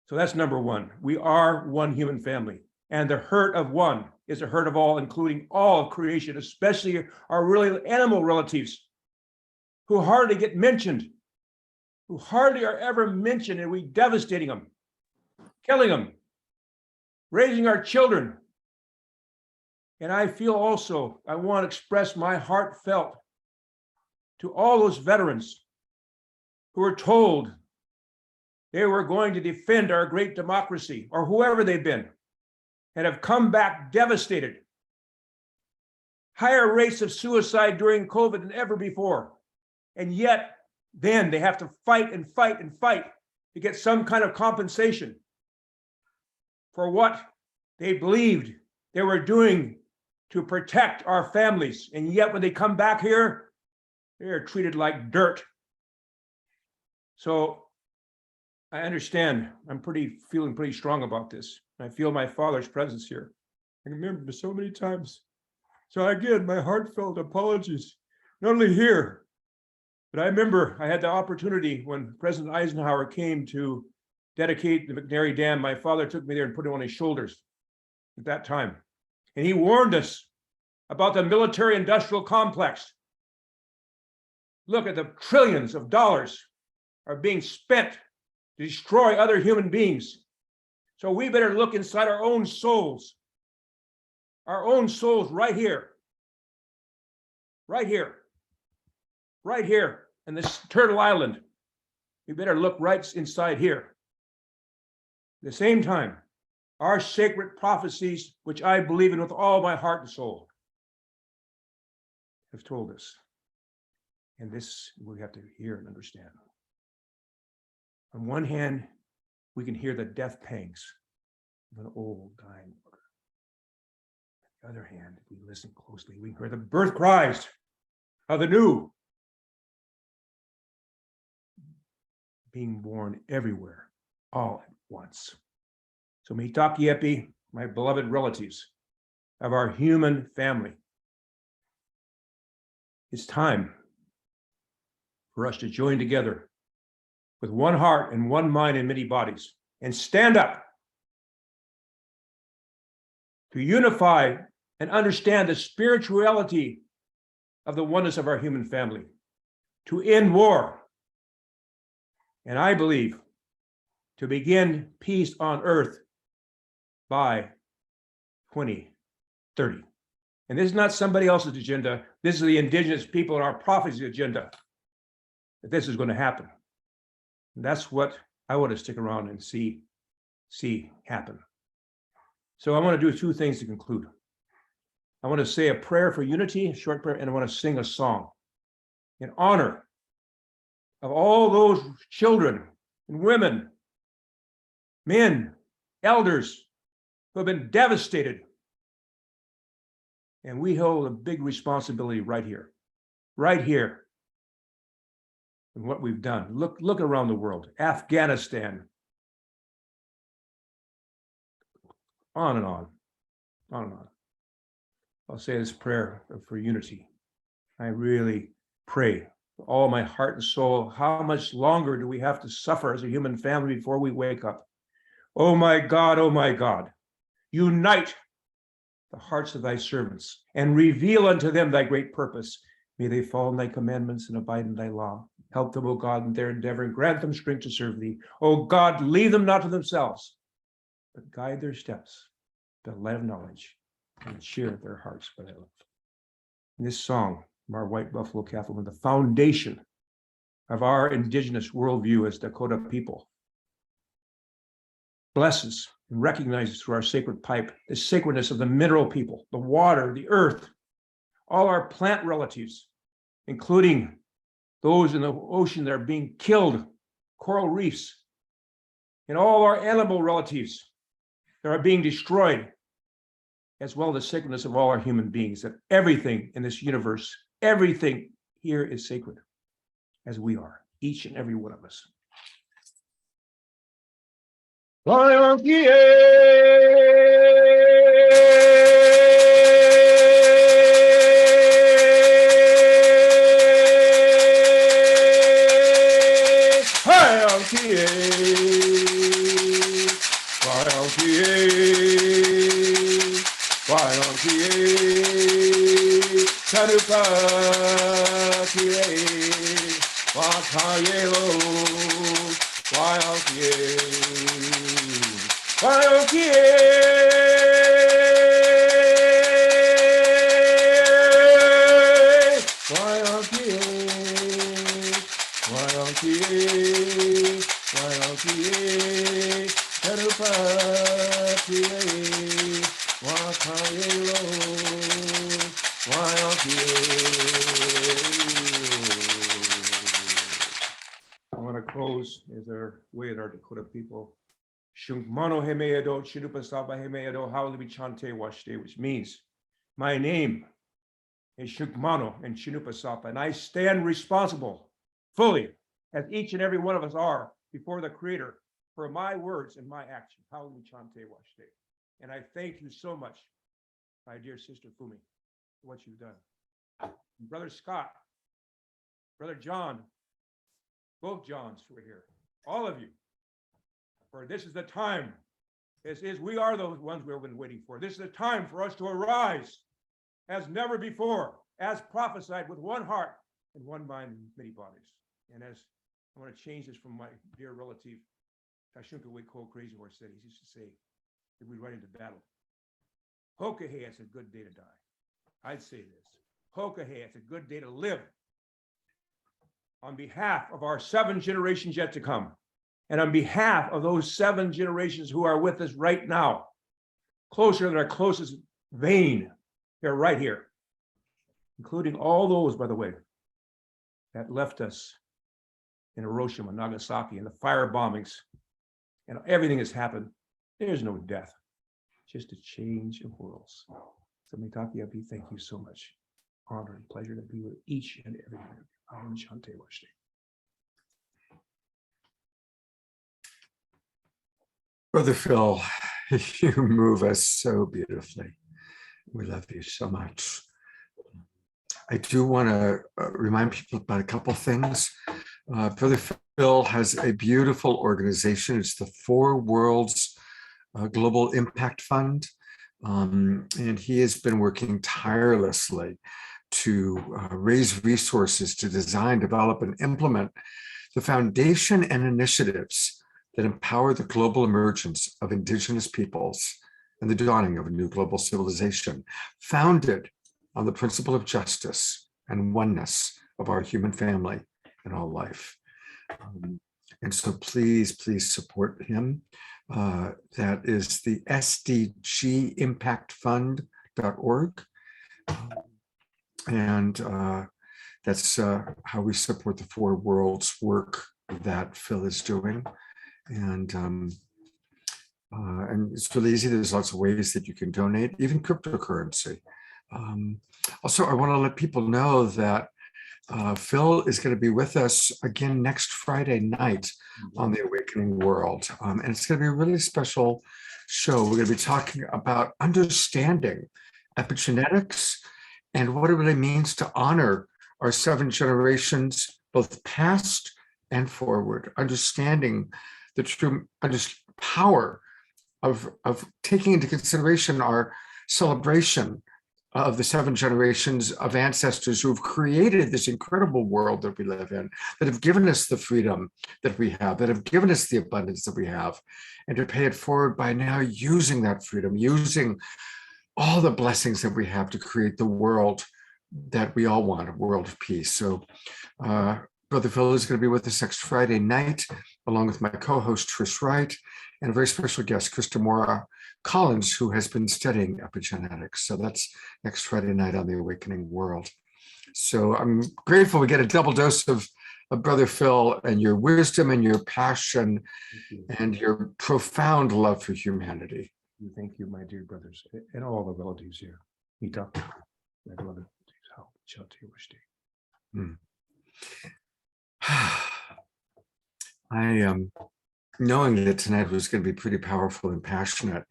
Speaker 20: So that's number one. We are one human family, and the hurt of one is the hurt of all, including all of creation, especially our really animal relatives who hardly get mentioned, who hardly are ever mentioned, and we devastating them, killing them, raising our children. And I feel also, I want to express my heartfelt to all those veterans who were told they were going to defend our great democracy, or whoever they've been, and have come back devastated. Higher rates of suicide during COVID than ever before. And yet, then they have to fight and fight and fight to get some kind of compensation for what they believed they were doing to protect our families. And yet when they come back here, they are treated like dirt. So I understand, I'm feeling pretty strong about this. I feel my father's presence here. I remember so many times. So again, my heartfelt apologies, not only here, but I remember I had the opportunity when President Eisenhower came to dedicate the McNary Dam. My father took me there and put it on his shoulders at that time. And he warned us about the military-industrial complex. Look at the trillions of dollars are being spent to destroy other human beings. So we better look inside our own souls right here, in this Turtle Island. We better look right inside here. At the same time, our sacred prophecies, which I believe in with all my heart and soul, have told us. And this we have to hear and understand. On one hand, we can hear the death pangs of an old dying mother. On the other hand, if we listen closely, we hear the birth cries of the new being born everywhere, all at once. So mitaki epi, my beloved relatives of our human family, it's time for us to join together with one heart and one mind and many bodies and stand up to unify and understand the spirituality of the oneness of our human family, to end war, and I believe to begin peace on earth by 2030. And this is not somebody else's agenda. This is the indigenous people and our prophets' agenda, that this is going to happen. And that's what I want to stick around and see happen. So I want to do two things to conclude. I want to say a prayer for unity, a short prayer, and I want to sing a song in honor of all those children and women, men, elders who have been devastated. And we hold a big responsibility right here in what we've done. Look around the world, Afghanistan, on and on, on and on. I'll say this prayer for unity. I really pray with all my heart and soul, how much longer do we have to suffer as a human family before we wake up? Oh my God, unite the hearts of thy servants and reveal unto them thy great purpose. May they follow in thy commandments and abide in thy law. Help them, O God, in their endeavor and grant them strength to serve thee. O God, leave them not to themselves, but guide their steps to the light of knowledge and cheer their hearts by thy love. In this song from our White Buffalo Catholic, the foundation of our indigenous worldview as Dakota people, blesses and recognizes through our sacred pipe the sacredness of the mineral people, the water, the earth, all our plant relatives, including those in the ocean that are being killed, coral reefs, and all our animal relatives that are being destroyed, as well as the sacredness of all our human beings, that everything in this universe, everything here is sacred, as we are, each and every one of us. I want to close as our way at our Dakota people. Shummano Hemeado, Chinupasaba Hemeado, Howlibi Chante Washte, which means my name is Shummano and Chinupasapa, and I stand responsible fully, as each and every one of us are, before the Creator for my words and my action. Howlibi Chante Washte. And I thank you so much, my dear sister Fumi, for what you've done. Brother Scott, Brother John, both Johns who are here, all of you, for this is the time. We are the ones we've been waiting for. This is the time for us to arise as never before, as prophesied, with one heart and one mind and many bodies. And as I want to change this from my dear relative, Tashunka Wiko Crazy Horse said, he used to say, if we run into battle, Hokahe, it's a good day to die. I'd say this, Hokahe, it's a good day to live. On behalf of our 7 generations yet to come, and on behalf of those 7 generations who are with us right now, closer than our closest vein, they're right here, including all those, by the way, that left us in Hiroshima, Nagasaki, and the fire bombings, and everything that's happened. There's no death, just a change of worlds. So Mitaki Api, thank you so much. Honor and pleasure to be with each and every one of you. Aum Shanti Washti.
Speaker 2: Brother Phil, you move us so beautifully. We love you so much. I do want to remind people about a couple things. Brother Phil has a beautiful organization. It's the Four Worlds Global Impact Fund. And he has been working tirelessly to raise resources to design, develop, and implement the foundation and initiatives that empower the global emergence of indigenous peoples and the dawning of a new global civilization, founded on the principle of justice and oneness of our human family and all life. And so please, please support him. That is the sdgimpactfund.org. And that's how we support the Four Worlds work that Phil is doing. And it's really easy. There's lots of ways that you can donate, even cryptocurrency. Also, I want to let people know that Phil is going to be with us again next Friday night on The Awakening World. And it's going to be a really special show. We're going to be talking about understanding epigenetics and what it really means to honor our 7 generations, both past and forward, understanding the true power of taking into consideration our celebration of the 7 generations of ancestors who have created this incredible world that we live in, that have given us the freedom that we have, that have given us the abundance that we have, and to pay it forward by now using that freedom, using all the blessings that we have to create the world that we all want, a world of peace. So Brother Phil is going to be with us next Friday night, along with my co-host Trish Wright, and a very special guest, Christamora Collins, who has been studying epigenetics. So that's next Friday night on The Awakening World. So I'm grateful we get a double dose of Brother Phil and your wisdom and your passion and your profound love for humanity.
Speaker 20: Thank you, my dear brothers, and all the relatives here. Meet up. My brother,
Speaker 2: I am knowing that tonight was going to be pretty powerful and passionate.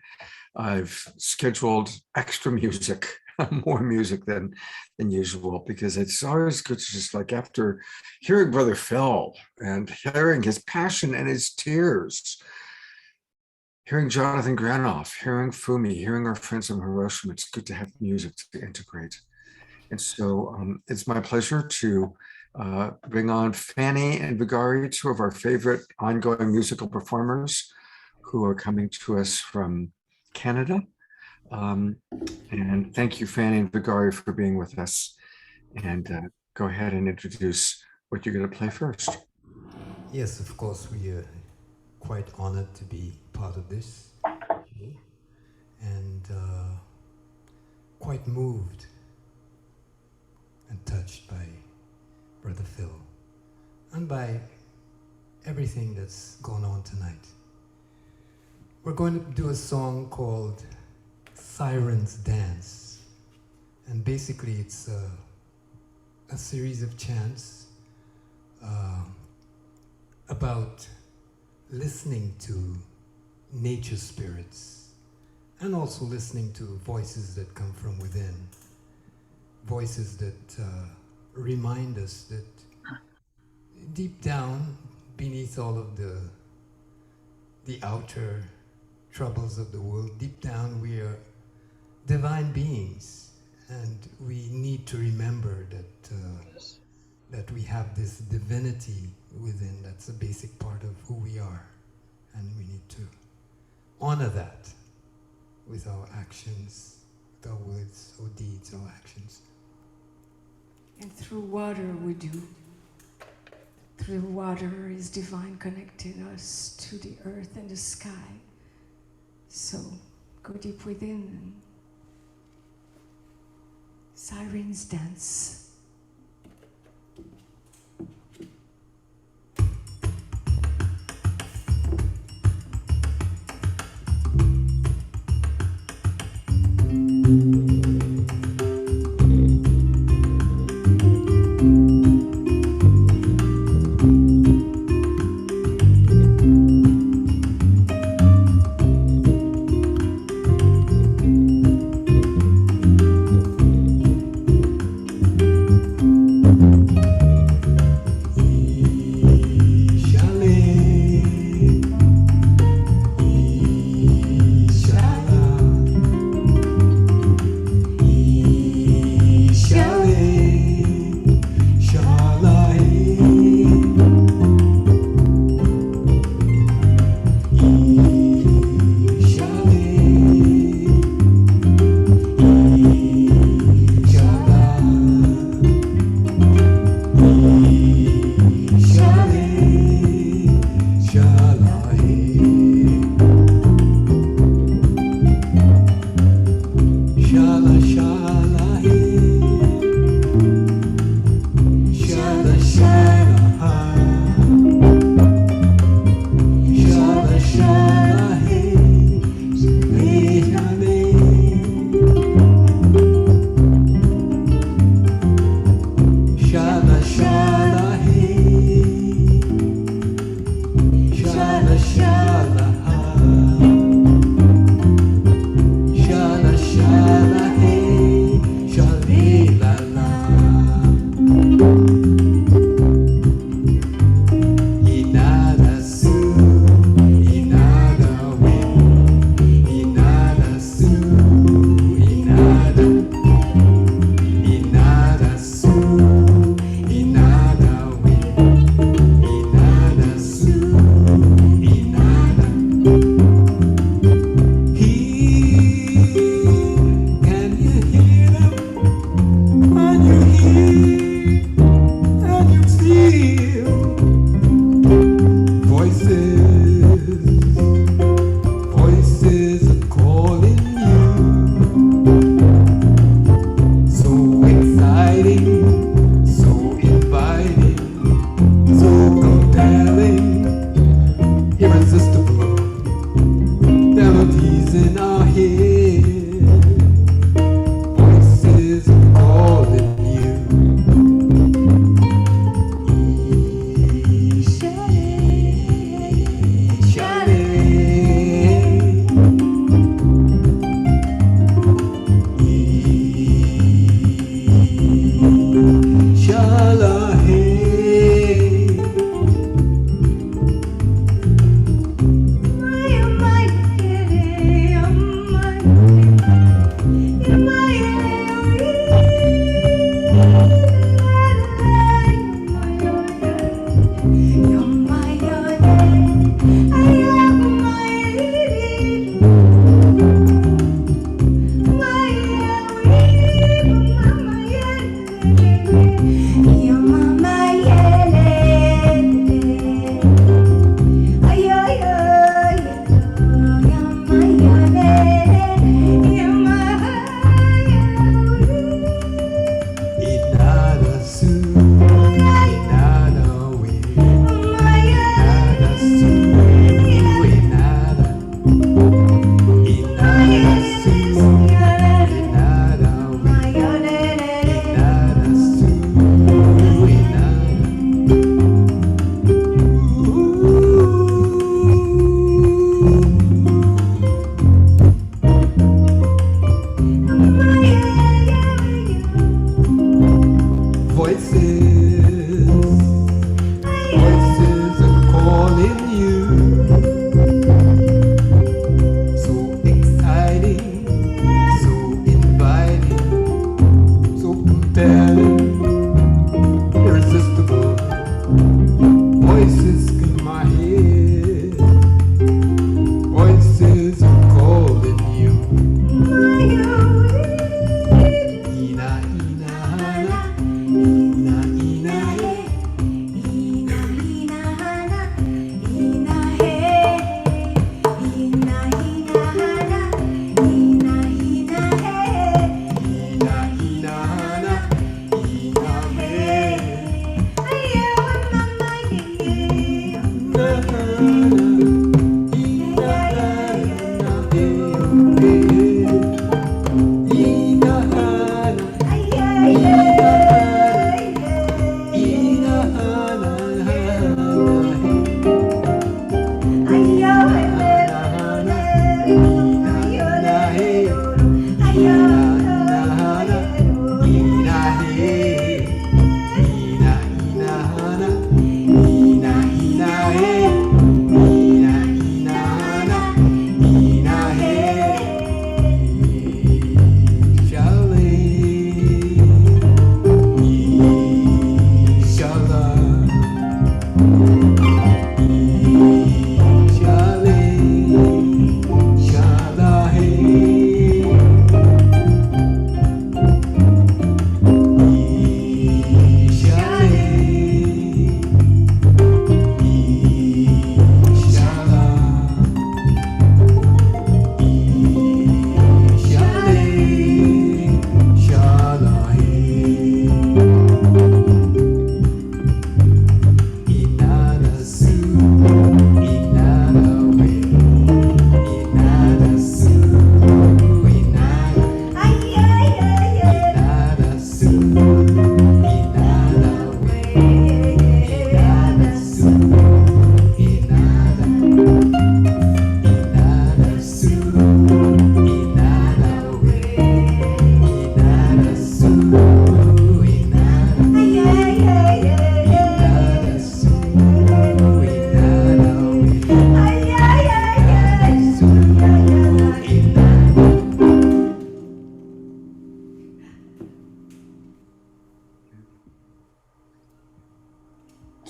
Speaker 2: I've scheduled extra music, more music than usual, because it's always good to just, like, after hearing Brother Phil and hearing his passion and his tears, hearing Jonathan Granoff, hearing Fumi, hearing our friends from Hiroshima, it's good to have music to integrate. And so it's my pleasure to bring on Fanny and Vigari, 2 of our favorite ongoing musical performers who are coming to us from Canada. And thank you, Fanny and Vigari, for being with us. And go ahead and introduce what you're going to play first.
Speaker 21: Yes, of course, we are quite honored to be part of this, and quite moved and touched by Brother Phil and by everything that's gone on tonight. We're going to do a song called Sirens Dance, and basically it's a series of chants about listening to nature spirits and also listening to voices that come from within, voices that remind us that deep down, beneath all of the outer troubles of the world, deep down we are divine beings, and we need to remember that we have this divinity within. That's a basic part of who we are, and we need to honor that with our actions, with our words or deeds or actions.
Speaker 22: And through water we do. Through water is divine connecting us to the earth and the sky. So go deep within and Sirens Dance.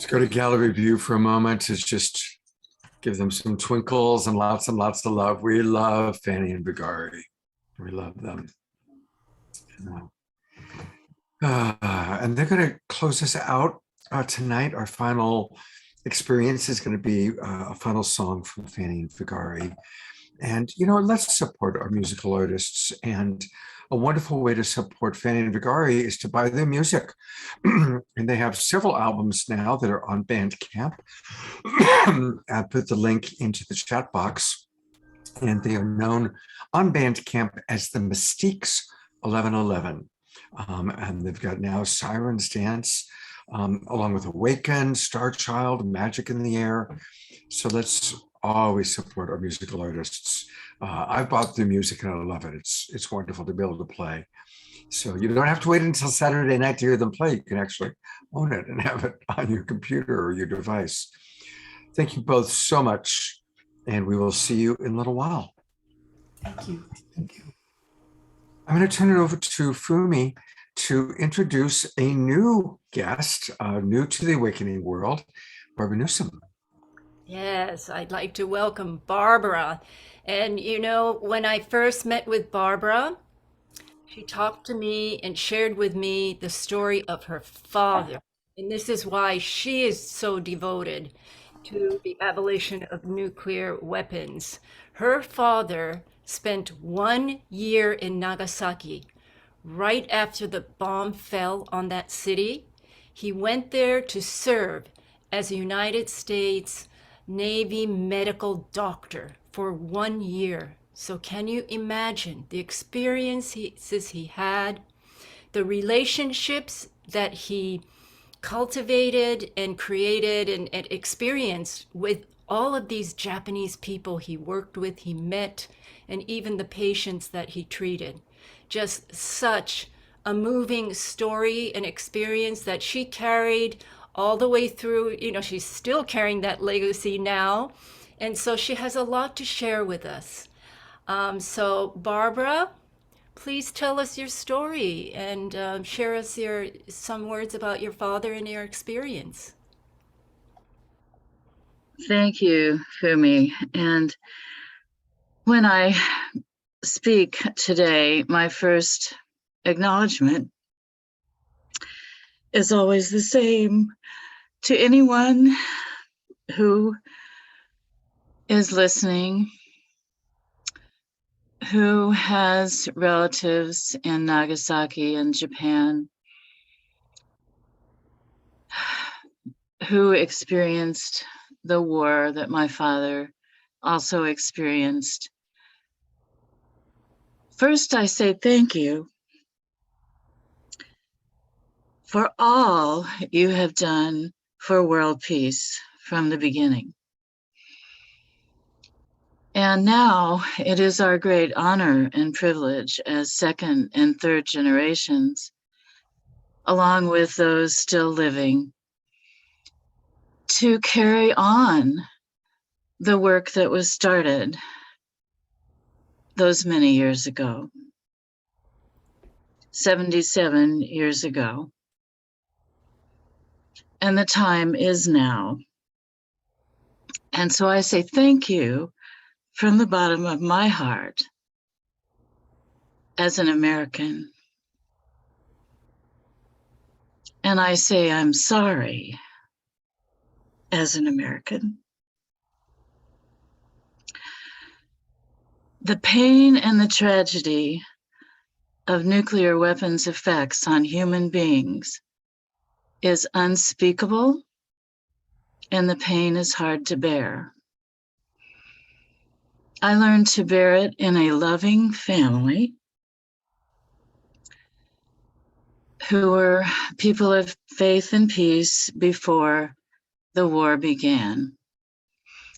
Speaker 2: Let's go to gallery view for a moment to just give them some twinkles and lots of love. We love Fanny and Vigari. We love them. And they're going to close us out tonight. Our final experience is going to be a final song from Fanny and Vigari. And, you know, let's support our musical artists. And a wonderful way to support Fanny and Vigari is to buy their music. And they have several albums now that are on Bandcamp. I put the link into the chat box. And they are known on Bandcamp as the Mystiques 1111. And they've got now Sirens Dance, along with Awaken, Star Child, Magic in the Air. So let's always support our musical artists. I've bought their music and I love it. It's wonderful to be able to play. So you don't have to wait until Saturday night to hear them play. You can actually own it and have it on your computer or your device. Thank you both so much. And we will see you in a little while.
Speaker 3: Thank you.
Speaker 2: Thank you. I'm going to turn it over to Fumi to introduce a new guest, new to the Awakening world, Barbara Newsom.
Speaker 3: Yes, I'd like to welcome Barbara. And you know, when I first met with Barbara, she talked to me and shared with me the story of her father. And this is why she is so devoted to the abolition of nuclear weapons. Her father spent 1 year in Nagasaki right after the bomb fell on that city. He went there to serve as a United States Navy medical doctor for 1 year. So can you imagine the experiences he had, the relationships that he cultivated and created and experienced with all of these Japanese people he worked with, he met, and even the patients that he treated. Just such a moving story and experience that she carried all the way through. You know, she's still carrying that legacy now. And so she has a lot to share with us. So Barbara, please tell us your story and share us some words about your father and your experience.
Speaker 1: Thank you, Fumi. And when I speak today, my first acknowledgement is always the same. To anyone who is listening, who has relatives in Nagasaki and Japan, who experienced the war that my father also experienced, First, I say thank you for all you have done for world peace from the beginning. And now it is our great honor and privilege as second and third generations, along with those still living, to carry on the work that was started those many years ago, 77 years ago. And the time is now. And so I say thank you from the bottom of my heart as an American. And I say I'm sorry as an American. The pain and the tragedy of nuclear weapons effects on human beings is unspeakable, and the pain is hard to bear. I learned to bear it in a loving family who were people of faith and peace before the war began.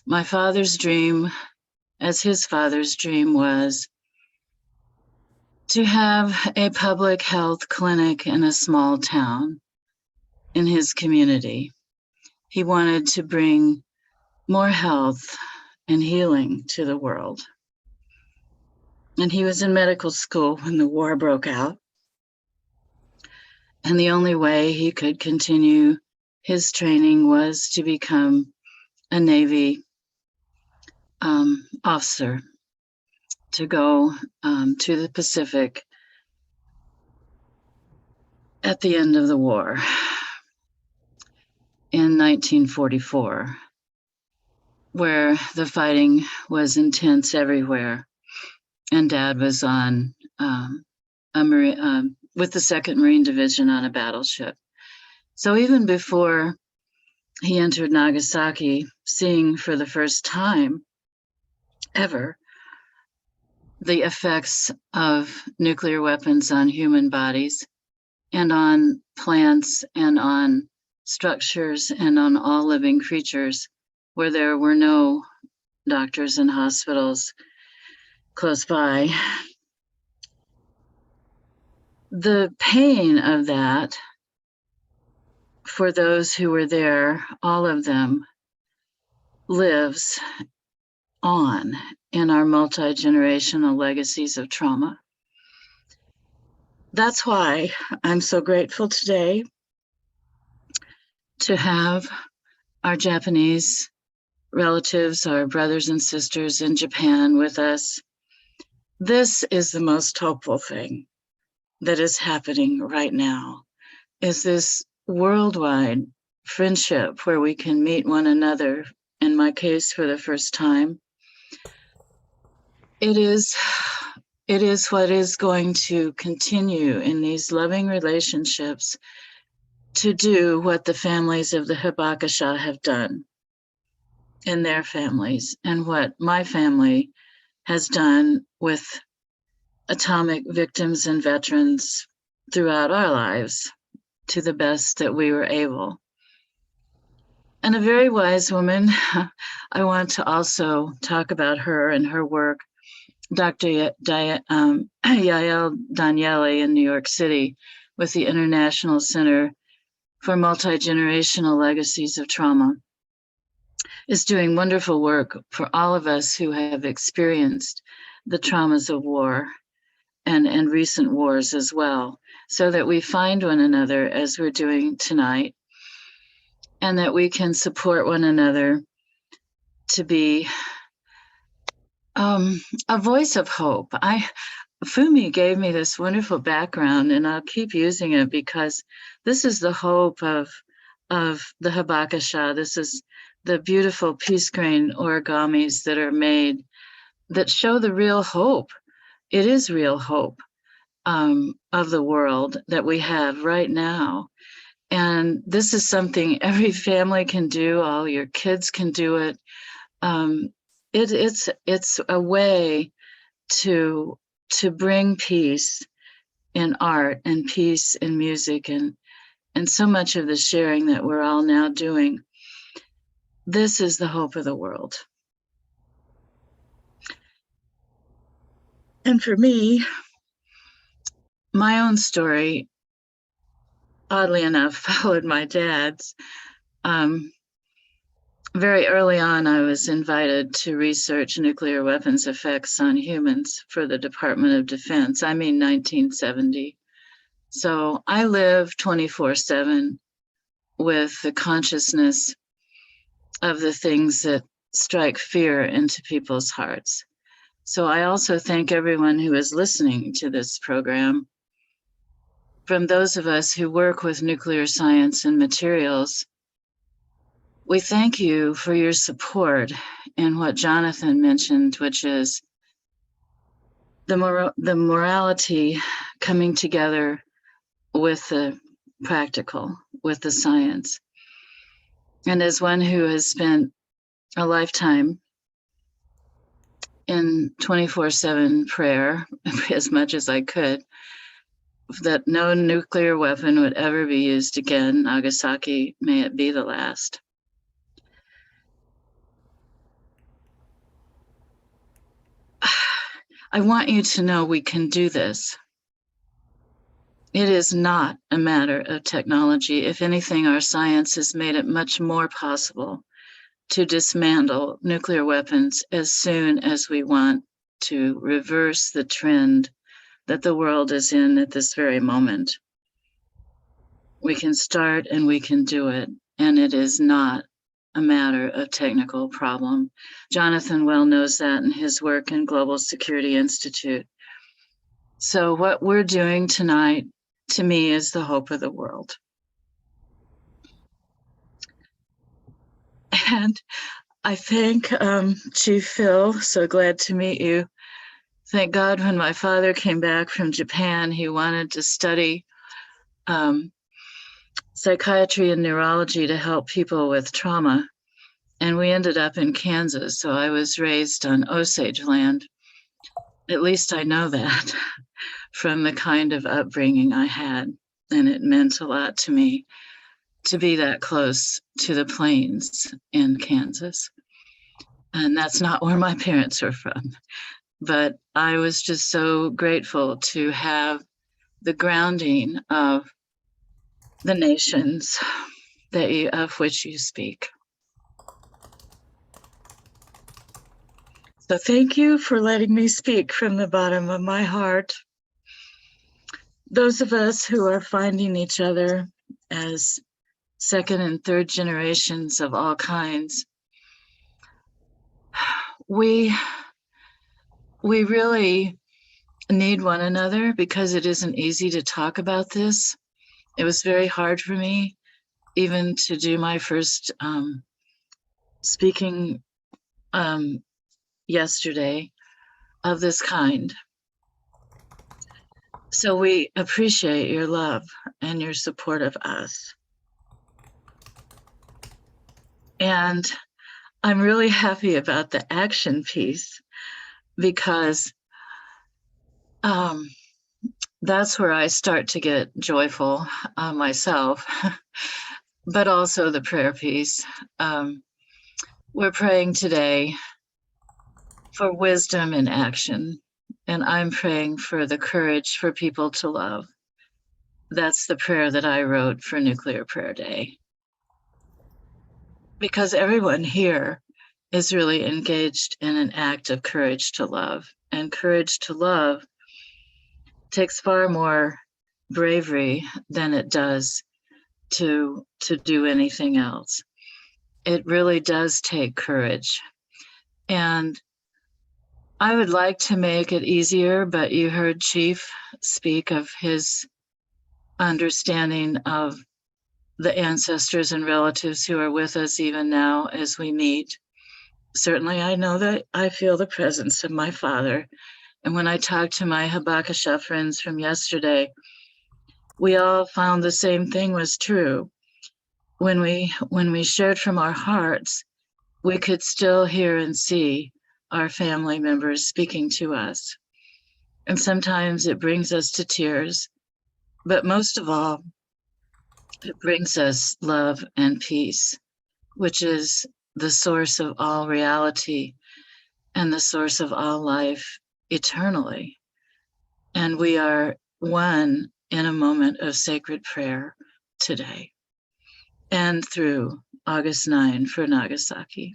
Speaker 1: My father's dream, as his father's dream, was to have a public health clinic in a small town in his community. He wanted to bring more health and healing to the world. And he was in medical school when the war broke out. And the only way he could continue his training was to become a Navy officer, to go to the Pacific at the end of the war in 1944, where the fighting was intense everywhere. And Dad was on with the 2nd Marine Division on a battleship. So even before he entered Nagasaki, seeing for the first time ever the effects of nuclear weapons on human bodies and on plants and on structures and on all living creatures where there were no doctors and hospitals close by. The pain of that for those who were there, all of them, lives on in our multi-generational legacies of trauma. That's why I'm so grateful today to have our Japanese relatives, our brothers and sisters in Japan with us. This is the most hopeful thing that is happening right now, is this worldwide friendship where we can meet one another, in my case for the first time. It is what is going to continue in these loving relationships to do what the families of the Hibakusha have done in their families, and what my family has done with atomic victims and veterans throughout our lives, to the best that we were able. And a very wise woman, I want to also talk about her and her work, Dr. Yael Daniele in New York City with the International Center for Multi-Generational Legacies of Trauma, is doing wonderful work for all of us who have experienced the traumas of war and recent wars as well, so that we find one another as we're doing tonight, and that we can support one another to be a voice of hope. Fumi gave me this wonderful background, and I'll keep using it because this is the hope of the Hibakusha. This is the beautiful peace grain origamis that are made that show the real hope. It is real hope of the world that we have right now. And this is something every family can do. All your kids can do it. It's a way to to bring peace in art and peace in music and so much of the sharing that we're all now doing. This is the hope of the world. And for me, my own story, oddly enough, followed my dad's. Very early on, I was invited to research nuclear weapons effects on humans for the Department of Defense. I mean, 1970. So I live 24/7 with the consciousness of the things that strike fear into people's hearts. So I also thank everyone who is listening to this program. From those of us who work with nuclear science and materials, we thank you for your support in what Jonathan mentioned, which is the morality coming together with the practical, with the science. And as one who has spent a lifetime in 24/7 prayer, as much as I could, that no nuclear weapon would ever be used again, Nagasaki, may it be the last. I want you to know we can do this. It is not a matter of technology. If anything, our science has made it much more possible to dismantle nuclear weapons as soon as we want to reverse the trend that the world is in at this very moment. We can start and we can do it, and it is not a matter of technical problem. Jonathan well knows that in his work in Global Security Institute. So what we're doing tonight, to me, is the hope of the world. And I thank Chief Phil, so glad to meet you. Thank God when my father came back from Japan, he wanted to study psychiatry and neurology to help people with trauma. And we ended up in Kansas, so I was raised on Osage land. At least I know that from the kind of upbringing I had. And it meant a lot to me to be that close to the plains in Kansas. And that's not where my parents are from. But I was just so grateful to have the grounding of the nations of which you speak. So thank you for letting me speak from the bottom of my heart. Those of us who are finding each other as second and third generations of all kinds, we really need one another because it isn't easy to talk about this. It was very hard for me even to do my first speaking yesterday of this kind. So we appreciate your love and your support of us. And I'm really happy about the action piece because that's where I start to get joyful myself, but also the prayer piece. We're praying today for wisdom in action, and I'm praying for the courage for people to love. That's the prayer that I wrote for Nuclear Prayer Day. Because everyone here is really engaged in an act of courage to love, and courage to love takes far more bravery than it does to do anything else. It really does take courage. And I would like to make it easier, but you heard Chief speak of his understanding of the ancestors and relatives who are with us even now as we meet. Certainly, I know that I feel the presence of my father. And when I talked to my Habakasha friends from yesterday, we all found the same thing was true. When we shared from our hearts, we could still hear and see our family members speaking to us. And sometimes it brings us to tears, but most of all, it brings us love and peace, which is the source of all reality and the source of all life eternally. And we are one in a moment of sacred prayer today and through August 9 for Nagasaki.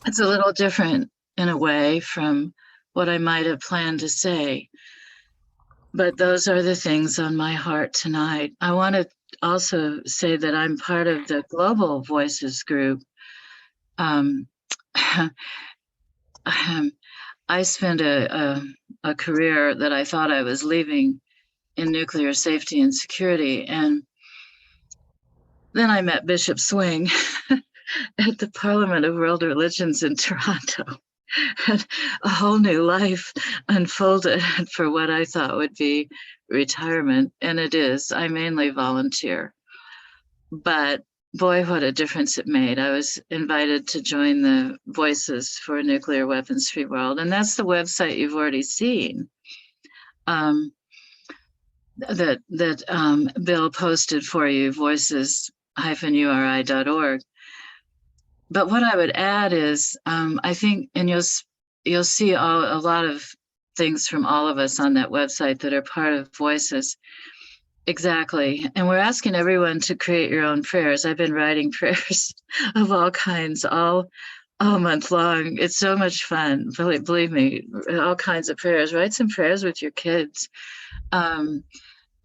Speaker 1: It's a little different in a way from what I might have planned to say, but those are the things on my heart tonight. I want to also say that I'm part of the Global Voices group. I spent a career that I thought I was leaving in nuclear safety and security, and then I met Bishop Swing at the Parliament of World Religions in Toronto. And a whole new life unfolded for what I thought would be retirement, and it is. I mainly volunteer, but boy, what a difference it made. I was invited to join the Voices for a Nuclear Weapons Free World, and that's the website you've already seen. That Bill posted for you, voices-uri.org. But what I would add is, I think, and you'll see a lot of things from all of us on that website that are part of Voices. Exactly. And we're asking everyone to create your own prayers. I've been writing prayers of all kinds all month long. It's so much fun. Believe me, all kinds of prayers. Write some prayers with your kids. I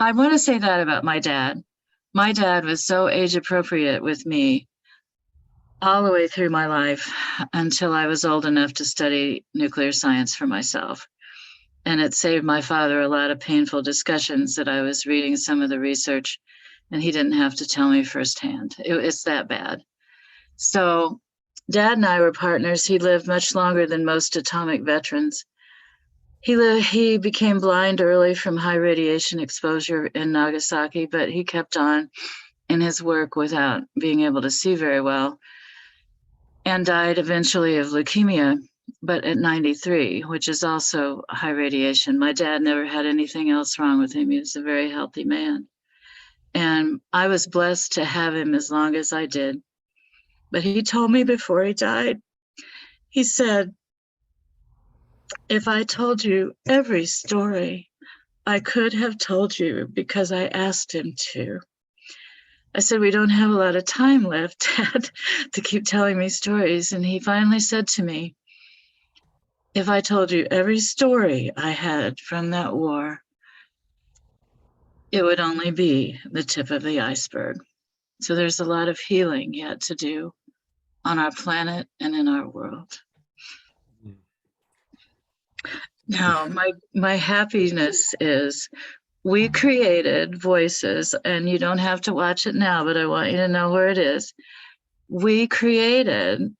Speaker 1: want to say that about my dad. My dad was so age appropriate with me all the way through my life until I was old enough to study nuclear science for myself. And it saved my father a lot of painful discussions that I was reading some of the research and he didn't have to tell me firsthand. It's that bad. So Dad and I were partners. He lived much longer than most atomic veterans. He became blind early from high radiation exposure in Nagasaki, but he kept on in his work without being able to see very well, and died eventually of leukemia, but at 93, which is also high radiation. My dad never had anything else wrong with him. He was a very healthy man. And I was blessed to have him as long as I did. But he told me before he died, he said, if I told you every story I could have told you because I asked him to. I said, we don't have a lot of time left, Dad, to keep telling me stories. And he finally said to me, if I told you every story I had from that war, it would only be the tip of the iceberg. So there's a lot of healing yet to do on our planet and in our world. Now, my happiness is we created Voices, and you don't have to watch it now, but I want you to know where it is. We created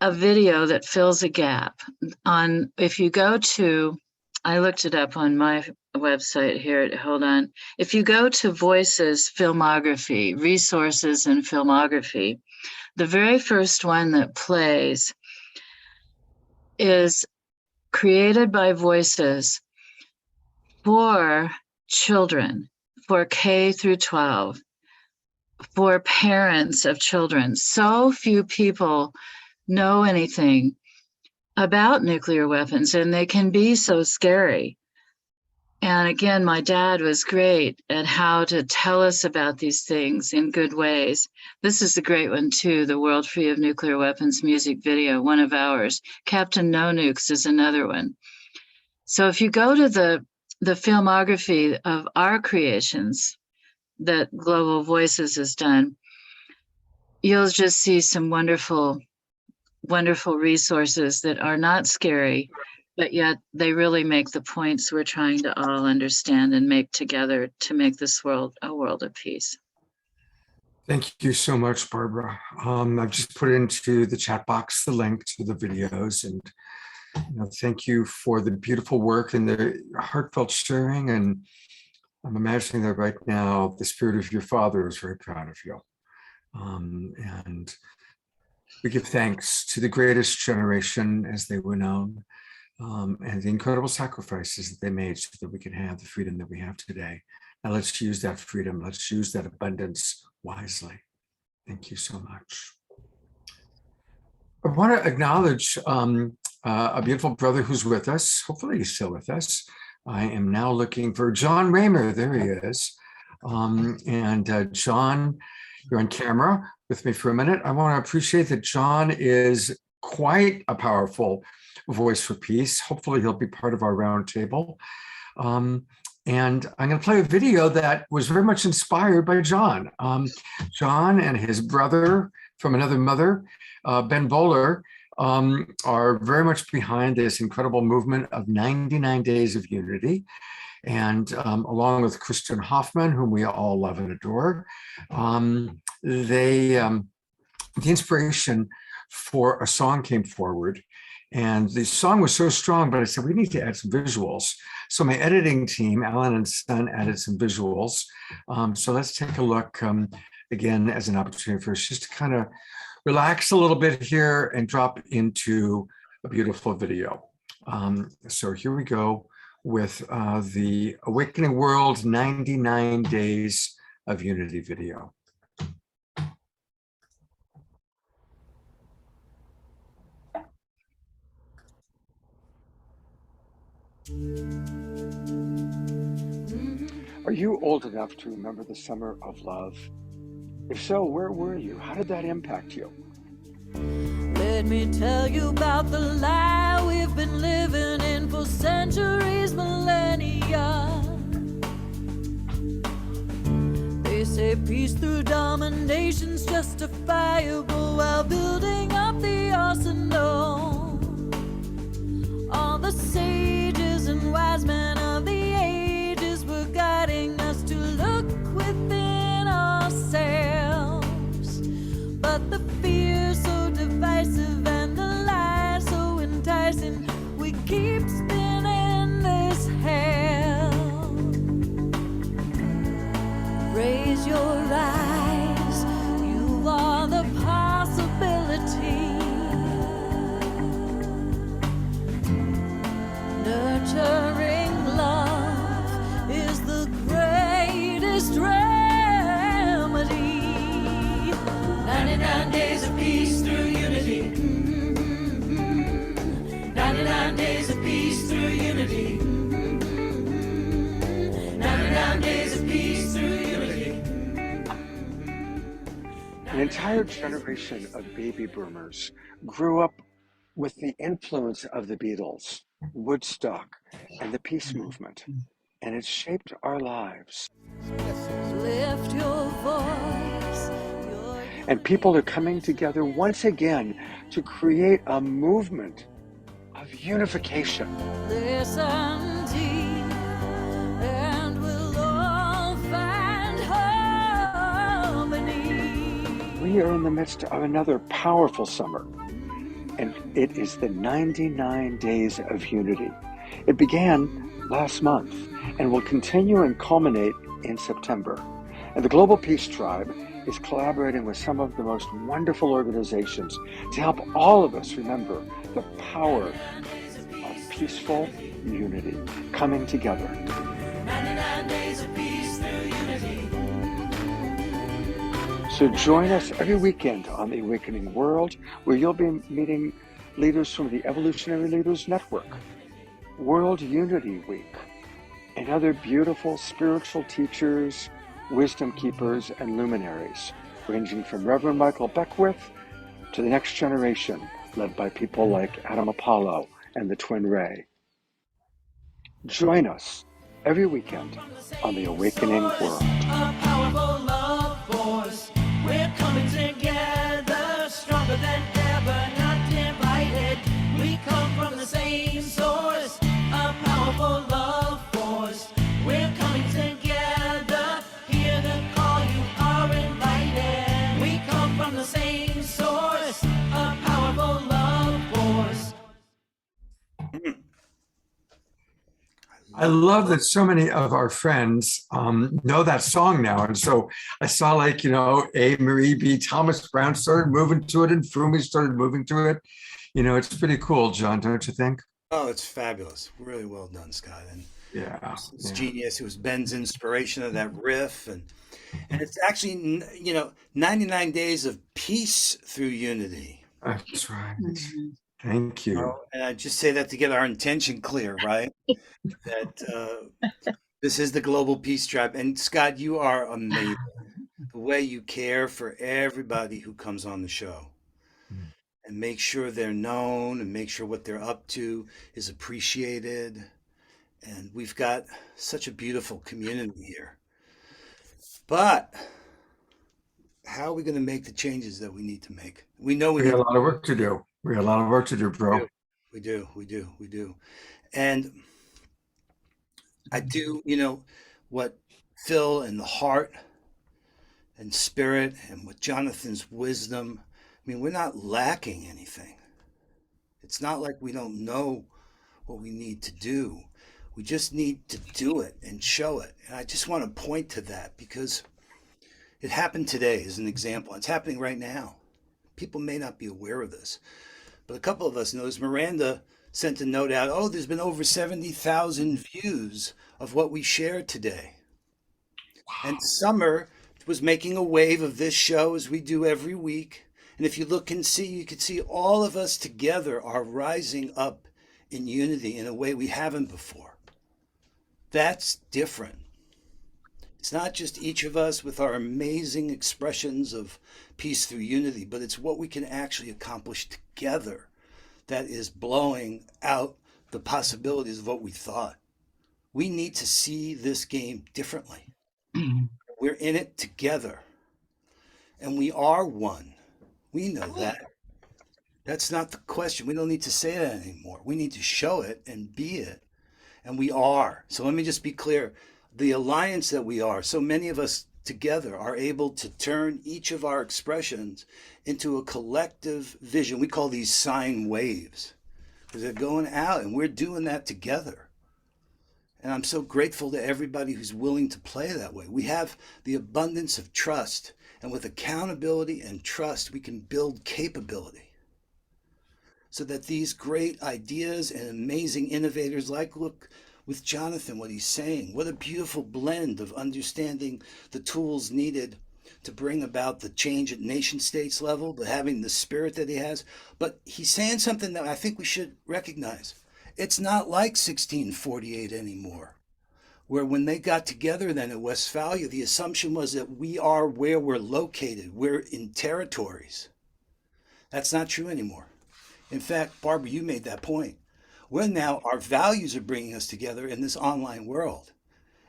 Speaker 1: a video that fills a gap. If you go to, I looked it up on my website here, hold on. If you go to Voices Filmography, Resources and Filmography, the very first one that plays is created by Voices for children, for K through 12, for parents of children. So few people know anything about nuclear weapons, and they can be so scary. And again, my dad was great at how to tell us about these things in good ways. This is a great one too, the World Free of Nuclear Weapons music video, one of ours. Captain No Nukes is another one. So if you go to the filmography of our creations that Global Voices has done, you'll just see some wonderful, wonderful resources that are not scary, but yet they really make the points we're trying to all understand and make together to make this world a world of peace.
Speaker 2: Thank you so much, Barbara. I've just put into the chat box the link to the videos, and thank you for the beautiful work and the heartfelt sharing. And I'm imagining that right now, the spirit of your father is very proud of you. And We give thanks to the greatest generation as they were known, and the incredible sacrifices that they made so that we can have the freedom that we have today. Now let's use that freedom. Let's use that abundance wisely. Thank you so much. I want to acknowledge a beautiful brother who's with us. Hopefully he's still with us. I am now looking for John Raymer. There he is. John, you're on camera with me for a minute. I want to appreciate that John is quite a powerful voice for peace. Hopefully he'll be part of our roundtable. And I'm going to play a video that was very much inspired by John. John and his brother from another mother, Ben Bowler, are very much behind this incredible movement of 99 Days of Unity. And along with Kristen Hoffman, whom we all love and adore, the inspiration for a song came forward. And the song was so strong, but I said, we need to add some visuals. So my editing team, Alan and Son, added some visuals. So let's take a look again as an opportunity for us just to kind of relax a little bit here and drop into a beautiful video. So here we go with the Awakening World 99 Days of Unity video. Are you old enough to remember the summer of love? If so, where were you? How did that impact you?
Speaker 4: Let me tell you about the lie we've been living in for centuries, millennia. They say peace through domination's justifiable while building up the arsenal. All the sages and wise men of the ages were guiding us to look within ourselves. But the fear so divisive and the lie so enticing, we keep spinning this hell. Raise your eyes, you are the possibility. Nurturing love is the greatest remedy. 99 days of peace through unity. 99 days of peace through unity. 99 days of peace through unity.
Speaker 2: An entire generation of baby boomers grew up with the influence of the Beatles, Woodstock, and the peace movement, and it shaped our lives.
Speaker 4: Lift your voice.
Speaker 2: And people are coming together once again to create a movement of unification.
Speaker 4: Listen deep, and we'll all find harmony.
Speaker 2: We are in the midst of another powerful summer, and it is the 99 Days of Unity. It began last month and will continue and culminate in September. And the Global Peace Tribe is collaborating with some of the most wonderful organizations to help all of us remember the power of peaceful unity, coming together.
Speaker 4: 99 days of peace through unity.
Speaker 2: So join us every weekend on the Awakening World, where you'll be meeting leaders from the Evolutionary Leaders Network, World Unity Week, and other beautiful spiritual teachers, wisdom keepers, and luminaries, ranging from Reverend Michael Beckwith to the next generation, led by people like Adam Apollo and the Twin Ray. Join us every weekend on the Awakening World.
Speaker 4: A powerful love force. We're coming together, stronger than ever, not divided. We come from the same source. A powerful love force. We're coming together. Hear the call, you are invited. We come from the same source. A powerful love force.
Speaker 2: I love that so many of our friends know that song now. And so I saw like, A. Marie B. Thomas Brown started moving to it and Fumi started moving to it. It's pretty cool, John, don't you think?
Speaker 7: Oh, it's fabulous. Really well done, Scott. And
Speaker 2: Yeah.
Speaker 7: it's genius. It was Ben's inspiration of that riff. And it's actually, 99 days of peace through unity.
Speaker 2: That's right. Thank you.
Speaker 7: Oh, and I just say that to get our intention clear, right? That this is the Global Peace Tribe. And Scott, you are amazing. The way you care for everybody who comes on the show and make sure they're known and make sure what they're up to is appreciated. And we've got such a beautiful community here. But how are we going to make the changes that we need to make? We know we
Speaker 2: got a lot of work to do. We got a lot of work to do, bro.
Speaker 7: We do. And I do, what Phil and the heart and spirit and with Jonathan's wisdom, we're not lacking anything. It's not like we don't know what we need to do. We just need to do it and show it. And I just want to point to that because it happened today as an example. It's happening right now. People may not be aware of this, but a couple of us knows. Miranda sent a note out, there's been over 70,000 views of what we shared today. Wow. And Summer was making a wave of this show as we do every week. And if you look and see, you can see all of us together are rising up in unity in a way we haven't before. That's different. It's not just each of us with our amazing expressions of peace through unity, but it's what we can actually accomplish together that is blowing out the possibilities of what we thought. We need to see this game differently. We're in it together. And we are one. We know that. That's not the question. We don't need to say that anymore. We need to show it and be it. And we are. So let me just be clear. The alliance that we are, so many of us together are able to turn each of our expressions into a collective vision. We call these sine waves because they're going out and we're doing that together. And I'm so grateful to everybody who's willing to play that way. We have the abundance of trust, and with accountability and trust, we can build capability so that these great ideas and amazing innovators, like look with Jonathan, what he's saying, what a beautiful blend of understanding the tools needed to bring about the change at nation states level, but having the spirit that he has. But he's saying something that I think we should recognize. It's not like 1648 anymore, where when they got together then at Westphalia, the assumption was that we are where we're located. We're in territories. That's not true anymore. In fact, Barbara, you made that point. We're now, our values are bringing us together in this online world.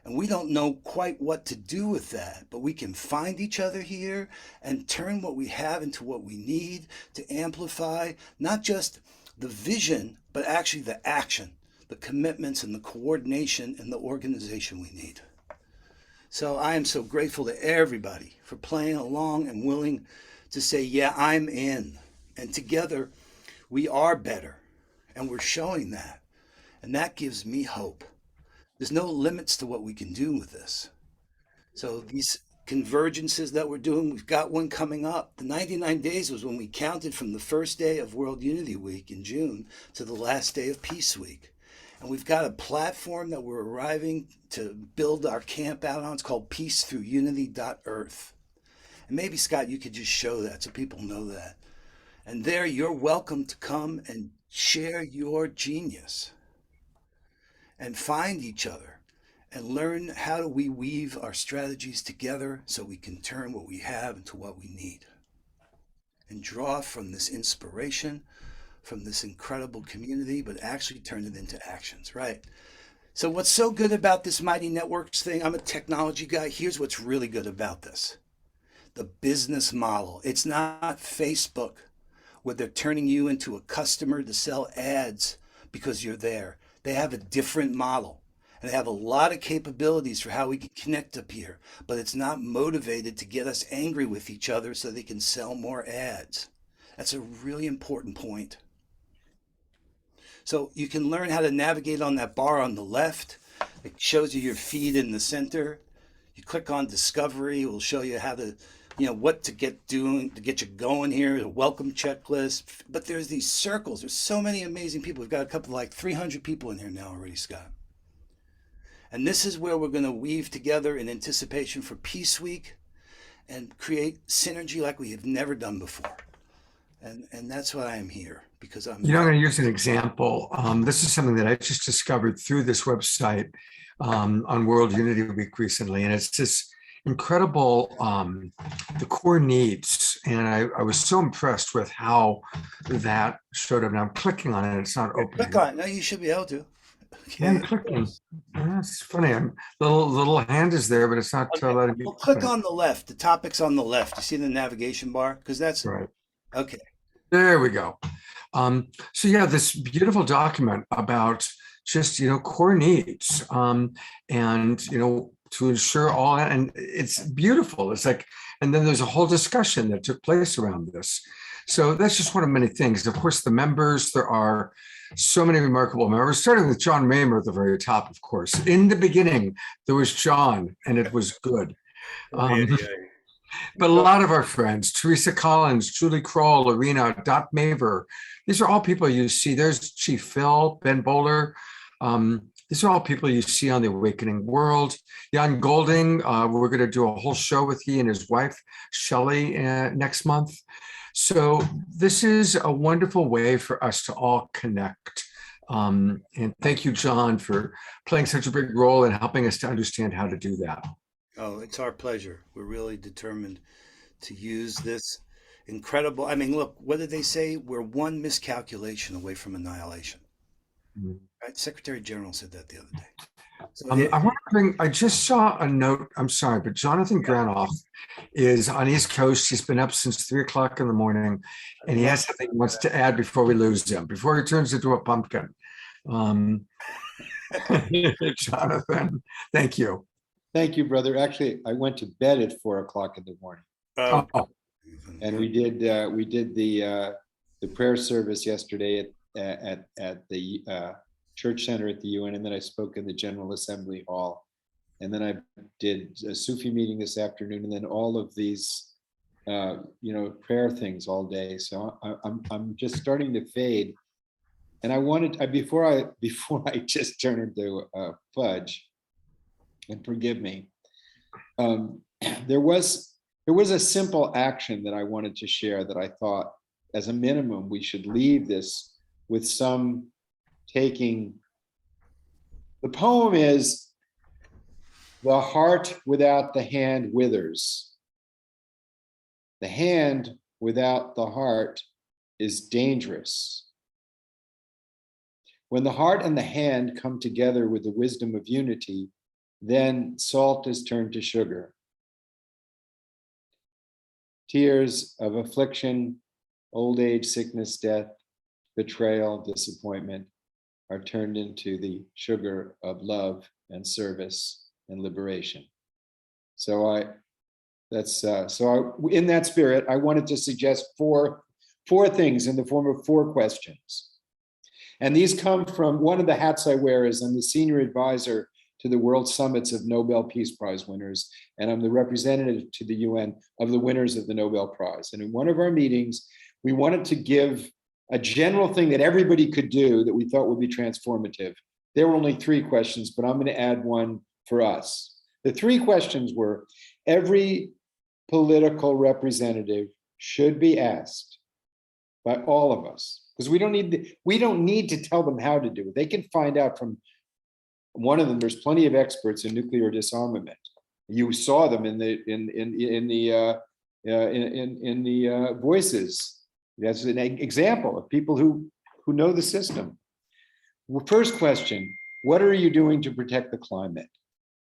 Speaker 7: And we don't know quite what to do with that, but we can find each other here and turn what we have into what we need to amplify, not just the vision, but actually the action, the commitments and the coordination and the organization we need. So I am so grateful to everybody for playing along and willing to say, yeah, I'm in. And together we are better. And we're showing that. And that gives me hope. There's no limits to what we can do with this. So these convergences that we're doing, we've got one coming up. The 99 days was when we counted from the first day of World Unity Week in June to the last day of Peace Week. And we've got a platform that we're arriving to build our camp out on. It's called peacethrough.unity.earth. And maybe, Scott, you could just show that so people know that. And there you're welcome to come and share your genius and find each other and learn how do we weave our strategies together so we can turn what we have into what we need and draw from this inspiration, from this incredible community, but actually turn it into actions, right? So what's so good about this Mighty Networks thing, I'm a technology guy. Here's what's really good about this. The business model. It's not Facebook, where they're turning you into a customer to sell ads because you're there. They have a different model. And they have a lot of capabilities for how we can connect up here. But it's not motivated to get us angry with each other so they can sell more ads. That's a really important point. So you can learn how to navigate on that bar on the left. It shows you your feed in the center. You click on discovery, it will show you how to, what to get doing to get you going here, a welcome checklist. But there's these circles. There's so many amazing people. We've got a couple, like 300 people in here now already, Scott. And this is where we're going to weave together in anticipation for Peace Week and create synergy like we have never done before. And that's why I'm here, because I'm
Speaker 2: going to use an example. This is something that I just discovered through this website on World Unity Week recently, and it's this incredible, the core needs. And I was so impressed with how that showed up. And I'm clicking on it, it's not opening.
Speaker 7: Click on it. No, you should be able to.
Speaker 2: Okay. I'm clicking. That's funny. Little hand is there, but it's not letting me.
Speaker 7: Well, click on the left. The topic's on the left. You see the navigation bar? Because that's
Speaker 2: right.
Speaker 7: Okay.
Speaker 2: There we go. So yeah, this beautiful document about just, core needs, and, to ensure all that, and it's beautiful. It's like, and then there's a whole discussion that took place around this. So that's just one of many things. Of course, the members, there are so many remarkable members, starting with John Raymer at the very top, of course. In the beginning, there was John, and it was good. But a lot of our friends, Teresa Collins, Julie Kroll, Arena, Dot Maver, these are all people you see. There's Chief Phil, Ben Bowler. These are all people you see on the Awakening World. Jan Golding, we're going to do a whole show with he and his wife, Shelley, next month. So this is a wonderful way for us to all connect. And thank you, John, for playing such a big role in helping us to understand how to do that.
Speaker 7: Oh, it's our pleasure. We're really determined to use this incredible. I mean, look, what did they say? We're one miscalculation away from annihilation.
Speaker 2: Mm-hmm.
Speaker 7: Right? Secretary General said that the other day. So
Speaker 2: I want to bring, I just saw a note, I'm sorry, but Jonathan Granoff is on East Coast. He's been up since 3 o'clock in the morning, and he has something he wants to add before we lose him, before he turns into a pumpkin. Jonathan, thank you.
Speaker 11: Thank you, brother. Actually, I went to bed at 4 o'clock in the morning. And we did the prayer service yesterday at the church center at the UN, and then I spoke in the General Assembly Hall, and then I did a Sufi meeting this afternoon, and then all of these prayer things all day. So I'm just starting to fade, and I wanted before I just turn into fudge, and forgive me, there was a simple action that I wanted to share that I thought, as a minimum, we should leave this with some taking. The poem is, "The heart without the hand withers. The hand without the heart is dangerous. When the heart and the hand come together with the wisdom of unity, then salt is turned to sugar. Tears of affliction, old age, sickness, death, betrayal, disappointment are turned into the sugar of love and service and liberation." So in that spirit, I wanted to suggest four things in the form of 4 questions. And these come from one of the hats I wear is I'm the senior advisor to the World Summits of Nobel Peace Prize winners, and I'm the representative to the UN of the winners of the Nobel Prize. And in one of our meetings, we wanted to give a general thing that everybody could do that we thought would be transformative. There were only 3 questions, but I'm going to add one for us. The 3 questions were, every political representative should be asked by all of us, because we don't need to tell them how to do it. They can find out from one of them. There's plenty of experts in nuclear disarmament. You saw them in the voices. That's an example of people who know the system. Well, first question, what are you doing to protect the climate?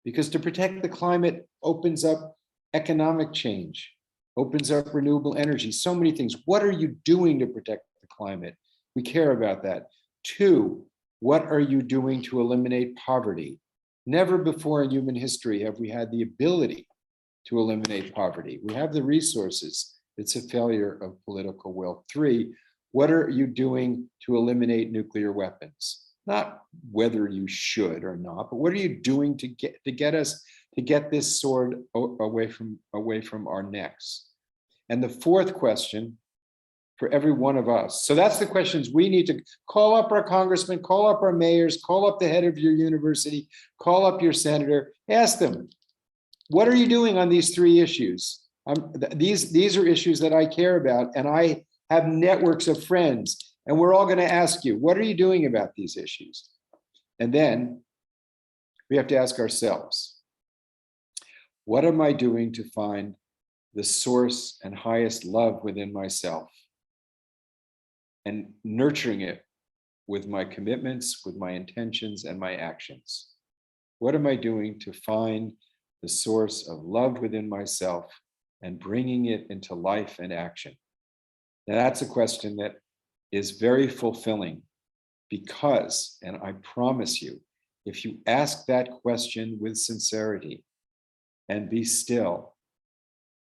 Speaker 11: Because to protect the climate opens up economic change, opens up renewable energy, so many things. What are you doing to protect the climate? We care about that. 2, what are you doing to eliminate poverty? Never before in human history have we had the ability to eliminate poverty. We have the resources. It's a failure of political will. 3, what are you doing to eliminate nuclear weapons? not whether you should or not, but what are you doing to get this sword away from our necks? And the fourth question for every one of us. So that's the questions we need to call up our congressmen, call up our mayors, call up the head of your university, call up your senator, ask them, what are you doing on these three issues? These are issues that I care about, and I have networks of friends, and we're all going to ask you, what are you doing about these issues? And then we have to ask ourselves, what am I doing to find the source and highest love within myself, and nurturing it with my commitments, with my intentions and my actions? What am I doing to find the source of love within myself and bringing it into life and action? Now, that's a question that is very fulfilling, because, and I promise you, if you ask that question with sincerity and be still,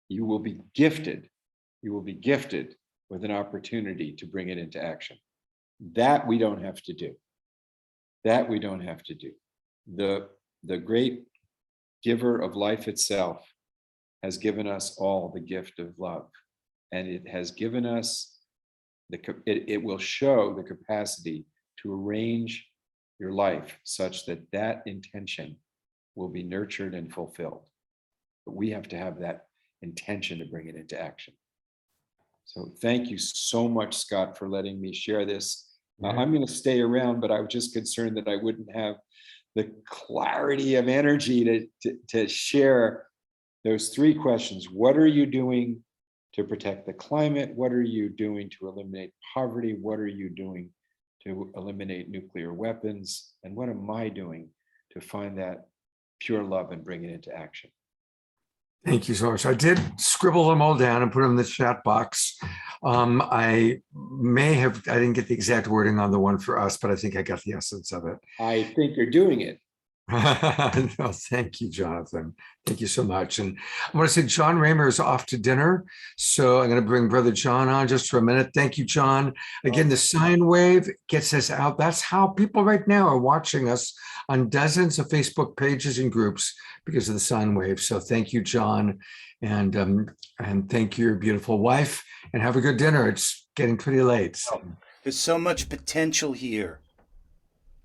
Speaker 11: you will be gifted with an opportunity to bring it into action. That we don't have to do. That we don't have to do. The great giver of life itself has given us all the gift of love, and it has given us it will show the capacity to arrange your life such that that intention will be nurtured and fulfilled. But we have to have that intention to bring it into action. So thank you so much, Scott, for letting me share this. I'm going to stay around, but I was just concerned that I wouldn't have the clarity of energy to share those three questions. What are you doing to protect the climate? What are you doing to eliminate poverty? What are you doing to eliminate nuclear weapons? And what am I doing to find that pure love and bring it into action?
Speaker 2: Thank you so much. I did scribble them all down and put them in the chat box. I didn't get the exact wording on the one for us, but I think I got the essence of it.
Speaker 11: I think you're doing it.
Speaker 2: No, thank you, Jonathan. Thank you so much. And I want to say John Raymer is off to dinner, so I'm going to bring Brother John on just for a minute. Thank you, John. Again, the sine wave gets us out. That's how people right now are watching us on dozens of Facebook pages and groups because of the sine wave. So thank you, John, and thank you, your beautiful wife, and have a good dinner. It's getting pretty late. So.
Speaker 7: There's so much potential here.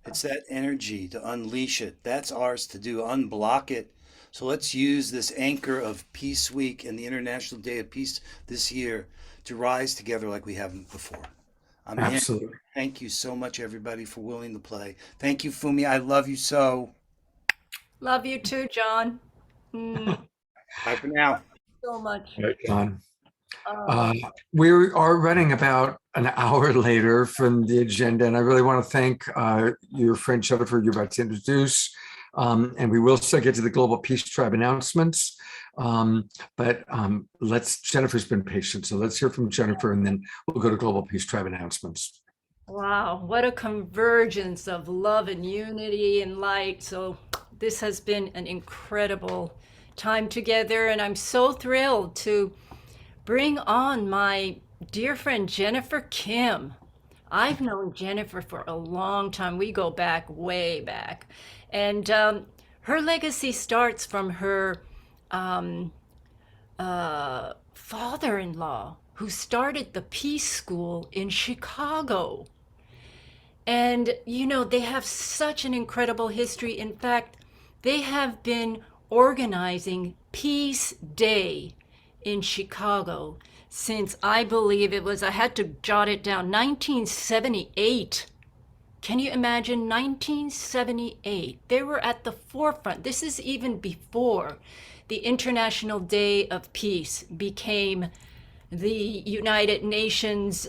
Speaker 7: It's that energy to unleash it. That's ours to do, unblock it. So let's use this anchor of Peace Week and the International Day of Peace this year to rise together like we haven't before.
Speaker 2: Absolutely.
Speaker 7: Thank you so much, everybody, for willing to play. Thank you, Fumi. I love you so.
Speaker 3: Love you too, John.
Speaker 7: Bye for now.
Speaker 3: So much.
Speaker 2: Right, John. We are running about an hour later from the agenda, and I really want to thank your friend Jennifer you're about to introduce, and we will still get to the Global Peace Tribe announcements, but Jennifer's been patient, so let's hear from Jennifer, and then we'll go to Global Peace Tribe announcements.
Speaker 3: Wow, what a convergence of love and unity and light. So this has been an incredible time together, and I'm so thrilled to bring on my dear friend Jennifer Kim. I've known Jennifer for a long time. We go back, way back. And her legacy starts from her father-in-law, who started the Peace School in Chicago. And, you know, they have such an incredible history. In fact, they have been organizing Peace Day in Chicago since, I believe it was, I had to jot it down, 1978. Can you imagine? 1978. They were at the forefront. This is even before the International Day of Peace became the United Nations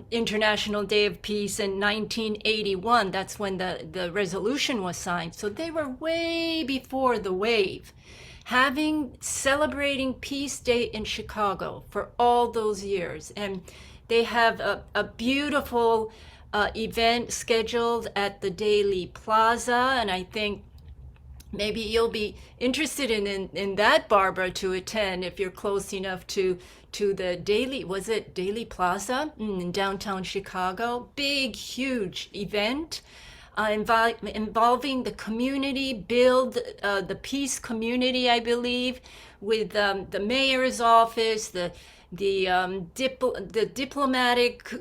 Speaker 3: International Day of Peace in 1981. That's when the resolution was signed. So they were way before the wave, celebrating Peace Day in Chicago for all those years. And they have a beautiful event scheduled at the Daily Plaza, and I think maybe you'll be interested in that, Barbara, to attend if you're close enough to the Daily Plaza in downtown Chicago. Big, huge event. involving the community, build the peace community, I believe, with the mayor's office, the diplomatic,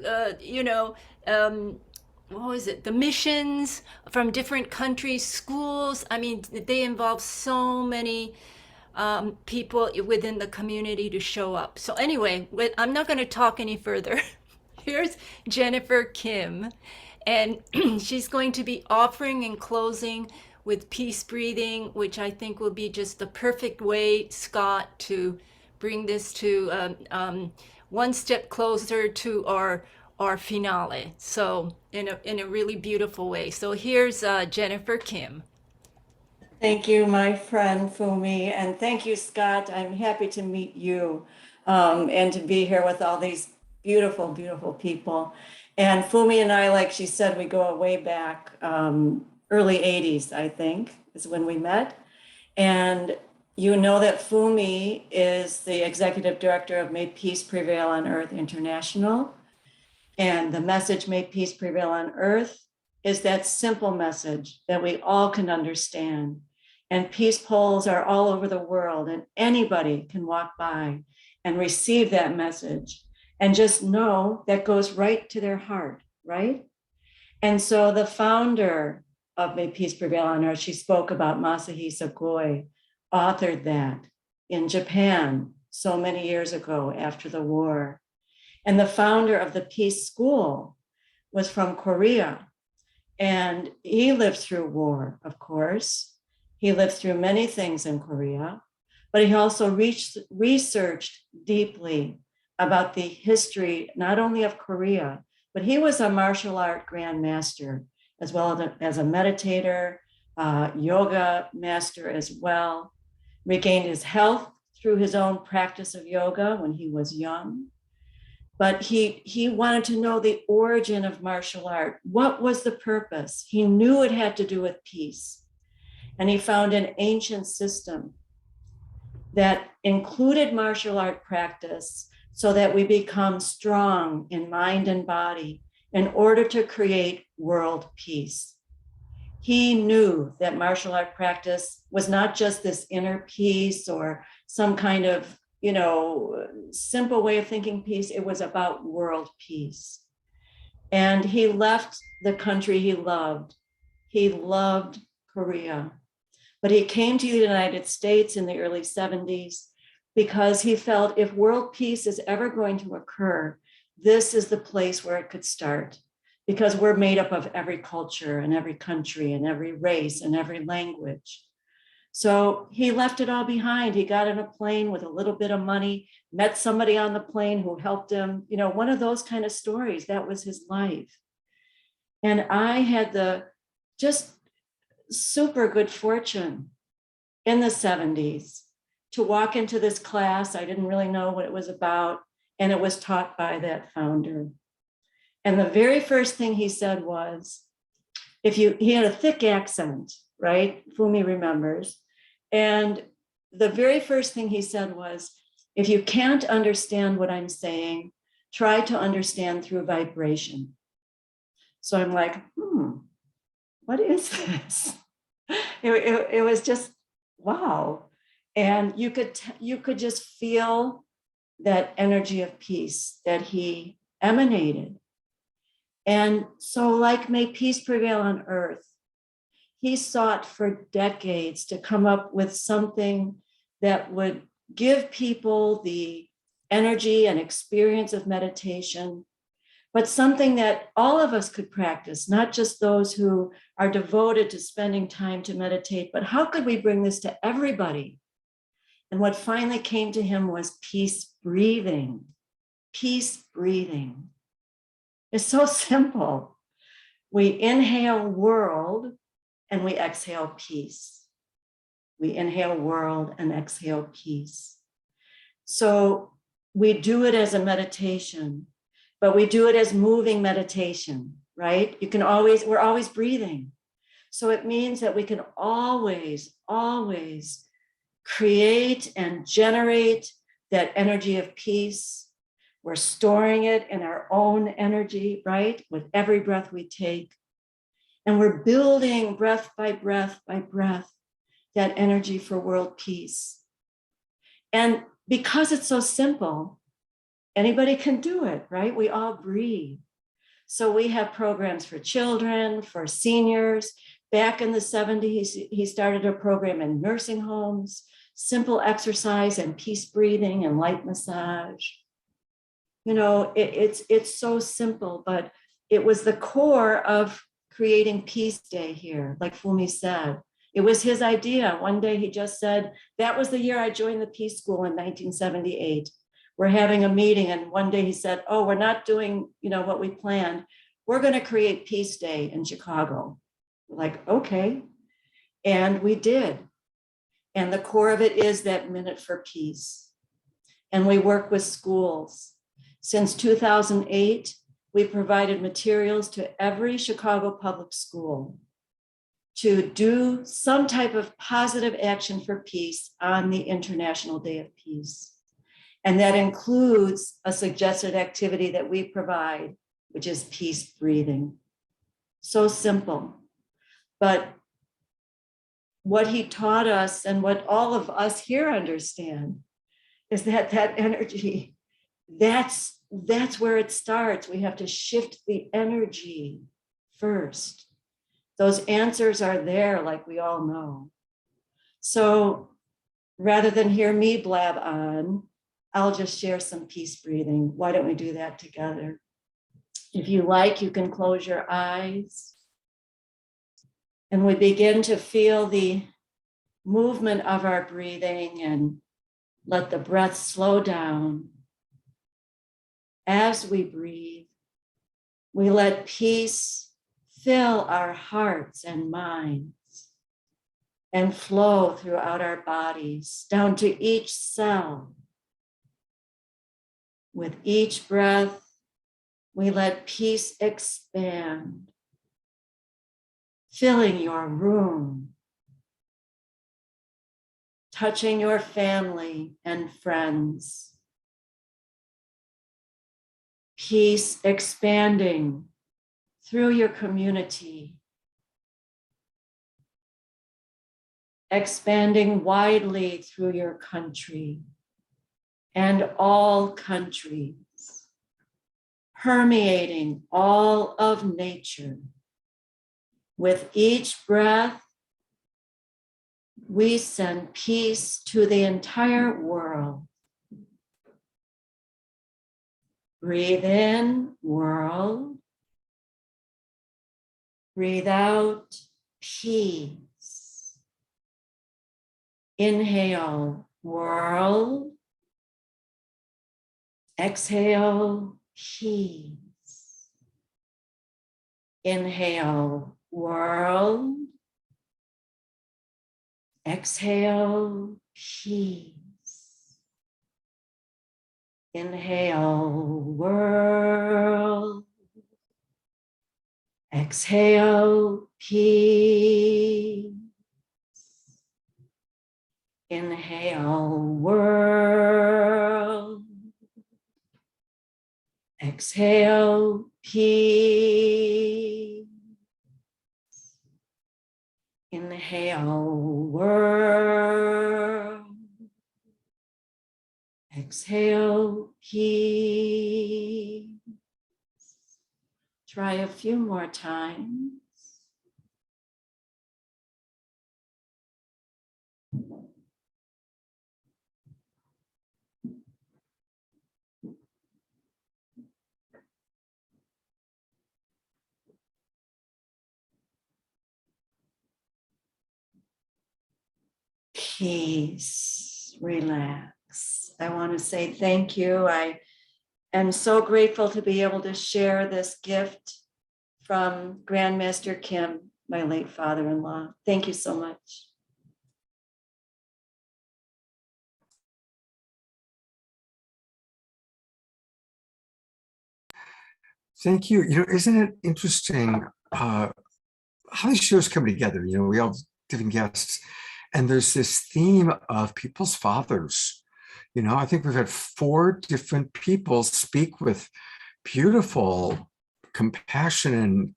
Speaker 3: what was it? The missions from different countries, schools. I mean, they involve so many people within the community to show up. So anyway, I'm not going to talk any further. Here's Jennifer Kim, and she's going to be offering and closing with peace breathing, which I think will be just the perfect way, Scott, to bring this to one step closer to our finale. So in a really beautiful way. So here's Jennifer Kim.
Speaker 6: Thank you, my friend Fumi, and thank you, Scott. I'm happy to meet you and to be here with all these beautiful, beautiful people. And Fumi and I, like she said, we go way back, early 80s, I think, is when we met. And you know that Fumi is the executive director of May Peace Prevail on Earth International. And the message, May Peace Prevail on Earth, is that simple message that we all can understand. And peace poles are all over the world, and anybody can walk by and receive that message and just know that goes right to their heart, right? And so the founder of May Peace Prevail on Earth, she spoke about Masahisa Goi, authored that in Japan so many years ago after the war. And the founder of the Peace School was from Korea. And he lived through war, of course. He lived through many things in Korea, but he also researched deeply about the history, not only of Korea, but he was a martial art grandmaster, as well as a meditator, yoga master as well. Regained his health through his own practice of yoga when he was young. But he wanted to know the origin of martial art. What was the purpose? He knew it had to do with peace. And he found an ancient system that included martial art practice so that we become strong in mind and body in order to create world peace. He knew that martial art practice was not just this inner peace or some kind of, simple way of thinking peace. It was about world peace. And he left the country he loved. He loved Korea. But he came to the United States in the early 70s because he felt if world peace is ever going to occur, this is the place where it could start, because we're made up of every culture and every country and every race and every language. So he left it all behind. He got in a plane with a little bit of money, met somebody on the plane who helped him, one of those kind of stories. That was his life. And I had the just super good fortune in the 70s to walk into this class. I didn't really know what it was about, and it was taught by that founder. And the very first thing he said was, he had a thick accent, right? Fumi remembers. And the very first thing he said was, if you can't understand what I'm saying, try to understand through vibration. So I'm like, what is this? It was just, wow. And you could just feel that energy of peace that he emanated. And so, like May Peace Prevail on Earth, he sought for decades to come up with something that would give people the energy and experience of meditation, but something that all of us could practice, not just those who are devoted to spending time to meditate, but how could we bring this to everybody? And what finally came to him was peace breathing. Peace breathing. It's so simple. We inhale world and we exhale peace. We inhale world and exhale peace. So we do it as a meditation, but we do it as moving meditation, right? We're always breathing. So it means that we can always create and generate that energy of peace. We're storing it in our own energy, right? With every breath we take. And we're building breath by breath by breath that energy for world peace. And because it's so simple, anybody can do it, right? We all breathe. So we have programs for children, for seniors. Back in the 70s, he started a program in nursing homes, simple exercise and peace breathing and light massage. You know, it's so simple, but it was the core of creating Peace Day here, like Fumi said. It was his idea. One day he just said, that was the year I joined the Peace School in 1978. We're having a meeting, and one day he said, oh, we're not doing, you know, what we planned. We're going to create Peace Day in Chicago. We're like, okay. And we did. And the core of it is that minute for peace. And we work with schools. Since 2008, we provided materials to every Chicago public school to do some type of positive action for peace on the International Day of Peace. And that includes a suggested activity that we provide, which is peace breathing. So simple. But what he taught us and what all of us here understand is that that energy, that's where it starts. We have to shift the energy first. Those answers are there, like we all know. So rather than hear me blab on, I'll just share some peace breathing. Why don't we do that together? If you like, you can close your eyes. And we begin to feel the movement of our breathing and let the breath slow down. As we breathe, we let peace fill our hearts and minds and flow throughout our bodies, down to each cell. With each breath, we let peace expand, filling your room, touching your family and friends. Peace expanding through your community, expanding widely through your country and all countries, permeating all of nature. With each breath, we send peace to the entire world. Breathe in, world. Breathe out, peace. Inhale, world. Exhale, peace. Inhale, world. Exhale, peace. Inhale, world. Exhale, peace. Inhale, world. Exhale, peace. Inhale, world. Exhale, peace. Try a few more times. Peace, relax. I want to say thank you. I am so grateful to be able to share this gift from Grandmaster Kim, my late father-in-law. Thank you so much.
Speaker 2: Thank you. You know, isn't it interesting how these shows come together? You know, we all have different guests, and there's this theme of people's fathers. You know, I think we've had 4 different people speak with beautiful compassion and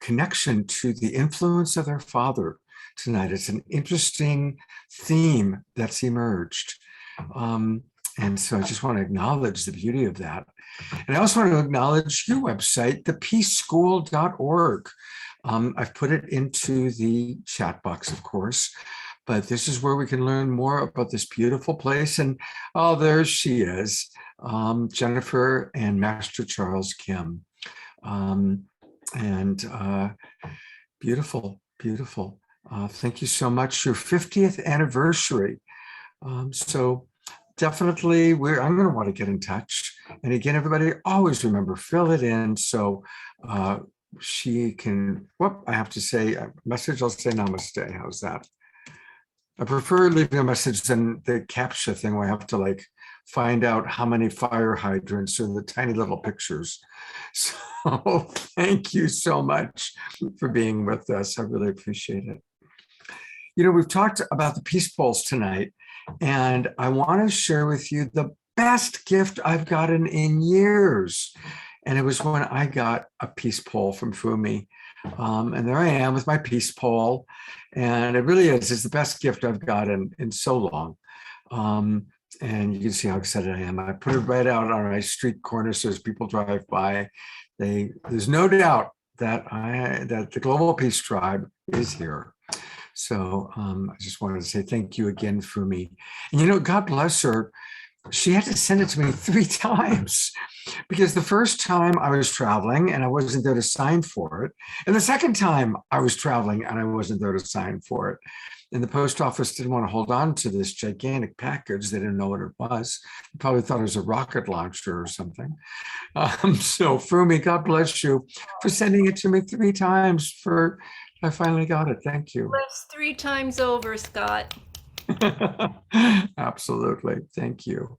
Speaker 2: connection to the influence of their father tonight. It's an interesting theme that's emerged. And so I just want to acknowledge the beauty of that. And I also want to acknowledge your website, thepeaceschool.org. I've put it into the chat box, of course, but this is where we can learn more about this beautiful place. And oh, there she is, Jennifer and Master Charles Kim. Beautiful, beautiful. Thank you so much. Your 50th anniversary. So definitely, I'm going to want to get in touch. And again, everybody, always remember, fill it in so she can, I have to say a message, I'll say namaste. How's that? I prefer leaving a message than the CAPTCHA thing where I have to like find out how many fire hydrants are in the tiny little pictures. So thank you so much for being with us. I really appreciate it. You know, we've talked about the Peace Bowls tonight, and I want to share with you the best gift I've gotten in years. And it was when I got a peace pole from Fumi. And there I am with my peace pole. And it really is, it's the best gift I've gotten in so long. And you can see how excited I am. I put it right out on my street corner so as people drive by, there's no doubt that the Global Peace Tribe is here. So I just wanted to say thank you again, Fumi. And you know, God bless her. She had to send it to me 3 times because the first time I was traveling and I wasn't there to sign for it. And the second time I was traveling and I wasn't there to sign for it. And the post office didn't want to hold on to this gigantic package. They didn't know what it was. They probably thought it was a rocket launcher or something. So Fumi, God bless you for sending it to me 3 times I finally got it. Thank you.
Speaker 3: Bless 3 times over, Scott.
Speaker 2: Absolutely. Thank you.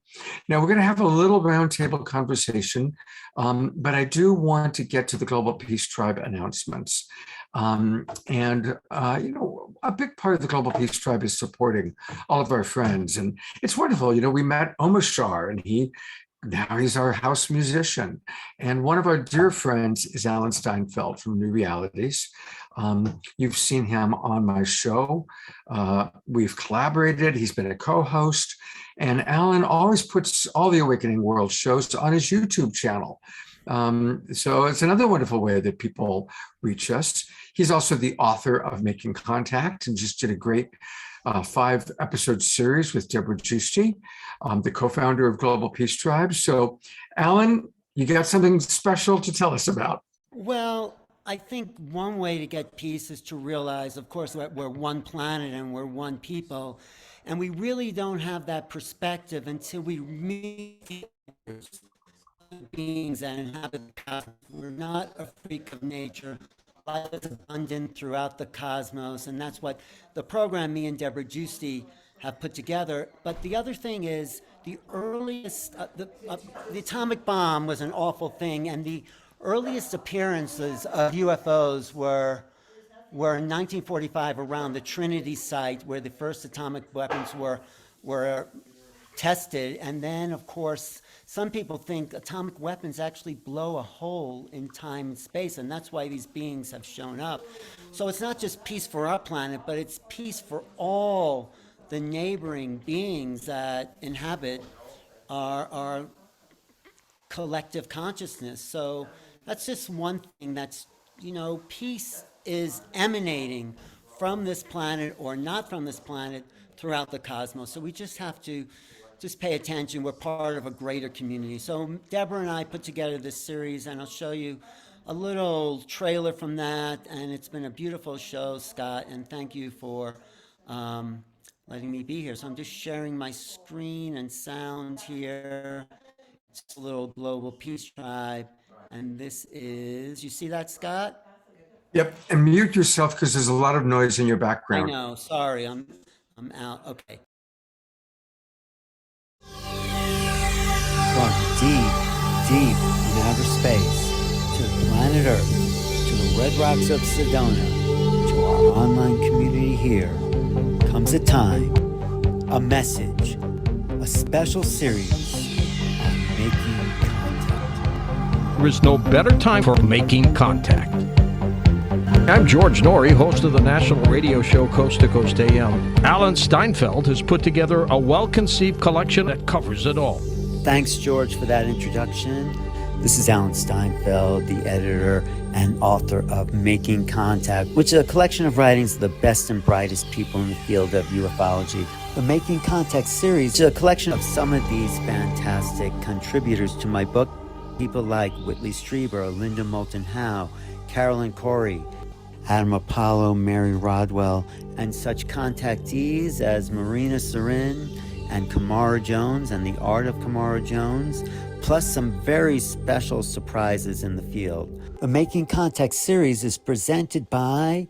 Speaker 2: Now we're going to have a little roundtable conversation, but I do want to get to the Global Peace Tribe announcements. You know, a big part of the Global Peace Tribe is supporting all of our friends. And it's wonderful. You know, we met Omashar, and now he's our house musician. And one of our dear friends is Alan Steinfeld from New Realities. You've seen him on my show. We've collaborated. He's been a co-host. And Alan always puts all the Awakening World shows on his YouTube channel. So it's another wonderful way that people reach us. He's also the author of Making Contact and just did a great 5-episode series with Deborah Giusti, the co-founder of Global Peace Tribe. So Alan, you got something special to tell us about.
Speaker 8: Well, I think one way to get peace is to realize, of course, that we're one planet and we're one people. And we really don't have that perspective until we meet beings that inhabit the cosmos. We're not a freak of nature. Life is abundant throughout the cosmos, and that's what the program me and Deborah Giusti have put together. But the other thing is the earliest, the atomic bomb was an awful thing, and the earliest appearances of UFOs were in 1945 around the Trinity site where the first atomic weapons were tested. And then, of course, some people think atomic weapons actually blow a hole in time and space, and that's why these beings have shown up. So it's not just peace for our planet, but it's peace for all the neighboring beings that inhabit our collective consciousness. So that's just one thing that's, you know, peace is emanating from this planet or not from this planet throughout the cosmos. So we just have to just pay attention. We're part of a greater community. So Deborah and I put together this series, and I'll show you a little trailer from that. And it's been a beautiful show, Scott, and thank you for letting me be here. So I'm just sharing my screen and sound here. It's a little Global Peace Tribe. And this is, you see that, Scott?
Speaker 2: Yep, and mute yourself because there's a lot of noise in your background.
Speaker 8: I know, sorry, I'm out, okay. From deep, deep in outer space, to the planet Earth, to the red rocks of Sedona, to our online community here, comes a time, a message, a special series on making contact.
Speaker 12: There is no better time for making contact.
Speaker 10: I'm George Norrie, host of the national radio show Coast to Coast AM. Alan Steinfeld has put together a well-conceived collection that covers it all.
Speaker 8: Thanks, George, for that introduction. This is Alan Steinfeld, the editor and author of Making Contact, which is a collection of writings of the best and brightest people in the field of ufology. The Making Contact series is a collection of some of these fantastic contributors to my book. People like Whitley Strieber, Linda Moulton Howe, Carolyn Corey, Adam Apollo, Mary Rodwell, and such contactees as Marina Sarin and Kamara Jones and the Art of Kamara Jones, plus some very special surprises in the field. The Making Contact series is presented by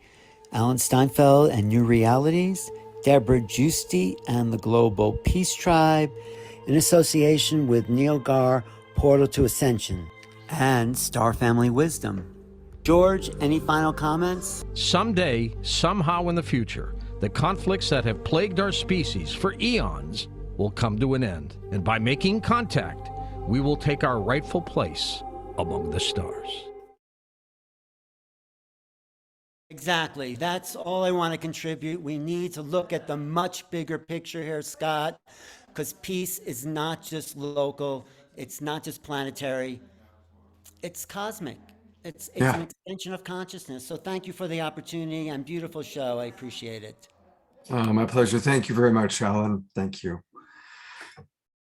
Speaker 8: Alan Steinfeld and New Realities, Deborah Giusti and the Global Peace Tribe, in association with Neil Gar, Portal to Ascension, and Star Family Wisdom. George, any final comments?
Speaker 10: Someday, somehow in the future, the conflicts that have plagued our species for eons will come to an end. And by making contact, we will take our rightful place among the stars.
Speaker 8: Exactly. That's all I want to contribute. We need to look at the much bigger picture here, Scott, because peace is not just local, it's not just planetary, it's cosmic. It's an extension of consciousness. So thank you for the opportunity and beautiful show. I appreciate it.
Speaker 2: My pleasure. Thank you very much, Alan. Thank you.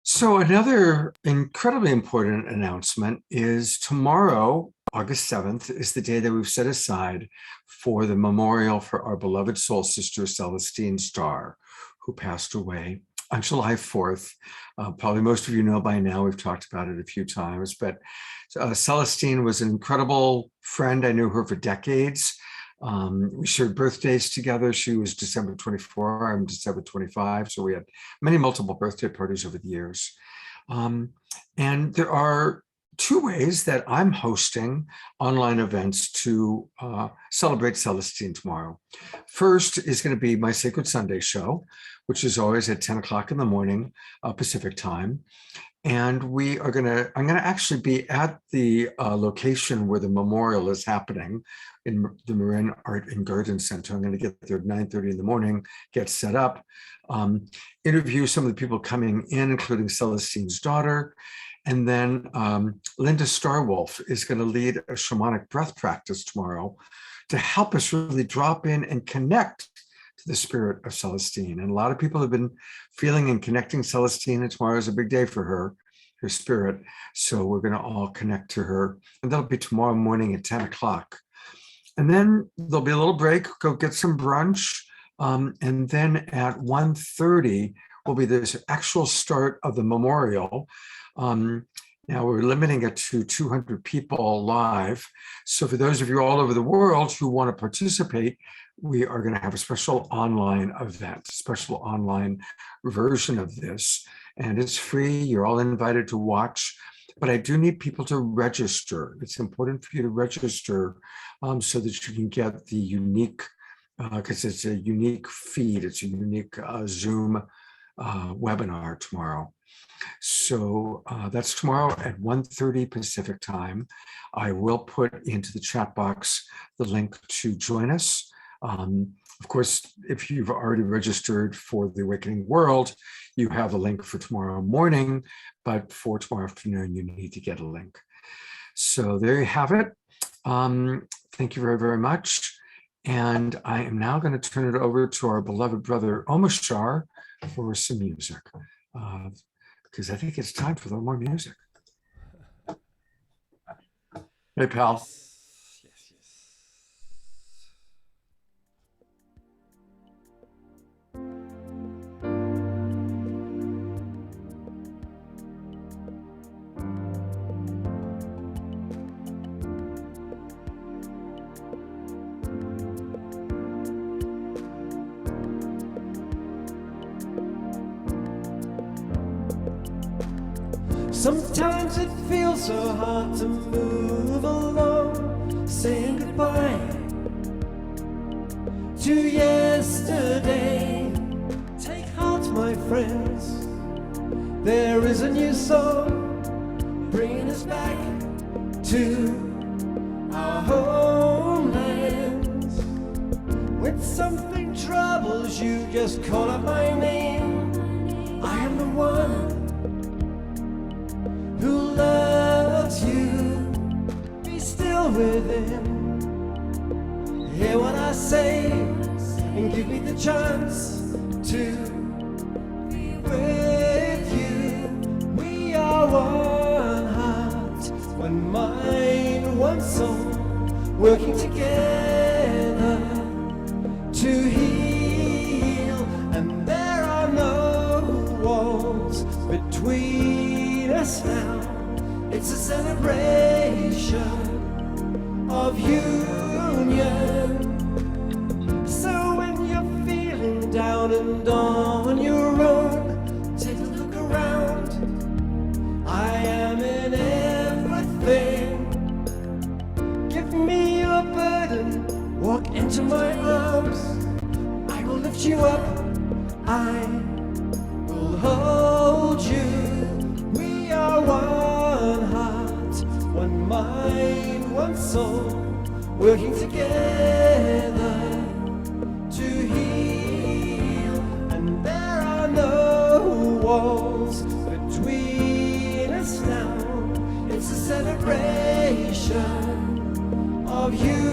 Speaker 2: So another incredibly important announcement is tomorrow, August 7th, is the day that we've set aside for the memorial for our beloved soul sister, Celestine Starr, who passed away on July 4th. Probably most of you know by now, we've talked about it a few times, but Celestine was an incredible friend. I knew her for decades. We shared birthdays together. She was December 24, I'm December 25. So we had multiple birthday parties over the years. And there are two ways that I'm hosting online events to celebrate Celestine tomorrow. First is going to be my Sacred Sunday show, which is always at 10 o'clock in the morning, Pacific time. And I'm going to actually be at the location where the memorial is happening in the Marin Art and Garden Center. I'm going to get there at 9:30 in the morning, get set up, interview some of the people coming in, including Celestine's daughter. And then Linda Starwolf is going to lead a shamanic breath practice tomorrow to help us really drop in and connect to the spirit of Celestine. And a lot of people have been feeling and connecting Celestine, and tomorrow is a big day for her spirit. So we're going to all connect to her. And that'll be tomorrow morning at 10 o'clock. And then there'll be a little break, go get some brunch. And then at 1:30 will be the actual start of the memorial. Now we're limiting it to 200 people live. So for those of you all over the world who want to participate, we are going to have a special online event, special online version of this. And it's free. You're all invited to watch. But I do need people to register. It's important for you to register so that you can get the unique, because it's a unique feed. It's a unique Zoom webinar tomorrow. So that's tomorrow at 1:30 Pacific time. I will put into the chat box the link to join us. Of course, if you've already registered for the Awakening World, you have a link for tomorrow morning, but for tomorrow afternoon, you need to get a link. So there you have it. Thank you very, very much. And I am now going to turn it over to our beloved brother, Omashar, for some music. Because I think it's time for a little more music. Hey, pal.
Speaker 13: Sometimes it feels so hard to move along, saying goodbye to yesterday. Take heart, my friends, there is a new song bringing us back to our homeland. When something troubles you, just call out my name. I am the one who loves you. Be still within. Hear what I say and give me the chance to be with you. We are one heart, one mind, one soul, working together to heal. And there are no walls between us now. It's a celebration of union. So when you're feeling down and on your own, take a look around. I am in everything. Give me your burden, walk into my arms. I will lift you up, I will hold you. We are one heart, one mind, one soul, working together to heal. And there are no walls between us now. It's a celebration of union.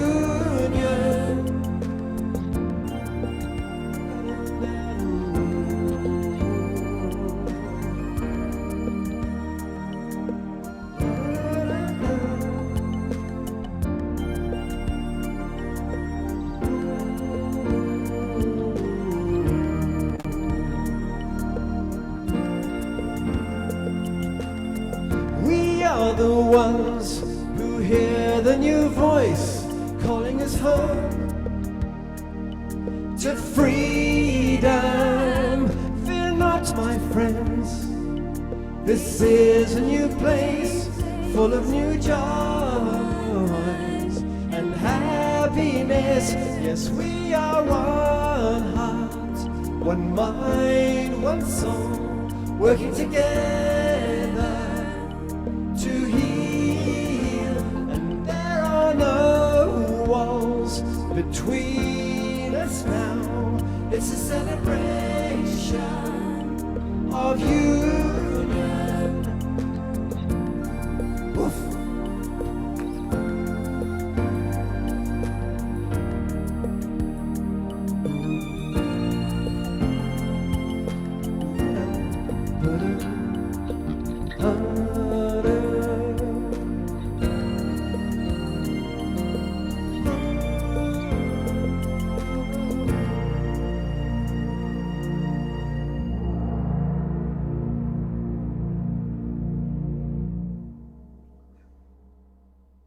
Speaker 13: We are the ones who hear the new voice calling us home to freedom. Fear not, my friends, this is a new place full of new joys and happiness. Yes, we are one heart, one mind, one soul, working together to heal. And there are no walls between us now. It's a celebration of union. Woof.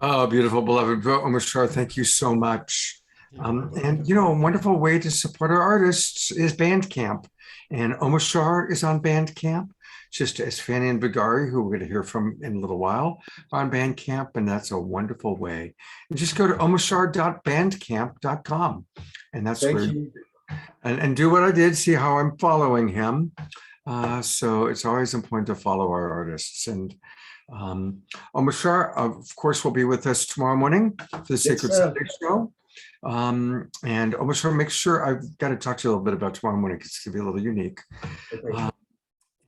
Speaker 2: Oh, beautiful, beloved Omashar, thank you so much. And, you know, a wonderful way to support our artists is Bandcamp. And Omashar is on Bandcamp, just as Fanny and Bagari, who we're going to hear from in a little while, are on Bandcamp. And that's a wonderful way. And just go to omashar.bandcamp.com. And that's
Speaker 11: Thank
Speaker 2: where
Speaker 11: you.
Speaker 2: And do what I did, see how I'm following him. So it's always important to follow our artists. And Omashar, of course, will be with us tomorrow morning for the Sacred
Speaker 11: sir.
Speaker 2: Sunday show. And Omashar, make sure, I've got to talk to you a little bit about tomorrow morning because it's going to be a little unique.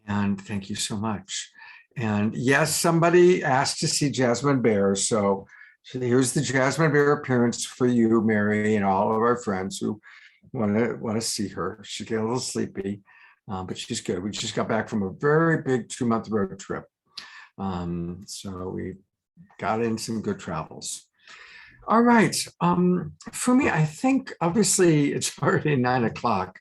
Speaker 2: And thank you so much. And yes, somebody asked to see Jasmine Bear. So here's the Jasmine Bear appearance for you, Mary, and all of our friends who want to see her. She's getting a little sleepy, but she's good. We just got back from a very big 2-month road trip. So we got in some good travels. All right. Fumi, I think obviously it's already 9 o'clock,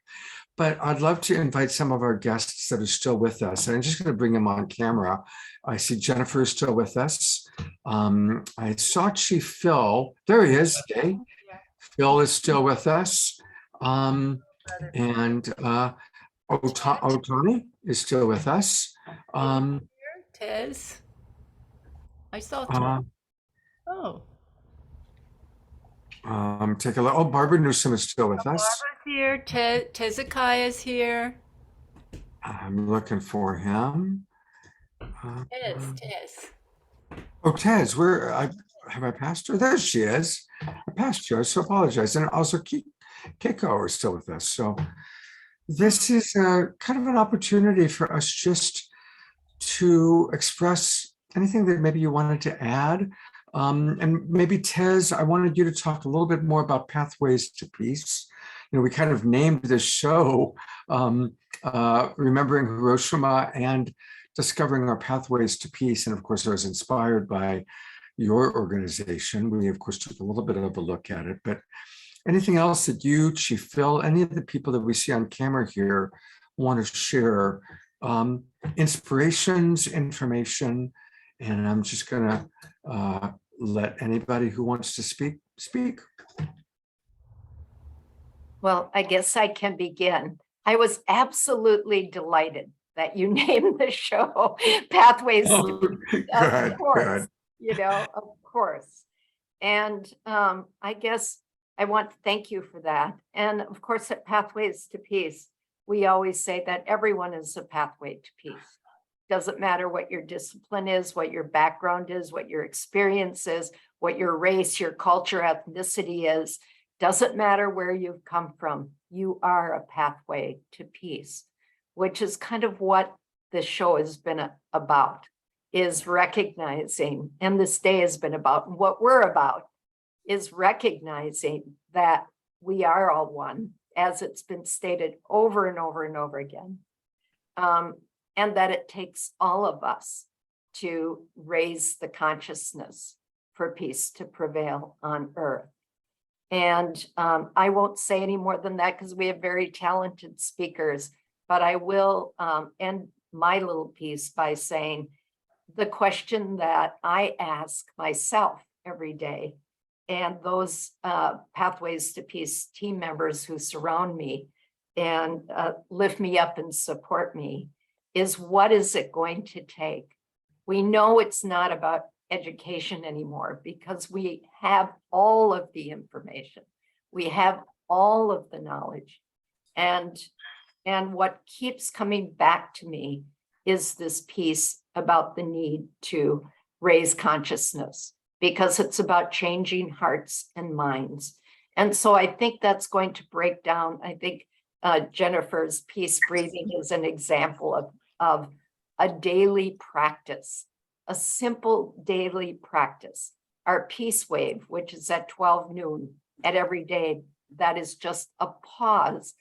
Speaker 2: but I'd love to invite some of our guests that are still with us. And I'm just going to bring them on camera. I see Jennifer is still with us. I saw Chief Phil. There he is. Okay. Phil is still with us. And Otani is still with us.
Speaker 3: Tez. I saw oh.
Speaker 2: Take a look. Oh, Barbara Newsom is still with us.
Speaker 3: Barbara's here. Tezekiah is here.
Speaker 2: I'm looking for him.
Speaker 3: Tez.
Speaker 2: Oh, Tez, have I passed her? There she is. I passed you. I so apologize. And also Keiko are still with us. So this is kind of an opportunity for us just to express anything that maybe you wanted to add. And maybe Tez, I wanted you to talk a little bit more about Pathways to Peace. You know, we kind of named this show Remembering Hiroshima and Discovering Our Pathways to Peace. And of course, I was inspired by your organization. We, of course, took a little bit of a look at it, but anything else that you, Chief Phil, any of the people that we see on camera here want to share? Inspirations, information, and I'm just gonna let anybody who wants to speak.
Speaker 15: Well, I guess I can begin. I was absolutely delighted that you named the show Pathways to Peace. Of course, you know, of course. And I guess I want to thank you for that. And of course, at Pathways to Peace, we always say that everyone is a pathway to peace. Doesn't matter what your discipline is, what your background is, what your experience is, what your race, your culture, ethnicity is. Doesn't matter where you've come from. You are a pathway to peace, which is kind of what this show has been about, is recognizing, and this day has been about, and what we're about is recognizing that we are all one, as it's been stated over and over and over again. And that it takes all of us to raise the consciousness for peace to prevail on earth. And I won't say any more than that because we have very talented speakers, but I will end my little piece by saying the question that I ask myself every day, and those Pathways to Peace team members who surround me and lift me up and support me, is what is it going to take? We know it's not about education anymore because we have all of the information. We have all of the knowledge. And what keeps coming back to me is this piece about the need to raise consciousness, because it's about changing hearts and minds. And so I think that's going to break down. I think Jennifer's peace breathing is an example of a daily practice, a simple daily practice. Our peace wave, which is at 12 noon at every day, that is just a pause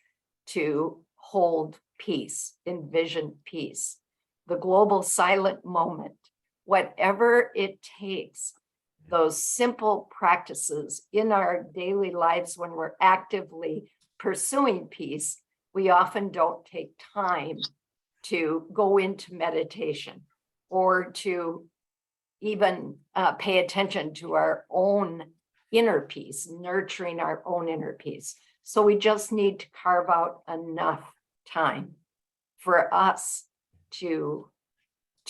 Speaker 15: to hold peace, envision peace. The global silent moment, whatever it takes, those simple practices in our daily lives when we're actively pursuing peace, we often don't take time to go into meditation or to even pay attention to our own inner peace, nurturing our own inner peace. So we just need to carve out enough time for us to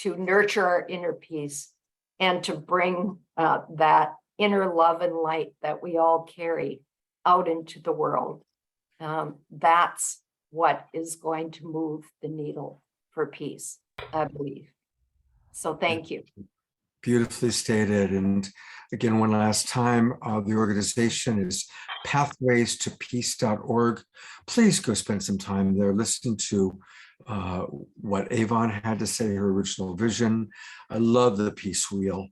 Speaker 15: nurture our inner peace and to bring that inner love and light that we all carry out into the world. That's what is going to move the needle for peace, I believe. So thank you.
Speaker 2: Beautifully stated. And again, one last time, the organization is pathwaystopeace.org. Please go spend some time there. Listen to what Avon had to say, her original vision. I love the peace wheel.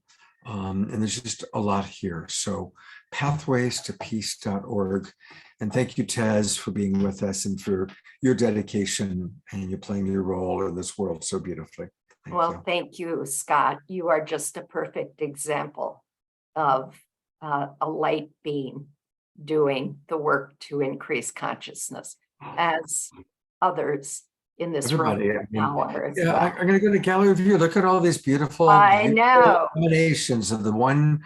Speaker 2: And there's just a lot here. So pathwaystopeace.org. And thank you, Tez, for being with us and for your dedication and you playing your role in this world so beautifully.
Speaker 15: Thank you, Scott. You are just a perfect example of a light being doing the work to increase consciousness, as others in this room now are as well.
Speaker 2: I'm going to go to gallery view. Look at all these beautiful, emanations of the one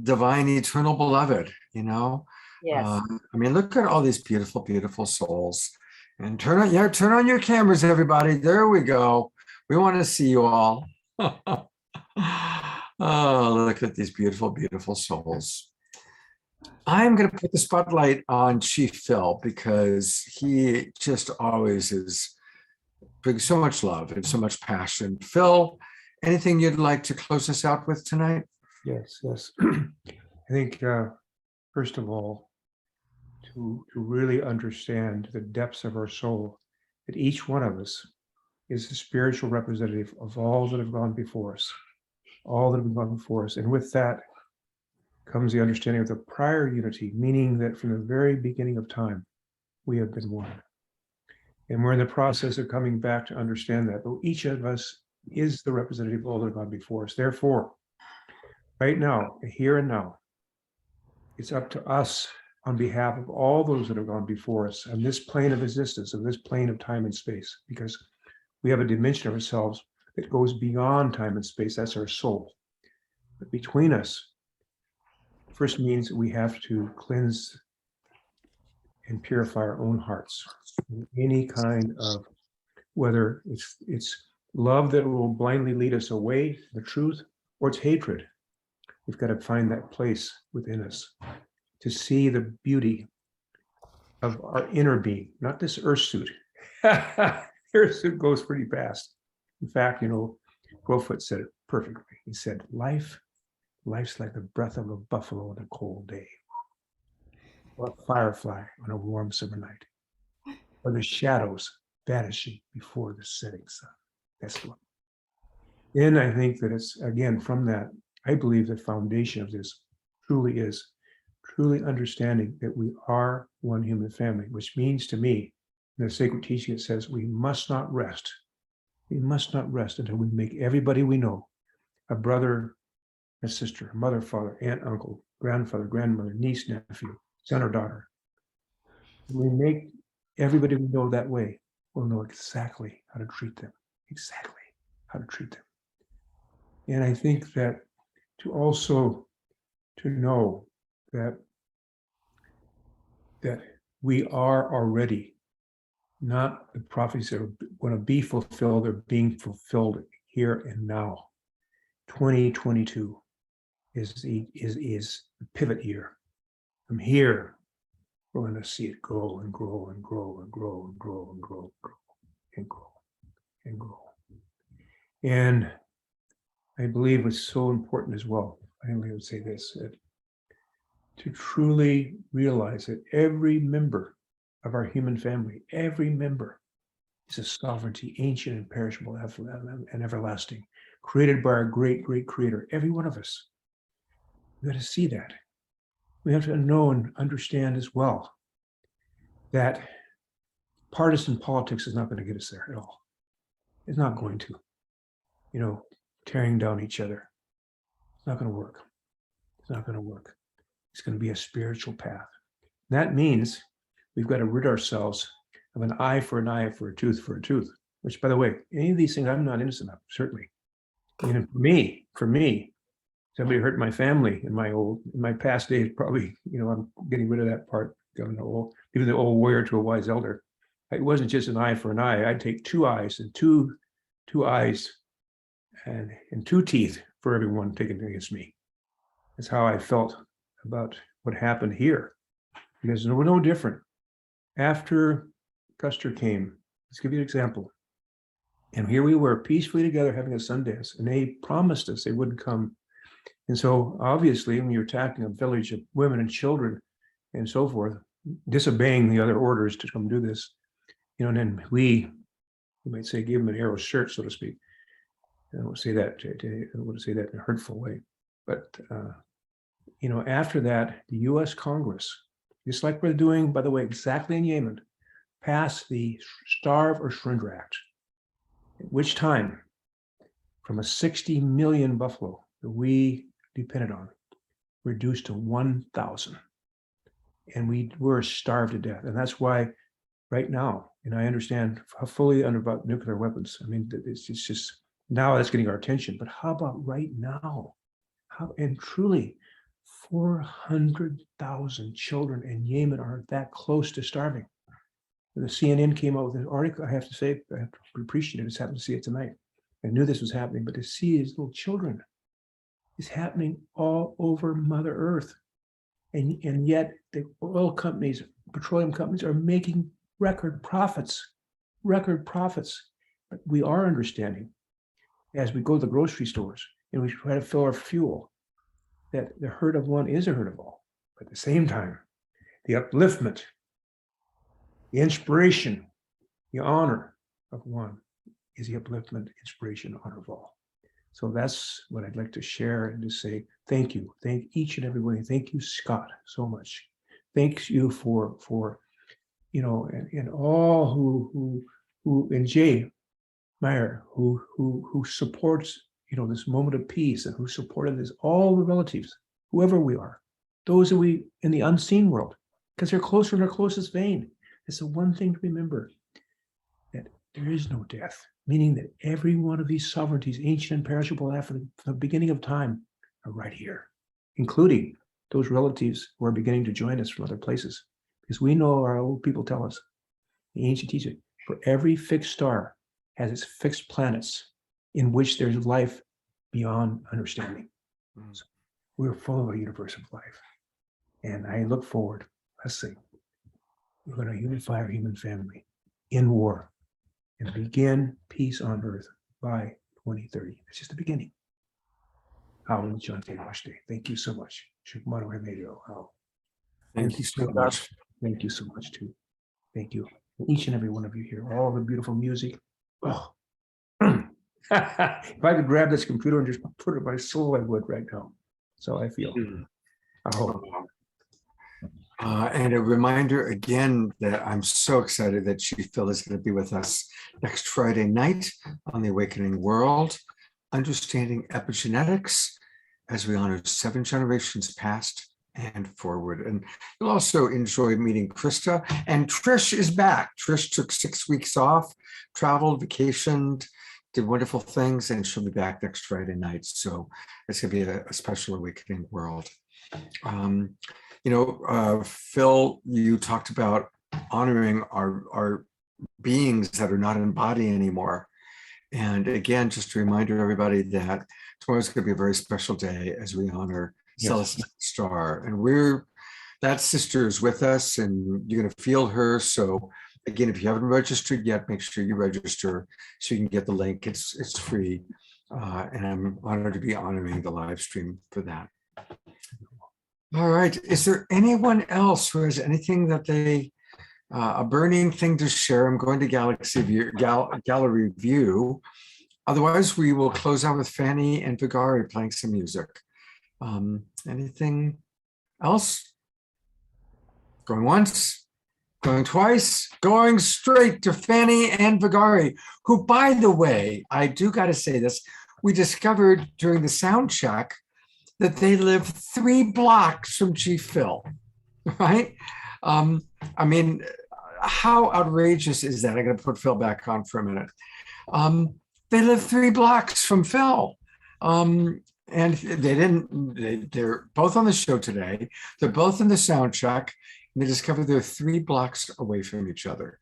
Speaker 2: divine eternal beloved, you know?
Speaker 15: Yes.
Speaker 2: I mean, look at all these beautiful, beautiful souls. And turn on your cameras, everybody. There we go. We want to see you all. Oh, look at these beautiful, beautiful souls. I'm going to put the spotlight on Chief Phil because he just always is brings so much love and so much passion. Phil, anything you'd like to close us out with tonight?
Speaker 20: Yes. I think, first of all, to to really understand the depths of our soul, that each one of us is the spiritual representative of all that have gone before us, all that have gone before us. And with that comes the understanding of the prior unity, meaning that from the very beginning of time, we have been one. And we're in the process of coming back to understand that. But each of us is the representative of all that have gone before us. Therefore, right now, here and now, it's up to us on behalf of all those that have gone before us on this plane of existence, on this plane of time and space, because we have a dimension of ourselves that goes beyond time and space. That's our soul. But between us, first means we have to cleanse and purify our own hearts. Any kind of, whether it's love that will blindly lead us away from the truth, or it's hatred. We've got to find that place within us to see the beauty of our inner being, not this earth suit. Earth suit goes pretty fast. In fact, Crowfoot said it perfectly. He said, life's like the breath of a buffalo on a cold day, or a firefly on a warm summer night, or the shadows vanishing before the setting sun. That's what. And I think that it's, again, from that, I believe the foundation of this truly is understanding that we are one human family, which means to me, in the sacred teaching, it says we must not rest. We must not rest until we make everybody we know a brother, a sister, a mother, father, aunt, uncle, grandfather, grandmother, niece, nephew, son or daughter. When we make everybody we know that way, we'll know exactly how to treat them, exactly how to treat them. And I think that to know that we are already not the prophecies that are going to be fulfilled, they're being fulfilled here and now. 2022 is the pivot year. From here, we're going to see it grow and grow and grow and grow and grow and grow and grow and grow and grow. And I believe it's so important as well. I only would say this, that to truly realize that every member of our human family, every member is a sovereignty, ancient and perishable and everlasting, created by our great, great creator, every one of us. We got to see that. We have to know and understand as well that partisan politics is not going to get us there at all. It's not going to. Tearing down each other. It's not going to work. It's not going to work. It's going to be a spiritual path. That means we've got to rid ourselves of an eye for an eye, for a tooth, which, by the way, any of these things I'm not innocent of, certainly. And for me, somebody hurt my family in my past days, probably, I'm getting rid of that part, even the old warrior to a wise elder. It wasn't just an eye for an eye. I'd take two eyes and two eyes and two teeth for everyone taken against me. That's how I felt about what happened here. Because we're no different. After Custer came, let's give you an example. And here we were peacefully together having a Sundance, and they promised us they wouldn't come. And so obviously when you're attacking a village of women and children and so forth, disobeying the other orders to come do this, and then we might say, give them an arrow shirt, so to speak. I don't say that in a hurtful way. But, after that, the US Congress, just like we're doing, by the way, exactly in Yemen, passed the Starve or Surrender Act, at which time, from a 60 million buffalo that we depended on, reduced to 1,000. And we were starved to death. And that's why right now, and I understand fully about nuclear weapons. I mean, it's just, now that's getting our attention, but how about right now? And truly, 400,000 children in Yemen are that close to starving. The CNN came out with an article, I have to say, I have to appreciate it. It's happened to see it tonight. I knew this was happening, but to see these little children is happening all over Mother Earth. And yet the oil companies, petroleum companies are making record profits. But we are understanding as we go to the grocery stores and we try to fill our fuel, that the hurt of one is a hurt of all. But at the same time, the upliftment, the inspiration, the honor of one is the upliftment, inspiration, honor of all. So that's what I'd like to share and to say thank you. Thank each and every one. Thank you, Scott, so much. Thank you for you know, and all who and Jay Meyer who supports, you know, this moment of peace, and who supported this, all the relatives, whoever we are, those that we in the unseen world, because they're closer in our closest vein. It's the one thing to remember, that there is no death, meaning that every one of these sovereignties, ancient and perishable, after the beginning of time, are right here, including those relatives who are beginning to join us from other places. Because we know, our old people tell us, the ancient teaching, for every fixed star has its fixed planets in which there's life beyond understanding. So we're full of a universe of life. And I look forward, let's see, we're going to unify our human family in war and begin peace on earth by 2030. It's just the beginning. Howard John Day. Thank you so much. Shukmano Remedio.
Speaker 2: Thank you so much.
Speaker 20: Thank you so much too. Thank you. Each and every one of you here, all the beautiful music. Oh. If I could grab this computer and just put it in my soul, I would right now. So I feel. I hope.
Speaker 2: And a reminder again that I'm so excited that Chief Phil is going to be with us next Friday night on The Awakening World, Understanding Epigenetics, as we honor 7 generations past and forward. And you'll also enjoy meeting Krista. And Trish is back. Trish took 6 weeks off, traveled, vacationed, did wonderful things, and she'll be back next Friday night. So it's going to be a special Awakening World. You know, Phil, you talked about honoring our beings that are not in body anymore. And again, just a reminder, everybody, that tomorrow's going to be a very special day as we honor Celestine Star. And that sister is with us, and you're going to feel her. So again, if you haven't registered yet, make sure you register so you can get the link. It's free. And I'm honored to be honoring the live stream for that. All right. Is there anyone else who has anything that they, a burning thing to share? I'm going to Gallery View. Otherwise, we will close out with Fanny and Vigari playing some music. Anything else? Going once, going twice, going straight to Fanny and Vigari, who, by the way, I do got to say this, we discovered during the sound check that they live 3 blocks from Chief Phil, right? I mean, how outrageous is that? I'm going to put Phil back on for a minute. They live 3 blocks from Phil. And they're both on the show today. They're both in the sound check, and they discovered they're 3 blocks away from each other.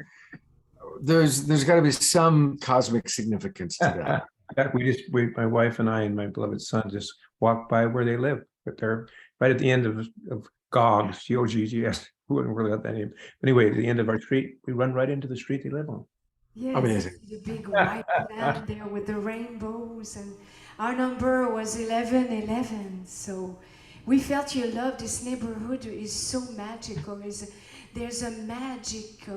Speaker 2: There's got to be some cosmic significance to that.
Speaker 20: My wife and I and my beloved son just walked by where they live, but they're right at the end of Goggs, G-O-G-G-S. Who wouldn't really have that name? Anyway, at the end of our street, we run right into the street they live on.
Speaker 22: Yes,
Speaker 2: amazing.
Speaker 22: The big white land there with the rainbows, and our number was 1111. So we felt your love. This neighborhood is so magical. There's a magic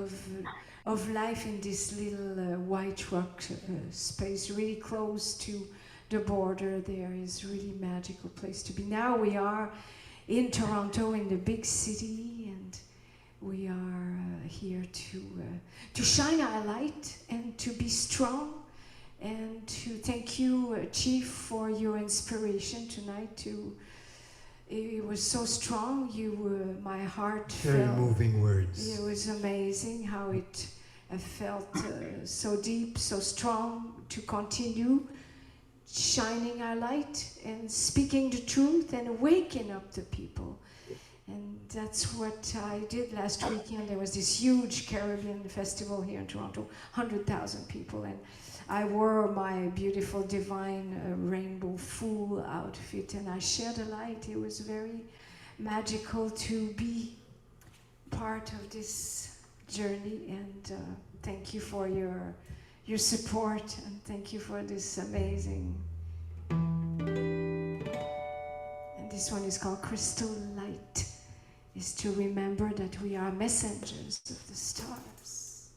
Speaker 22: of life in this little white rock space, really close to the border. There is really magical place to be. Now we are in Toronto, in the big city, and we are here to shine our light and to be strong, and to thank you, Chief, for your inspiration tonight. It was so strong. My heart
Speaker 21: Very
Speaker 22: felt,
Speaker 21: moving words.
Speaker 22: It was amazing how it felt so deep, so strong, to continue shining our light and speaking the truth and waking up the people. And that's what I did last weekend. There was this huge Caribbean festival here in Toronto, 100,000 people, and I wore my beautiful divine rainbow full outfit, and I shared the light. It was very magical to be part of this journey, and thank you for your support, and thank you for this amazing. And this one is called Crystal Light. is to remember that we are messengers of the stars.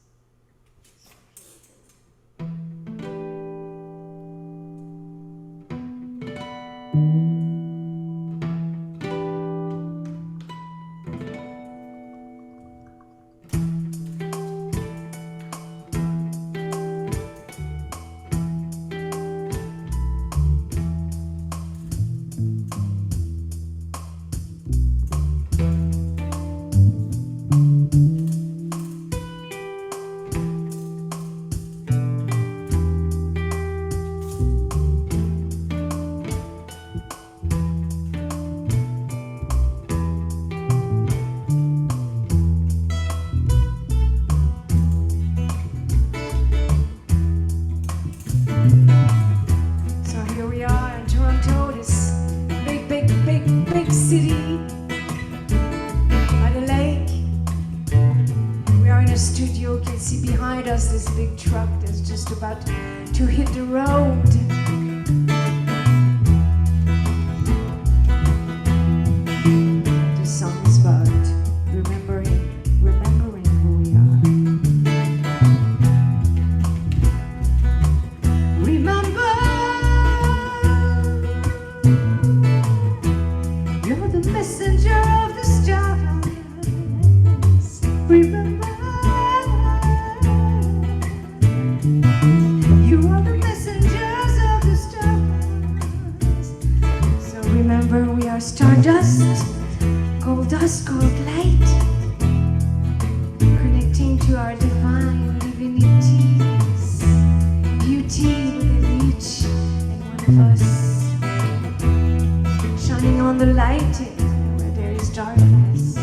Speaker 22: City by the lake. We are in a studio. You can see behind us this big truck that's just about to hit the road. The song is about remembering who we are. Remember, you're the messenger of the stars. Remember, you are the messengers of the stars. So remember, we are stardust, gold dust, gold light, connecting to our divine divinities, beauty within each and one of us, shining on the light where there is darkness.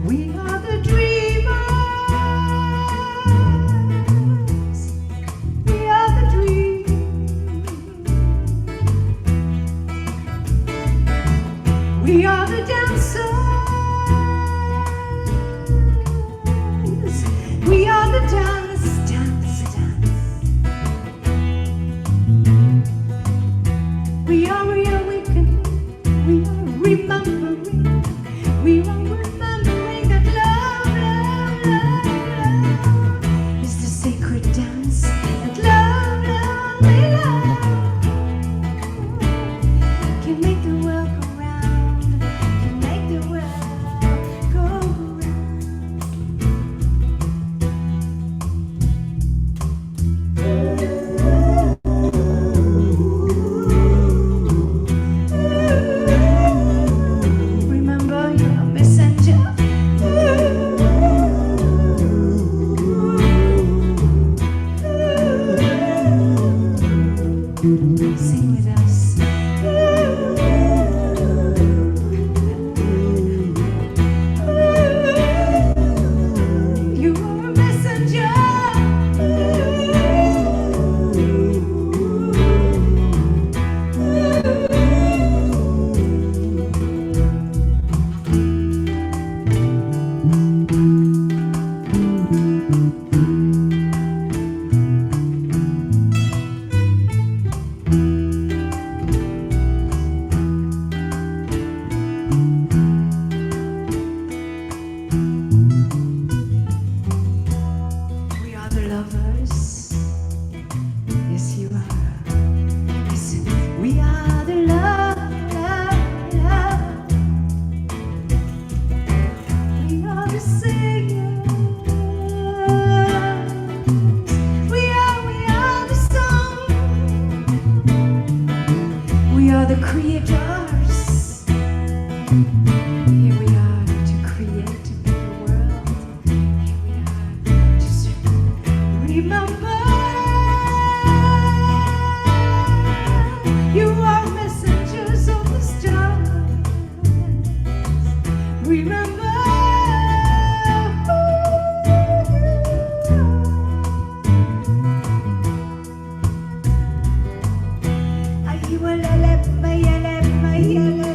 Speaker 22: We are the dreamers. We are the dreamers. We are the dancers. We are the dancers. We are reawakening, we are remembering, we are remembering that love is the sacred dance, that love can make the world go round, can make the world go Remember, you're a messenger. Sing with us. You are a messenger. We are the lovers. Yes, you are. Listen, we are the love. We are the singers. We are the song. We are the creators. Here we are to create a better world. Here we are to remember. You are messengers of the stars. Remember. Ay, walala, mayala, mayala.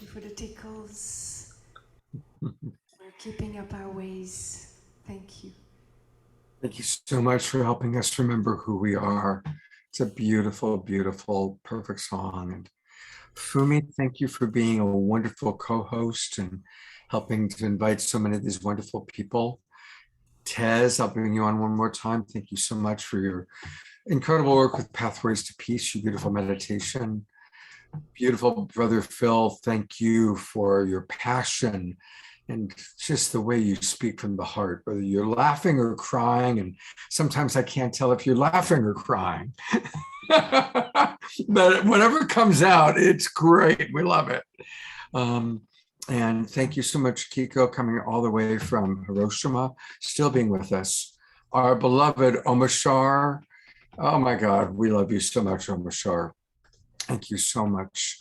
Speaker 22: you for the tickles. We're keeping up our ways. Thank you.
Speaker 2: Thank you so much for helping us remember who we are. It's a beautiful, beautiful, perfect song. And Fumi, thank you for being a wonderful co-host and helping to invite so many of these wonderful people. Tez, I'll bring you on one more time. Thank you so much for your incredible work with Pathways to Peace, your beautiful meditation. Beautiful brother Phil, thank you for your passion and just the way you speak from the heart, whether you're laughing or crying. And sometimes I can't tell if you're laughing or crying. But whatever comes out, it's great. We love it. And thank you so much, Kiko, coming all the way from Hiroshima, still being with us. Our beloved Omashar. Oh my God, we love you so much, Omashar. Thank you so much.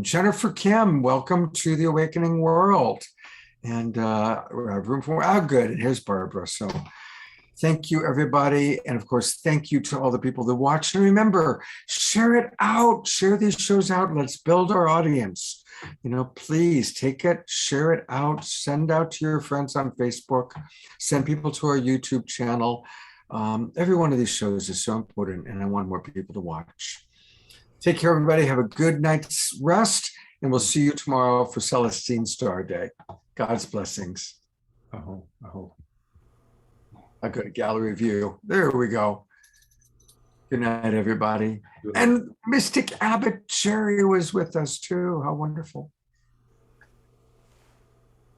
Speaker 2: Jennifer Kim, welcome to the Awakening World. And room for, good. And here's Barbara. So thank you, everybody. And of course, thank you to all the people that watch. And remember, share it out, share these shows out. Let's build our audience. You know, please take it, share it out, send out to your friends on Facebook, send people to our YouTube channel. Every one of these shows is so important, and I want more people to watch. Take care, everybody. Have a good night's rest, and we'll see you tomorrow for Celestine Star Day. God's blessings. I go to gallery view. There we go. Good night, everybody. And Mystic Abbott Cherry was with us too. How wonderful.